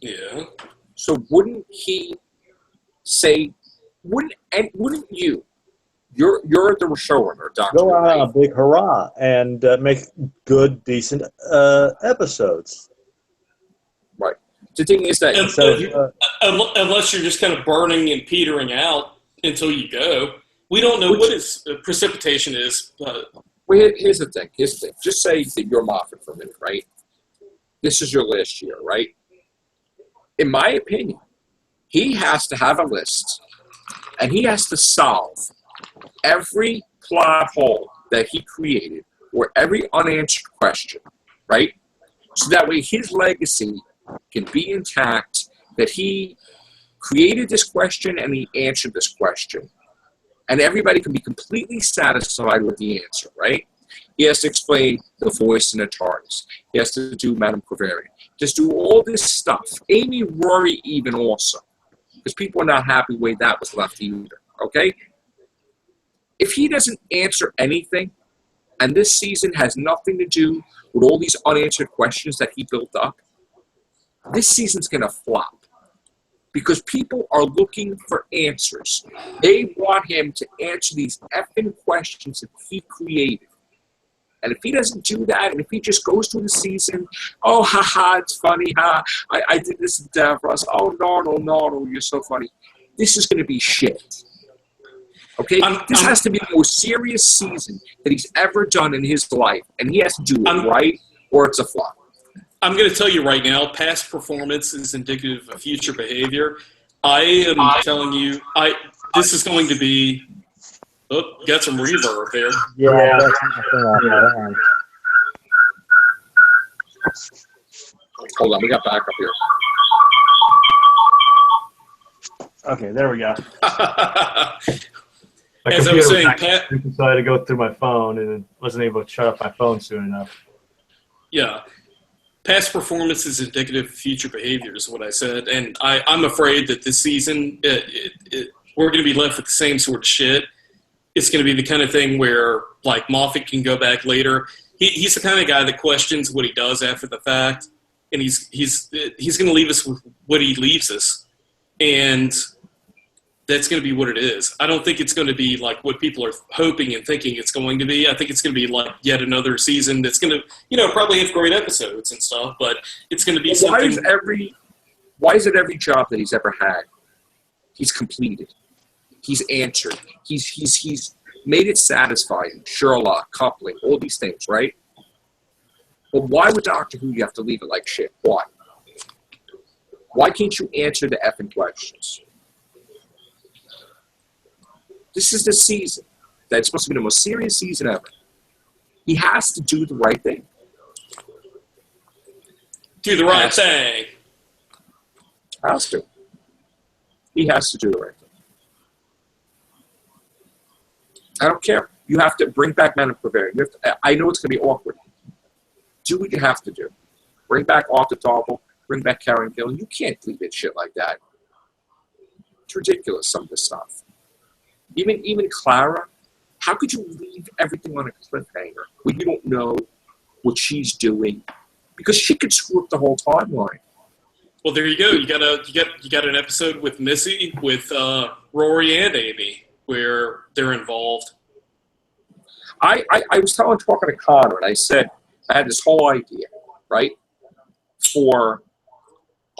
Yeah. So wouldn't he say, wouldn't you You're the showrunner, Doctor. Go out on a big hurrah and make good, decent episodes. Right. The thing is that unless you're just kind of burning and petering out until you go, we don't know what his precipitation is. Well, here's the thing. Just say that you're Moffat for a minute, right? This is your last year, right? In my opinion, he has to have a list, and he has to solve every plot hole that he created or every unanswered question, right? So that way his legacy can be intact, that he created this question and he answered this question. And everybody can be completely satisfied with the answer, right? He has to explain the voice in the TARDIS. He has to do Madame Quaveri. Just do all this stuff. Amy, Rory, even also. Because people are not happy the way that was left either, okay? If he doesn't answer anything, and this season has nothing to do with all these unanswered questions that he built up, this season's going to flop. Because people are looking for answers. They want him to answer these effing questions that he created. And if he doesn't do that, and if he just goes through the season, oh, haha, it's funny, ha, I did this to Davros, oh, no, you're so funny. This is going to be shit. Okay? This has to be the most serious season that he's ever done in his life, and he has to do it right, or it's a flop. I'm going to tell you right now, past performance is indicative of future behavior. I am telling you, this is going to be... Oh, got some reverb there. Yeah, that's Hold on, we got backup here. Okay, there we go. As I was saying, Pat... So I had to go through my phone and wasn't able to shut off my phone soon enough. Yeah. Past performance is indicative of future behavior is what I said. And I'm afraid that this season, we're going to be left with the same sort of shit. It's going to be the kind of thing where, like, Moffat can go back later. He's the kind of guy that questions what he does after the fact, and he's going to leave us with what he leaves us, and that's going to be what it is. I don't think it's going to be like what people are hoping and thinking it's going to be. I think it's going to be like yet another season that's going to, probably have great episodes and stuff, but it's going to be something. Why is it every job that he's ever had, he's completed? He's answered. He's made it satisfying. Sherlock, coupling, all these things, right? But why with Doctor Who you have to leave it like shit? Why? Why can't you answer the effing questions? This is the season that's supposed to be the most serious season ever. He has to do the right thing. Do the right thing. Has to. He has to do the right thing. I don't care. You have to bring back Madame Quaveri. I know it's going to be awkward. Do what you have to do. Bring back Arthur Darvill. Bring back Karen Gillan. You can't leave it shit like that. It's ridiculous, some of this stuff. Even Clara, how could you leave everything on a cliffhanger when you don't know what she's doing? Because she could screw up the whole timeline. Well, there you go. You got an episode with Missy, with Rory and Amy, where they're involved. I was talking to Connor, and I said I had this whole idea, right, for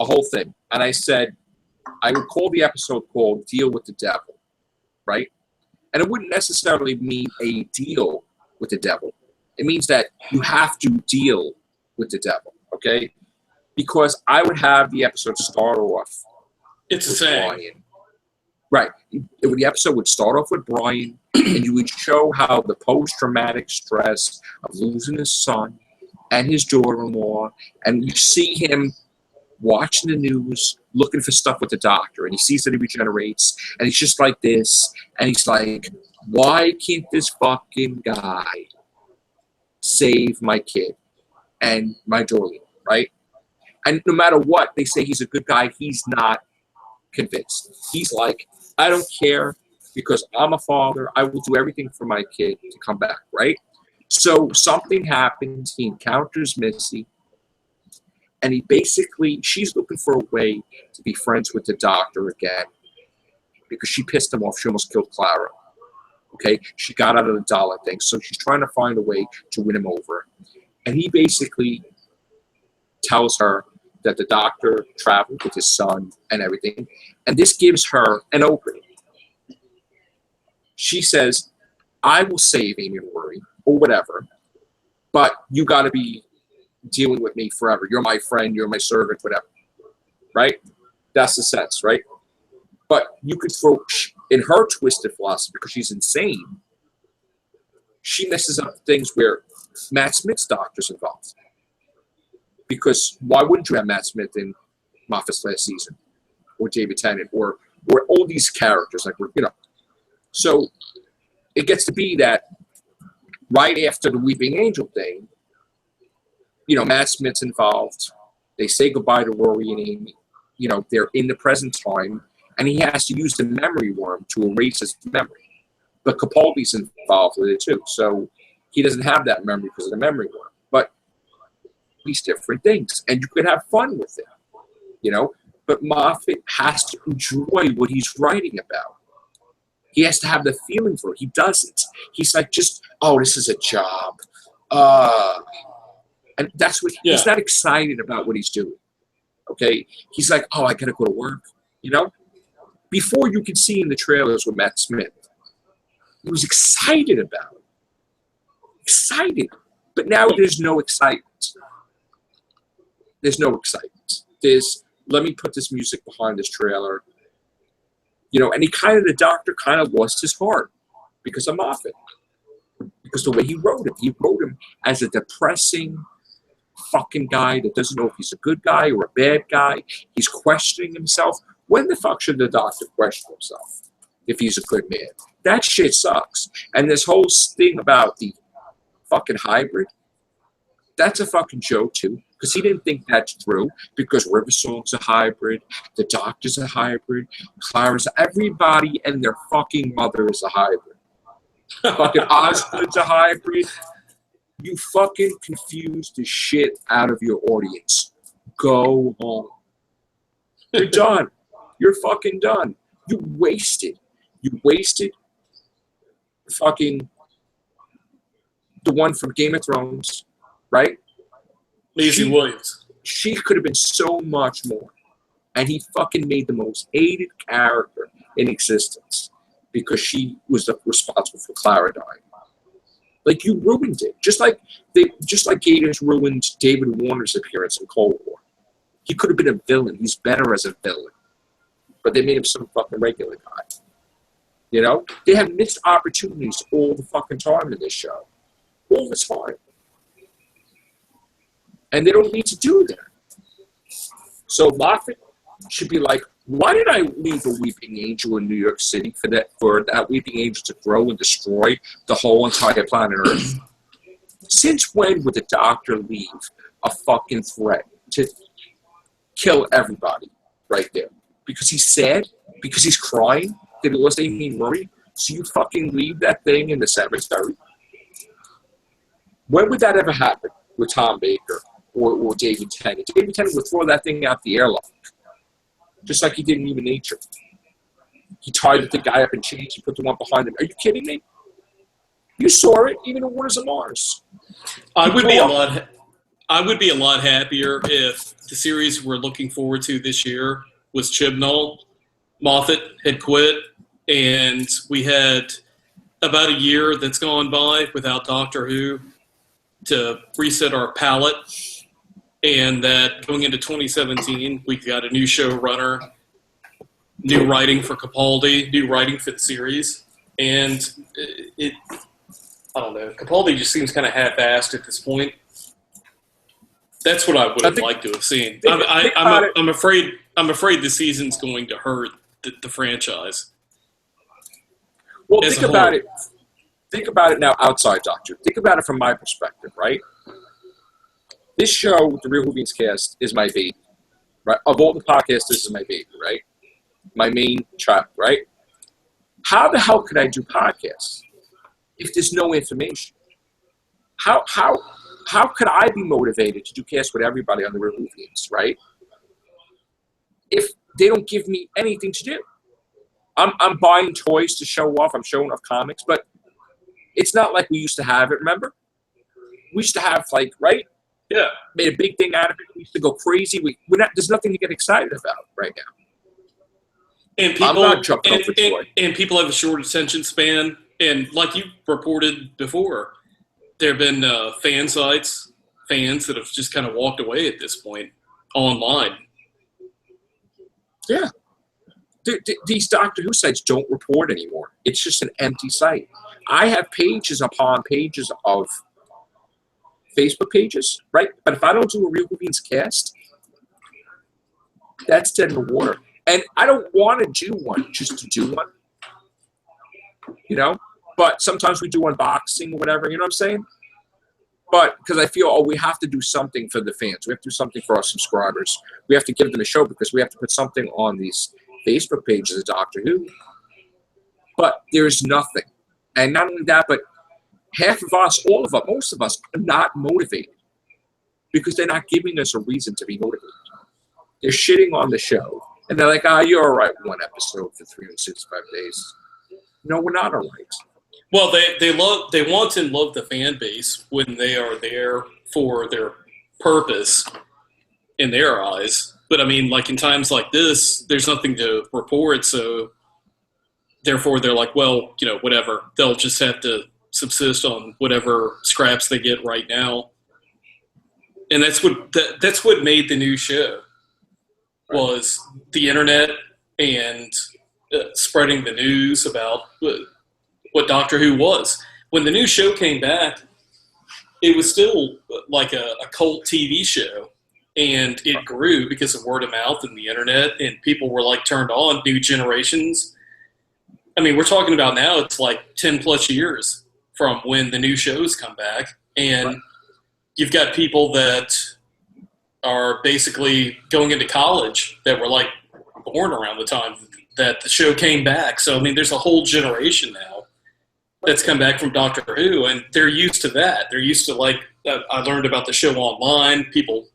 a whole thing. And I said I would call the episode called Deal with the Devil, right? And it wouldn't necessarily mean a deal with the devil. It means that you have to deal with the devil, okay? Because I would have the episode start off with Brian. Right. The episode would start off with Brian, and you would show how the post-traumatic stress of losing his son and his daughter-in-law, and you see him watching the news, looking for stuff with the doctor, and he sees that he regenerates, and he's just like this, and he's like, why can't this fucking guy save my kid and my daughter, right? And no matter what, they say he's a good guy, he's not convinced. He's like, I don't care because I'm a father. I will do everything for my kid to come back, right? So something happens. He encounters Missy. And she's looking for a way to be friends with the doctor again because she pissed him off. She almost killed Clara. Okay, she got out of the dollar thing, so she's trying to find a way to win him over. And he basically tells her that the doctor traveled with his son and everything, and this gives her an opening. She says, I will save Amy and Rory, or whatever, but you got to be dealing with me forever. You're my friend, you're my servant, whatever. Right? That's the sense, right? But you could throw, in her twisted philosophy, because she's insane, she messes up things where Matt Smith's doctor's involved. Because why wouldn't you have Matt Smith in Moffat's last season? Or David Tennant, or all these characters, like, you know. So it gets to be that right after the Weeping Angel thing, you know, Matt Smith's involved. They say goodbye to Rory and Amy. You know, they're in the present time, and he has to use the memory worm to erase his memory. But Capaldi's involved with it too, so he doesn't have that memory because of the memory worm. But these different things, and you could have fun with it, you know. But Moffat has to enjoy what he's writing about. He has to have the feeling for it. He doesn't. He's like, just, oh, this is a job. And that's what, he's not excited about what he's doing. Okay? He's like, oh, I got to go to work. You know? Before, you could see in the trailers with Matt Smith, he was excited about it. Excited. But now there's no excitement. There's no excitement. There's, let me put this music behind this trailer. You know, and the doctor kind of lost his heart because of Moffat. Because the way he wrote him as a depressing fucking guy that doesn't know if he's a good guy or a bad guy. He's questioning himself. When the fuck should the doctor question himself if he's a good man? That shit sucks. And this whole thing about the fucking hybrid, that's a fucking joke too. Because he didn't think that through. Because Riversong's a hybrid, the Doctor's a hybrid, Clara's, everybody and their fucking mother is a hybrid. Fucking Osgood's a hybrid. You fucking confused the shit out of your audience. Go home. You're done. You're fucking done. You wasted fucking the one from Game of Thrones, right? Maisie Williams. She could have been so much more. And he fucking made the most hated character in existence because she was responsible for Clara dying. Like, you ruined it. Just like Gators ruined David Warner's appearance in Cold War. He could have been a villain. He's better as a villain. But they made him some fucking regular guy. You know? They have missed opportunities all the fucking time in this show. All the time. And they don't need to do that. So Moffat should be like, why did I leave a Weeping Angel in New York City for that Weeping Angel to grow and destroy the whole entire planet Earth? Since when would the Doctor leave a fucking threat to kill everybody right there? Because he's sad? Because he's crying? That he lost Amy and Rory? So you fucking leave that thing in the cemetery? When would that ever happen with Tom Baker? Or David Tennant. David Tennant would throw that thing out the airlock. Just like he did in Human Nature. He tied the guy up in chains and put the one behind him. Are you kidding me? You saw it, even in Waters of Mars. I would be a lot happier if the series we're looking forward to this year was Chibnall. Moffat had quit, and we had about a year that's gone by without Doctor Who to reset our palate. And that going into 2017, we got a new showrunner, new writing for Capaldi, new writing for the series. And I don't know, Capaldi just seems kind of half-assed at this point. That's what I would have liked to have seen. I'm afraid the season's going to hurt the franchise. Well, think about it. Think about it now outside Doctor. Think about it from my perspective, right? This show with the Real Whovians cast is my baby, right? Of all the podcasts, this is my baby, right? My main child, right? How the hell could I do podcasts if there's no information? How could I be motivated to do casts with everybody on the Real Whovians, right? If they don't give me anything to do. I'm buying toys to show off. I'm showing off comics, but it's not like we used to have it. Remember, we used to have right? Yeah. Made a big thing out of it. We used to go crazy. We're not. There's nothing to get excited about right now. And people, I'm not jumping over joy. And people have a short attention span. And like you reported before, there have been fans that have just kind of walked away at this point online. Yeah. These Doctor Who sites don't report anymore. It's just an empty site. I have pages upon pages of Facebook pages, right? But if I don't do a Real Whovians cast, that's dead in the water. And I don't want to do one just to do one, But sometimes we do unboxing or whatever, you know what I'm saying? But because I feel, we have to do something for the fans. We have to do something for our subscribers. We have to give them a show because we have to put something on these Facebook pages of Doctor Who. But there's nothing. And not only that, but half of us, all of us, most of us are not motivated because they're not giving us a reason to be motivated. They're shitting on the show. And they're like, you're all right, one episode for 365 days. No, we're not all right. Well, they want and love the fan base when they are there for their purpose in their eyes. But I mean, like in times like this, there's nothing to report, so therefore they're like, well, whatever. They'll just have to subsist on whatever scraps they get right now. And that's what made the new show was the internet and spreading the news about what Doctor Who was. When the new show came back, it was still like a cult TV show, and it grew because of word of mouth and the internet, and people were turned on, new generations. I mean, we're talking about now, it's 10 plus years from when the new shows come back, and you've got people that are basically going into college that were born around the time that the show came back. So, I mean, there's a whole generation now that's come back from Doctor Who, and they're used to that. They're used to, I learned about the show online, people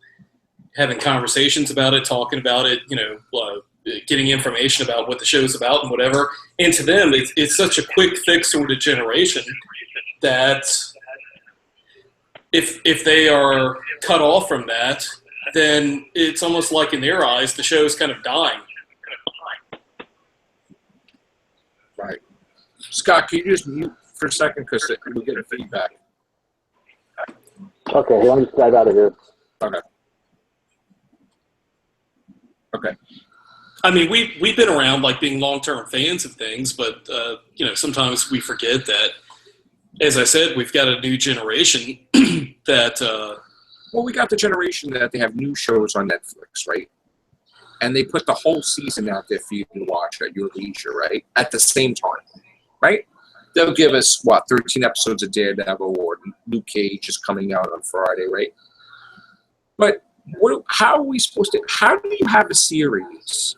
having conversations about it, talking about it, getting information about what the show's about and whatever. And to them, it's such a quick fix sort of generation that if they are cut off from that, then it's almost like in their eyes, the show's kind of dying. Right. Scott, can you just mute for a second because we're getting feedback? Okay, let me just dive out of here. Okay. I mean, we've been around being long-term fans of things, but sometimes we forget that, as I said, we've got a new generation that. Well, we got the generation that they have new shows on Netflix, right? And they put the whole season out there for you to watch at your leisure, right? At the same time, right? They'll give us 13 episodes of Daredevil, or Luke Cage is coming out on Friday, right? But how are we supposed to? How do you have a series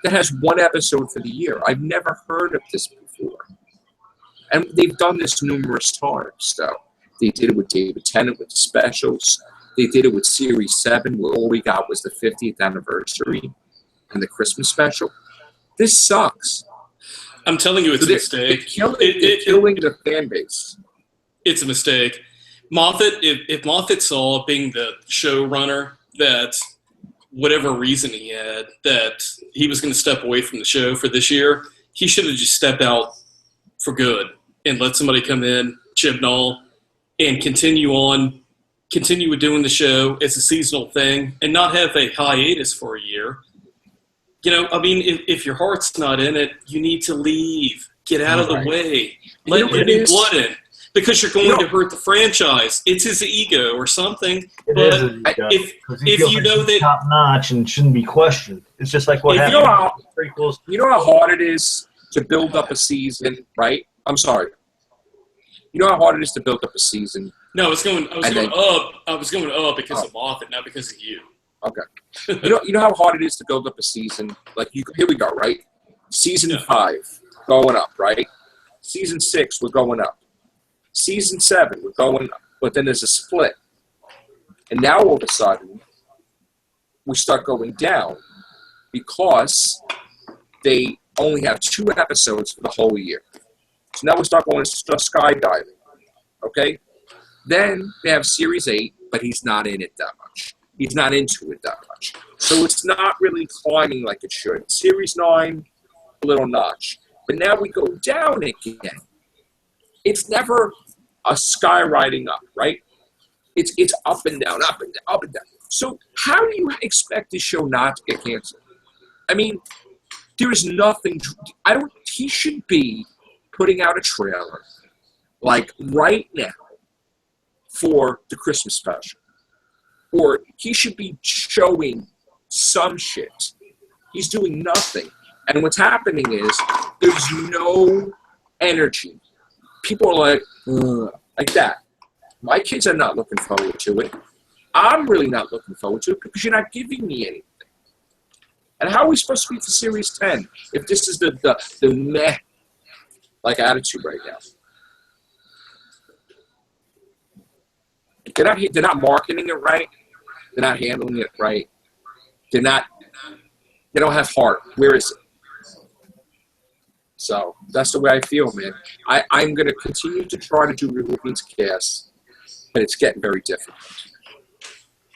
that has one episode for the year? I've never heard of this before, and they've done this numerous times. So they did it with David Tennant with the specials. They did it with Series 7, where all we got was the 50th anniversary and the Christmas special. This sucks. I'm telling you, it's a mistake. They're killing the fan base. It's a mistake. Moffat, if Moffat saw, being the showrunner, that whatever reason he had, that he was going to step away from the show for this year, he should have just stepped out for good and let somebody come in, Chibnall, and continue with doing the show as a seasonal thing and not have a hiatus for a year. I mean, if your heart's not in it, you need to leave. Get out of the way. Let your new blood in. Because you're going to hurt the franchise. It's his ego or something. If you know that top notch and shouldn't be questioned, it's just like what happened. You know how hard it is to build up a season, right? I'm sorry. You know how hard it is to build up a season. No, I was going up because of Moffat, not because of you. Okay. You know how hard it is to build up a season. Here we go, right? Season 5, going up, right? Season 6, we're going up. Season 7, we're going up. But then there's a split. And now all of a sudden, we start going down because they only have 2 episodes for the whole year. So now we'll start going skydiving. Okay? Then they have Series 8, but he's not in it that much. He's not into it that much. So it's not really climbing like it should. Series 9, a little notch. But now we go down again. It's never a skywriting up, right? It's up and down, up and down, up and down. So how do you expect this show not to get canceled? I mean, there is nothing. He should be putting out a trailer like right now for the Christmas special, or he should be showing some shit. He's doing nothing, and what's happening is there's no energy. People are like that. My kids are not looking forward to it. I'm really not looking forward to it because you're not giving me anything. And how are we supposed to be for Series 10 if this is the meh like attitude right now? They're not marketing it right. They're not handling it right. They don't have heart. Where is it? So that's the way I feel, man. I'm going to continue to try to do Whovians cast, but it's getting very difficult.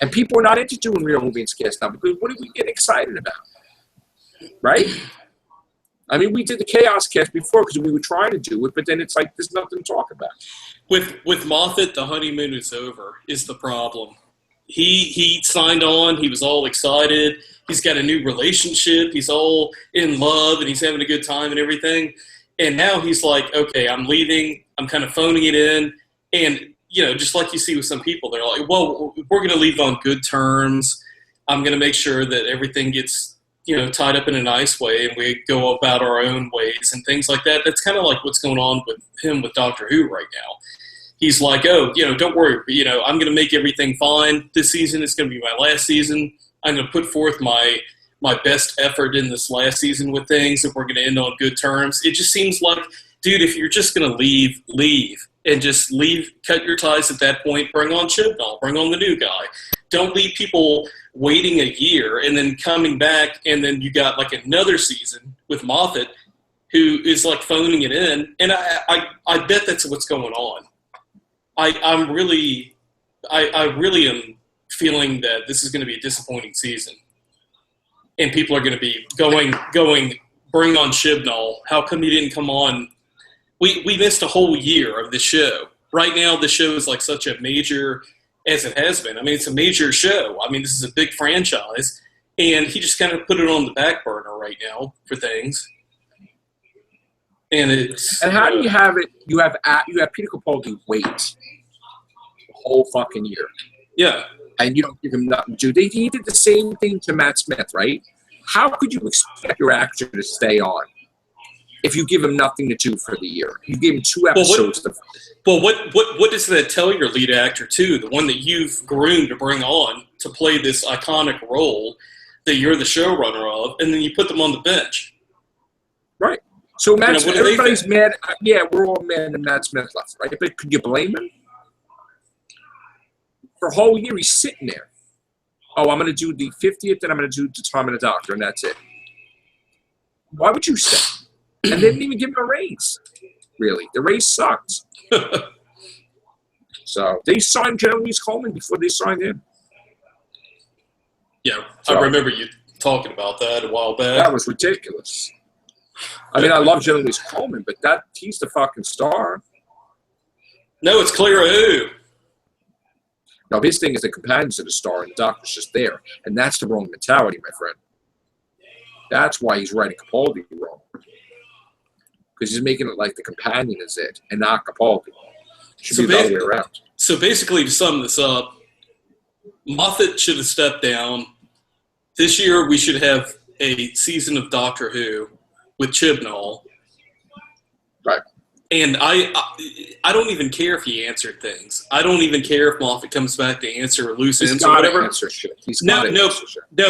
And people are not into doing real Whovians cast now because what are we getting excited about? Right? I mean, we did the Chaos cast before because we were trying to do it, but then it's like there's nothing to talk about. With Moffat, the honeymoon is over, is the problem. He signed on. He was all excited. He's got a new relationship. He's all in love, and he's having a good time and everything. And now he's like, okay, I'm leaving. I'm kind of phoning it in. And, you know, just like you see with some people, they're like, well, we're going to leave on good terms. I'm going to make sure that everything gets, you know, tied up in a nice way, and we go about our own ways and things like that. That's kind of like what's going on with him with Doctor Who right now. He's like, oh, you know, don't worry. You know, I'm going to make everything fine this season. It's going to be my last season. I'm going to put forth my best effort in this last season with things, and we're going to end on good terms. It just seems like, dude, if you're just going to leave. And just leave, cut your ties at that point, bring on Chibnall, bring on the new guy. Don't leave people waiting a year and then coming back, and then you got like another season with Moffat who is like phoning it in. And I bet that's what's going on. I really am feeling that this is going to be a disappointing season. And people are going to be going, bring on Chibnall. How come he didn't come on? We missed a whole year of the show. Right now, the show is like such a major, as it has been. I mean, it's a major show. I mean, this is a big franchise. And he just kind of put it on the back burner right now for things. And it's... And how do you have it? You have Peter Capaldi wait the whole fucking year. Yeah. And you don't give him nothing to do. He did the same thing to Matt Smith, right? How could you expect your actor to stay on if you give him nothing to do for the year? You gave him 2 episodes. What does that tell your lead actor, too? The one that you've groomed to bring on to play this iconic role that you're the showrunner of, and then you put them on the bench. Right. So Matt Smith, everybody's think? mad. Yeah, we're all mad that Matt Smith left, right? But could you blame him? For a whole year, he's sitting there. Oh, I'm going to do the 50th, and I'm going to do the Time of the Doctor, and that's it. Why would you stay? And they didn't even give him a raise. Really, the raise sucked. So they signed General Louise Coleman before they signed him. Yeah, so, I remember you talking about that a while back. That was ridiculous. I mean, I love General Louise Coleman, but he's the fucking star. No, it's Clara Who. No, his thing is the companions of the star, and the Doctor's just there, and that's the wrong mentality, my friend. That's why he's writing Capaldi wrong. Because he's making it like the companion is it, and not Capaldi. Should be the other way around. So basically, to sum this up, Moffat should have stepped down. This year, we should have a season of Doctor Who with Chibnall. Right. And I don't even care if he answered things. I don't even care if Moffat comes back to answer loose ends or whatever. Answer shit. No,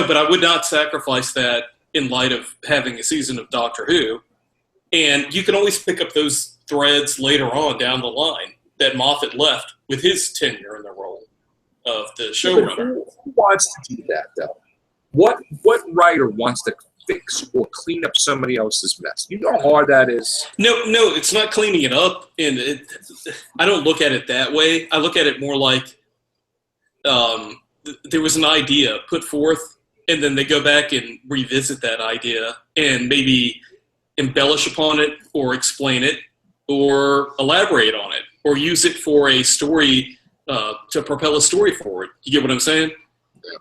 but I would not sacrifice that in light of having a season of Doctor Who. And you can always pick up those threads later on down the line that Moffat left with his tenure in the role of the showrunner. Who wants to do that, though? What writer wants to fix or clean up somebody else's mess. You know how hard that is? No, it's not cleaning it up. And I don't look at it that way. I look at it more like there was an idea put forth, and then they go back and revisit that idea and maybe embellish upon it or explain it or elaborate on it or use it for a story to propel a story forward. You get what I'm saying? Yeah.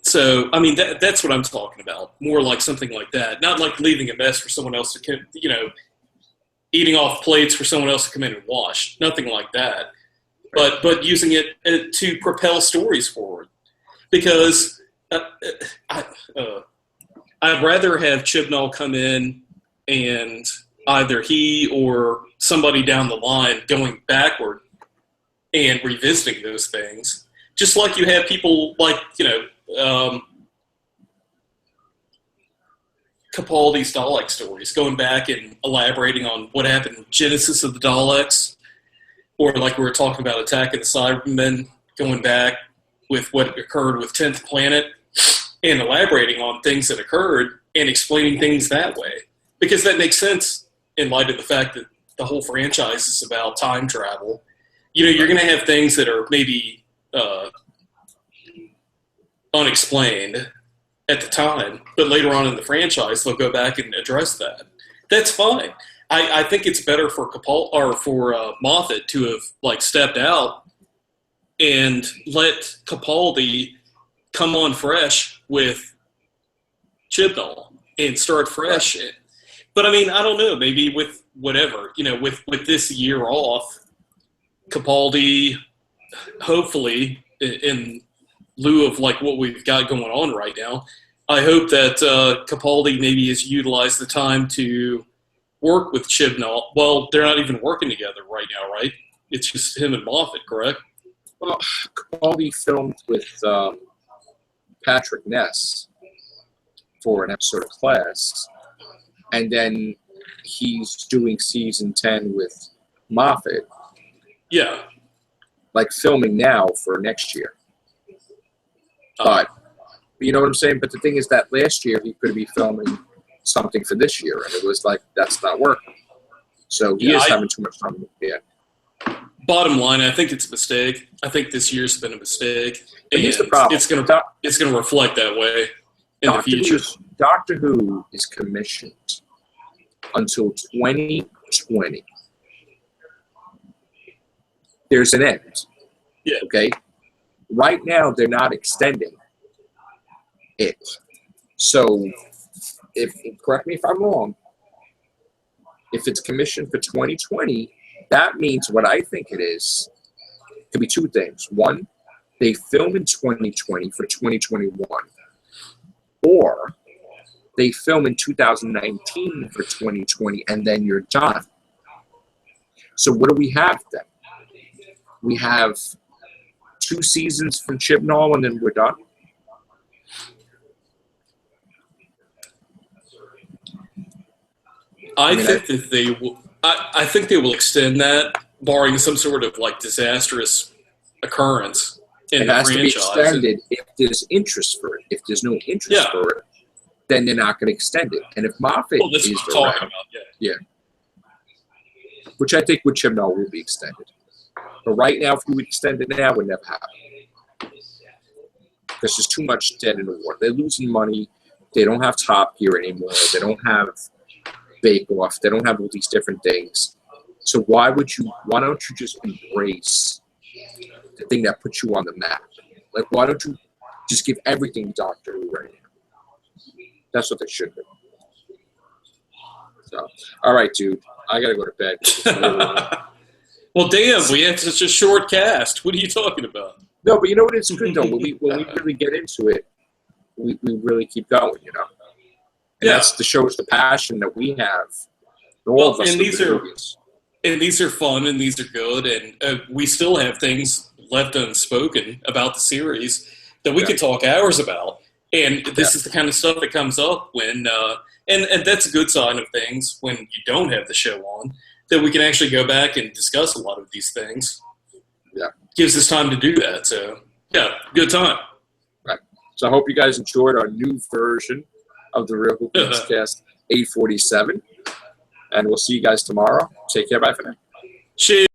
So, I mean, that's what I'm talking about. More like something like that. Not like leaving a mess for someone else to come, eating off plates for someone else to come in and wash. Nothing like that. But using it to propel stories forward. Because I'd rather have Chibnall come in and either he or somebody down the line going backward and revisiting those things. Just like you have people like, Capaldi's Dalek stories, going back and elaborating on what happened in Genesis of the Daleks, or like we were talking about Attack of the Cybermen, going back with what occurred with 10th Planet and elaborating on things that occurred and explaining things that way. Because that makes sense in light of the fact that the whole franchise is about time travel. You're going to have things that are maybe unexplained at the time, but later on in the franchise, they'll go back and address that. That's fine. I think it's better for Moffat to have stepped out and let Capaldi come on fresh with Chibnall and start fresh. But I mean, I don't know. Maybe with whatever, with this year off, Capaldi, hopefully, in lieu of what we've got going on right now, I hope that Capaldi maybe has utilized the time to work with Chibnall. Well, they're not even working together right now, right? It's just him and Moffat, correct? Well, Capaldi filmed with Patrick Ness for an episode of Class, and then he's doing season 10 with Moffat. Yeah. Filming now for next year. But, you know what I'm saying? But the thing is that last year he could be filming something for this year, and it was that's not working. So he is having too much time. Yeah. Bottom line, I think it's a mistake. I think this year's been a mistake. And here's the problem. It's going to reflect that way in the future. Doctor Who is commissioned until 2020. There's an end. Yeah. Okay? Right now, they're not extending it. So, correct me if I'm wrong, if it's commissioned for 2020, that means what I think it is, could be two things. One, they film in 2020 for 2021. Or they film in 2019 for 2020, and then you're done. So what do we have then? We have 2 seasons from Chibnall, and then we're done. I think that they will. I think they will extend that, barring some sort of disastrous occurrence in it the has franchise. to be extended if there's interest for it. If there's no interest for it, then they're not going to extend it. And if Moffat that's is what I'm talking around, about. which I think with Chibnall will be extended. But right now, if you would extend it now, it would never happen. Because there's too much dead in the water. They're losing money. They don't have Top Gear anymore. They don't have Bake Off. They don't have all these different things. So why don't you just embrace the thing that puts you on the map? Why don't you just give everything Doctor Who right now? That's what they should do. So, all right, dude. I got to go to bed. Well, damn, we had such a short cast. What are you talking about? No, but you know what? It's good, though. When we really get into it, we really keep going, And that's the shows the passion that we have. All of us and these are fun, and these are good, and we still have things left unspoken about the series that we could talk hours about. And this is the kind of stuff that comes up when, and that's a good sign of things when you don't have the show on, that we can actually go back and discuss a lot of these things. Yeah. Gives us time to do that. So, yeah, good time. Right. So I hope you guys enjoyed our new version of the Real Whovians Cast 847. And we'll see you guys tomorrow. Take care. Bye for now. Cheers.